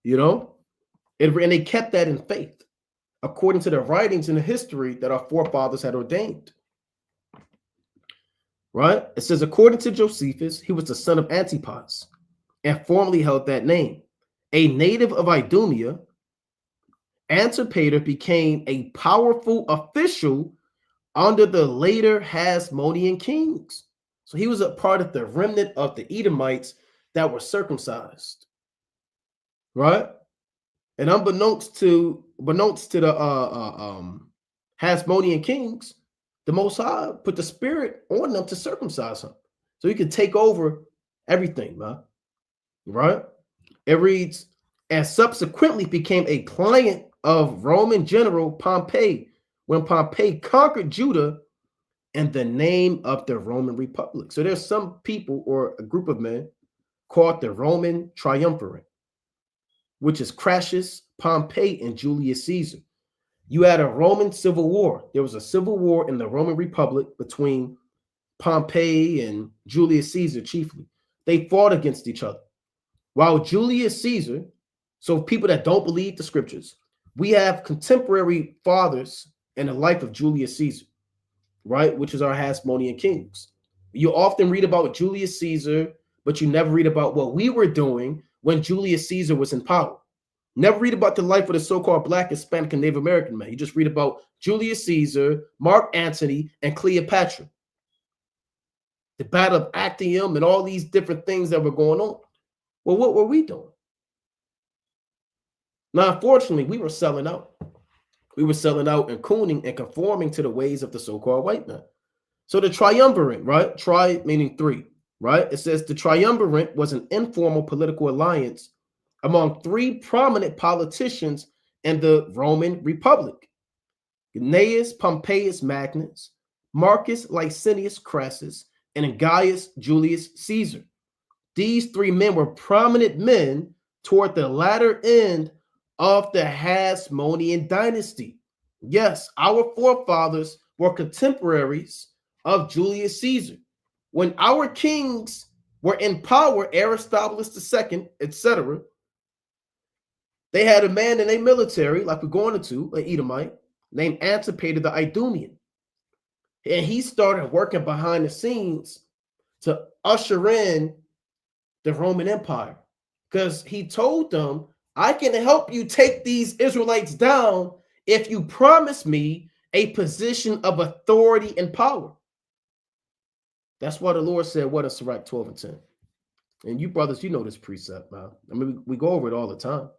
and they kept that in faith, according to the writings in the history that our forefathers had ordained. Right? It says, according to Josephus, he was the son of Antipas and formerly held that name. A native of Idumea, Antipater became a powerful official under the later Hasmonean kings. So he was a part of the remnant of the Edomites that were circumcised. Right? And unbeknownst to the Hasmonean kings, the Most High put the spirit on them to circumcise him, so he could take over everything, man. Right? It reads, and subsequently became a client of Roman general Pompey when Pompey conquered Judah in the name of the Roman Republic. So there's some people or a group of men called the Roman Triumvirate, which is Crassus, Pompey, and Julius Caesar. You had a Roman civil war. There was a civil war in the Roman Republic between Pompey and Julius Caesar chiefly. They fought against each other. While Julius Caesar, so people that don't believe the scriptures, we have contemporary fathers in the life of Julius Caesar, right? Which is our Hasmonean kings. You often read about Julius Caesar, but you never read about what we were doing when Julius Caesar was in power. Never read about the life of the so-called Black, Hispanic, and Native American man. You just read about Julius Caesar, Mark Antony, and Cleopatra. The Battle of Actium and all these different things that were going on. Well, what were we doing? Now, unfortunately, we were selling out. We were selling out and cooning and conforming to the ways of the so-called white man. So the triumvirate, right? Tri meaning three, right? It says the triumvirate was an informal political alliance among three prominent politicians in the Roman Republic: Gnaeus Pompeius Magnus, Marcus Licinius Crassus, and Gaius Julius Caesar. These three men were prominent men toward the latter end of the Hasmonean dynasty. Yes, our forefathers were contemporaries of Julius Caesar. When our kings were in power, Aristobulus II, etc., they had a man in their military, like we're going into, an Edomite, named Antipater the Idumean. And he started working behind the scenes to usher in the Roman Empire, because he told them, I can help you take these Israelites down if you promise me a position of authority and power. That's why the Lord said, what in Sirach 12 and 10. And you brothers, you know this precept, man. I mean, we go over it all the time,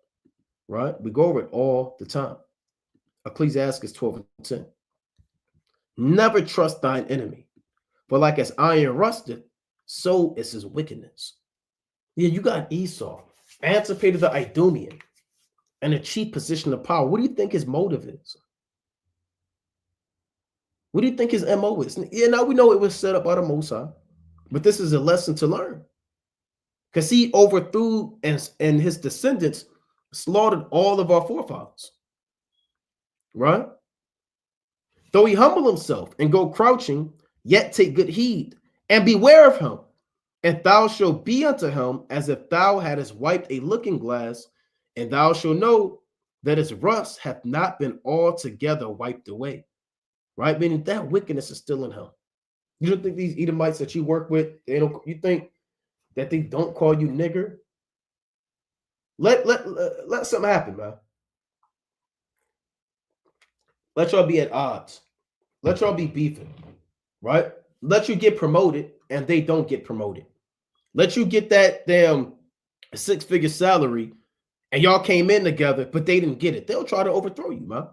right? We go over it all the time. Ecclesiastes 12 and 10. Never trust thine enemy, for like as iron rusted, so is his wickedness. Yeah, you got Esau, Antipater the Idumean, and a chief position of power. What do you think his motive is? What do you think his MO is? Yeah, now we know it was set up by the Most High, but this is a lesson to learn. Because he overthrew and his descendants slaughtered all of our forefathers. Right? Though he humble himself and go crouching, yet take good heed, and beware of him. And thou shalt be unto him as if thou hadst wiped a looking glass, and thou shalt know that his rust hath not been altogether wiped away. Right? Meaning that wickedness is still in him. You don't think these Edomites that you work with, you think that they don't call you nigger? Let something happen, man. Let y'all be at odds. Let y'all be beefing, right? Let you get promoted and they don't get promoted. Let you get that damn six-figure salary and y'all came in together, but they didn't get it. They'll try to overthrow you, man.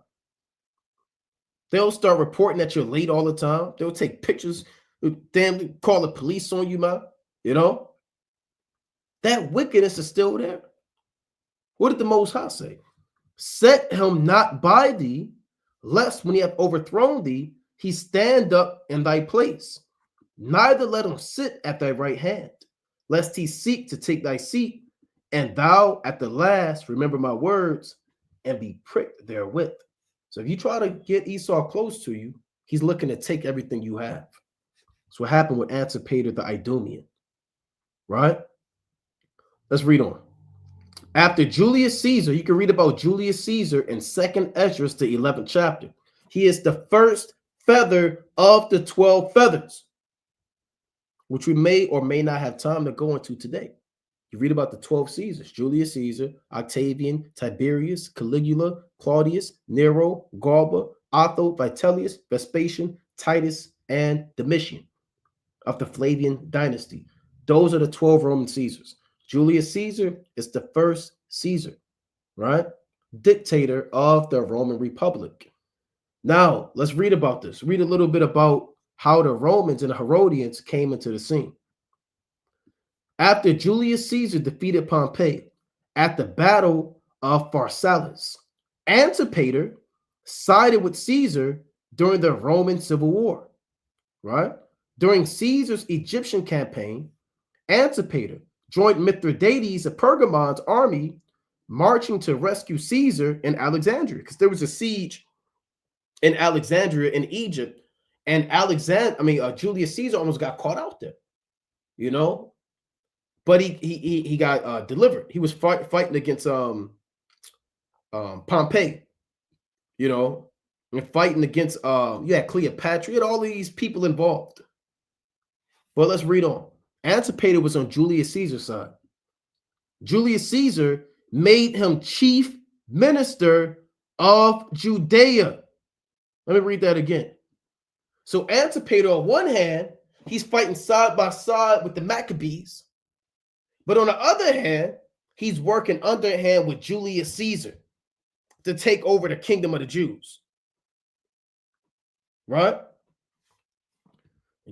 They'll start reporting that you're late all the time. They'll take pictures, damn, call the police on you, man. You know? That wickedness is still there. What did the Most High say? Set him not by thee, lest when he hath overthrown thee, he stand up in thy place. Neither let him sit at thy right hand, lest he seek to take thy seat, and thou at the last remember my words and be pricked therewith. So if you try to get Esau close to you, he's looking to take everything you have. That's what happened with Antipater the Idumean, right? Let's read on. After Julius Caesar, you can read about Julius Caesar in 2nd Esdras, the 11th chapter. He is the first feather of the 12 feathers, which we may or may not have time to go into today. You read about the 12 Caesars: Julius Caesar, Octavian, Tiberius, Caligula, Claudius, Nero, Galba, Otho, Vitellius, Vespasian, Titus, and Domitian of the Flavian dynasty. Those are the 12 Roman Caesars. Julius Caesar is the first Caesar, right? Dictator of the Roman Republic. Now, let's read about this. Read a little bit about how the Romans and the Herodians came into the scene. After Julius Caesar defeated Pompey at the Battle of Pharsalus, Antipater sided with Caesar during the Roman Civil War, right? During Caesar's Egyptian campaign, Antipater joined Mithridates of Pergamon's army marching to rescue Caesar in Alexandria, because there was a siege in Alexandria in Egypt, and Julius Caesar almost got caught out there, you know, but he got delivered. He was fighting against Pompey, you know, and fighting against Cleopatra. You had all these people involved. But let's read on. Antipater was on Julius Caesar's side. Julius Caesar made him chief minister of Judea. Let me read that again. So Antipater, on one hand, he's fighting side by side with the Maccabees. But on the other hand, he's working underhand with Julius Caesar to take over the kingdom of the Jews. Right?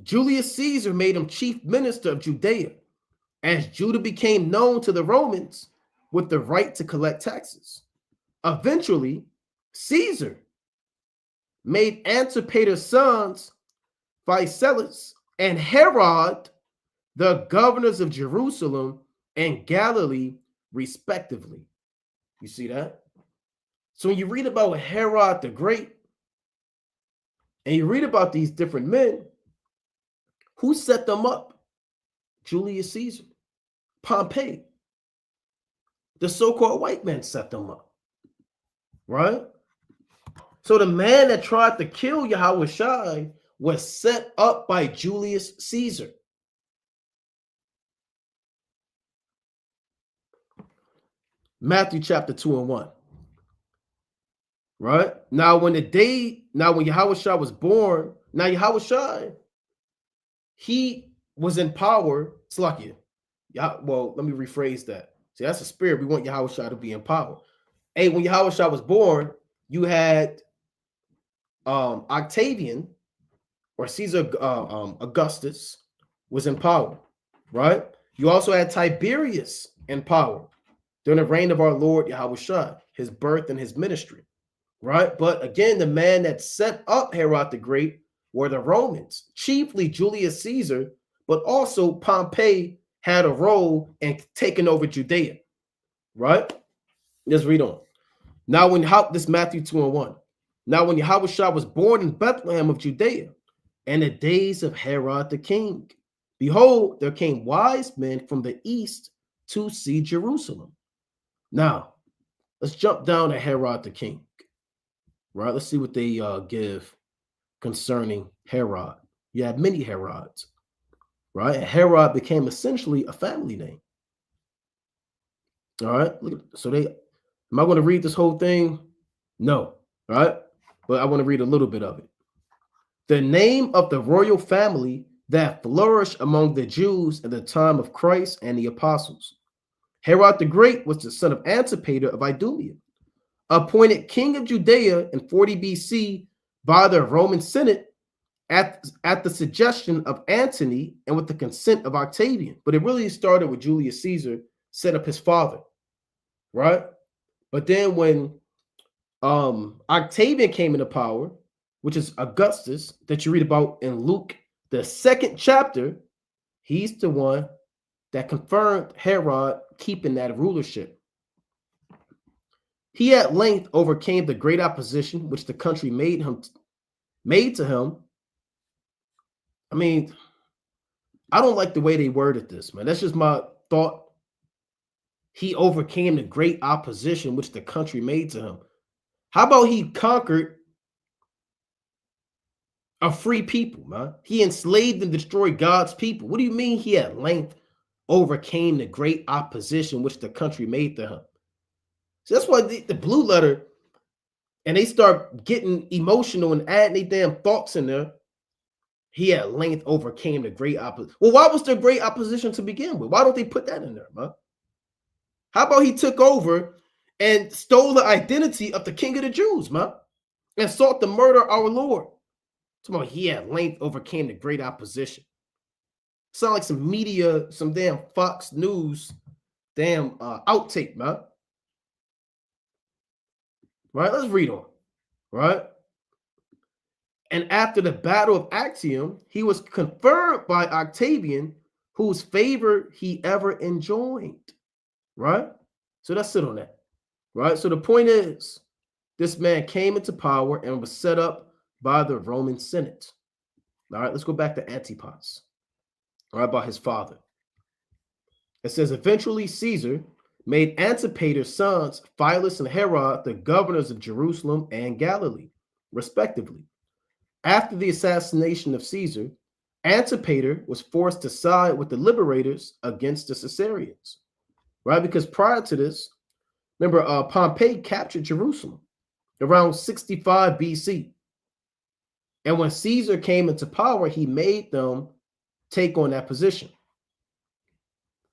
Julius Caesar made him chief minister of Judea, as Judah became known to the Romans with the right to collect taxes. Eventually, Caesar made Antipater's sons, Physalis and Herod, the governors of Jerusalem and Galilee, respectively. You see that? So when you read about Herod the Great, and you read about these different men, who set them up? Julius Caesar, Pompey, the so-called white man set them up, right? So the man that tried to kill Yahushua was set up by Julius Caesar. Matthew chapter 2 and 1. Right? Now when Yahushua was born, now Yahushua, he was in power. Slakia. Yeah, well, let me rephrase that. See, that's the spirit. We want Yahushua to be in power. Hey, when Yahushua was born, you had Octavian or Caesar Augustus was in power, right? You also had Tiberius in power during the reign of our Lord Yahushua, his birth and his ministry, right? But again, the man that set up Herod the Great were the Romans, chiefly Julius Caesar, but also Pompey had a role in taking over Judea, right? Let's read on. Now, this Matthew 2 and 1. Now, when Yahushua was born in Bethlehem of Judea, in the days of Herod the king, behold, there came wise men from the east to see Jerusalem. Now, let's jump down to Herod the king, right? Let's see what they give concerning Herod. You had many Herods, right? And Herod became essentially a family name. All right. So am I going to read this whole thing? No. All right. But I want to read a little bit of it. The name of the royal family that flourished among the Jews in the time of Christ and the apostles. Herod the Great was the son of Antipater of Idumea, appointed king of Judea in 40 BC by the Roman Senate at the suggestion of Antony and with the consent of Octavian. But it really started with Julius Caesar set up his father, right? But then when Octavian came into power, which is Augustus, that you read about in Luke, the 2nd chapter, he's the one that confirmed Herod keeping that rulership. He at length overcame the great opposition which the country made to him. I mean, I don't like the way they worded this, man. That's just my thought. He overcame the great opposition which the country made to him. How about he conquered a free people, man? He enslaved and destroyed God's people. What do you mean he at length overcame the great opposition which the country made to him? So that's why the blue letter, and they start getting emotional and adding their damn thoughts in there. He at length overcame the great opposition. Well, why was there great opposition to begin with? Why don't they put that in there, man? How about he took over and stole the identity of the king of the Jews, man, and sought to murder our Lord? Tomorrow, he at length overcame the great opposition. Sound like some media, some damn Fox News, damn outtake, man. Right? Let's read on. Right? And after the battle of Actium, he was confirmed by Octavian, whose favor he ever enjoyed. Right? So let's sit on that. Right? So the point is, this man came into power and was set up by the Roman Senate. All right, let's go back to Antipas. All right, about his father. It says, eventually Caesar made Antipater's sons, Physalis and Herod, the governors of Jerusalem and Galilee, respectively. After the assassination of Caesar, Antipater was forced to side with the liberators against the Caesarians. right? Because prior to this, remember, Pompey captured Jerusalem around 65 BC. And when Caesar came into power, he made them take on that position,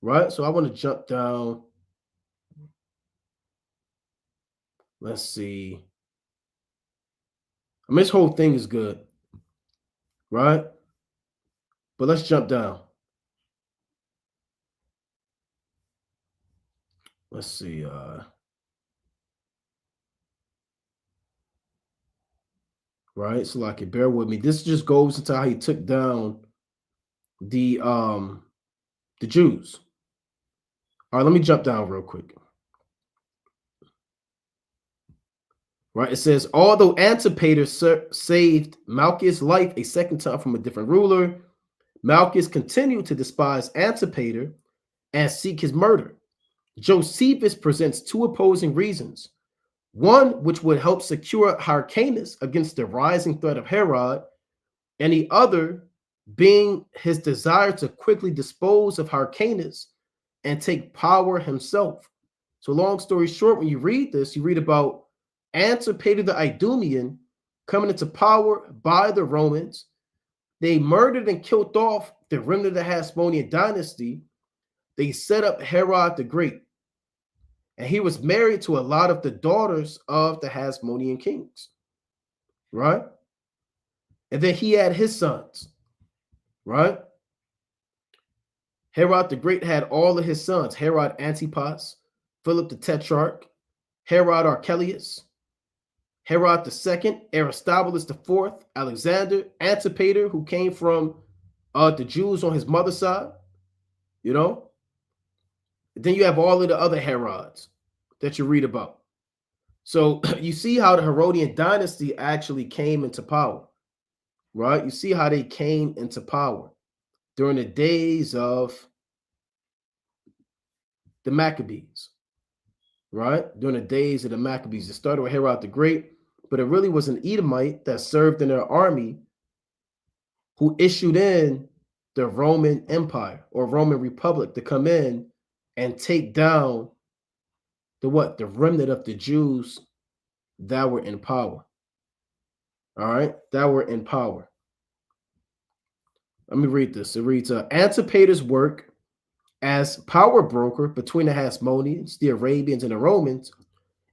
right? So I want to jump down. Let's see. I mean, this whole thing is good, right? But let's jump down. Let's see. Right. So like, bear with me. This just goes into how he took down the Jews. All right, let me jump down real quick. Right. It says, although Antipater saved Malchus' life a second time from a different ruler, Malchus continued to despise Antipater and seek his murder. Josephus presents two opposing reasons. One, which would help secure Hyrcanus against the rising threat of Herod, and the other being his desire to quickly dispose of Hyrcanus and take power himself. So long story short, when you read this, you read about Antipater the Idumean coming into power by the Romans. They murdered and killed off the remnant of the Hasmonean dynasty. They set up Herod the Great. And he was married to a lot of the daughters of the Hasmonean kings, right? And then he had his sons, right? Herod the Great had all of his sons: Herod Antipas, Philip the Tetrarch, Herod Archelaus, Herod II, Aristobulus IV, Alexander, Antipater, who came from the Jews on his mother's side, you know? Then you have all of the other Herods that you read about. So you see how the Herodian dynasty actually came into power, right? You see how they came into power during the days of the Maccabees, right? During the days of the Maccabees. It started with Herod the Great, but it really was an Edomite that served in their army who issued in the Roman Empire or Roman Republic to come in and take down the what? The remnant of the Jews that were in power. All right, that were in power. Let me read this. It reads, Antipater's work as power broker between the Hasmoneans, the Arabians, and the Romans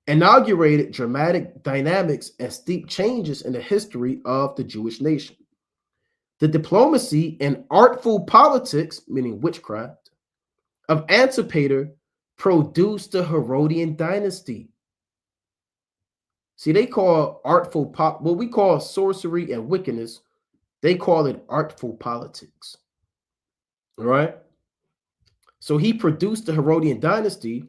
inaugurated dramatic dynamics and steep changes in the history of the Jewish nation. The diplomacy and artful politics, meaning witchcraft, of Antipater produced the Herodian dynasty. See, they call artful what we call sorcery and wickedness, they call it artful politics. All right. So he produced the Herodian dynasty.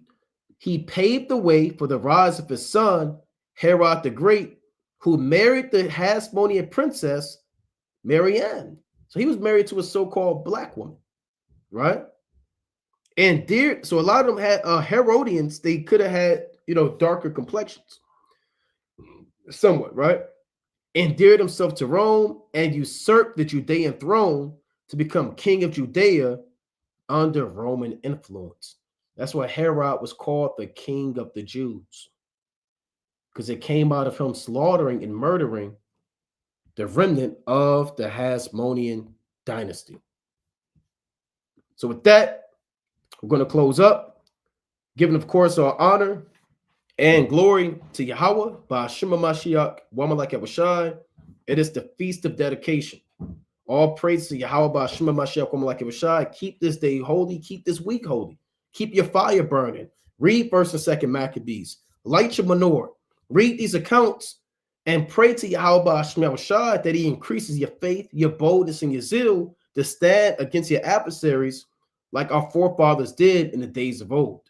He paved the way for the rise of his son, Herod the Great, who married the Hasmonean princess, Marianne. So he was married to a so-called black woman, right? And so a lot of them had Herodians. They could have had, darker complexions, somewhat, right? Endeared himself to Rome and usurped the Judean throne to become king of Judea under Roman influence. That's why Herod was called the king of the Jews, because it came out of him slaughtering and murdering the remnant of the Hasmonean dynasty. So with that, we're going to close up, giving, of course, our honor and glory to Yahweh, Ba'ashima Mashiach, Wamalak Yahushai. It is the Feast of Dedication. All praise to Yahweh, Ba'ashima Mashiach, Wamalak Yahushai. Keep this day holy. Keep this week holy. Keep your fire burning. Read 1st and 2nd Maccabees. Light your menorah. Read these accounts and pray to Yahweh, Ba'ashima Yahushai, that he increases your faith, your boldness, and your zeal to stand against your adversaries like our forefathers did in the days of old.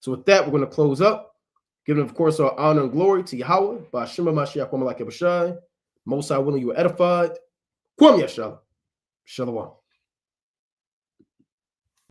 So with that, we're going to close up, giving, of course, our honor and glory to Yahweh, Ba'ashima Mashiach, Wamalak Yahushai. Most High willing you were edified. Kwam Yashala. Shalom.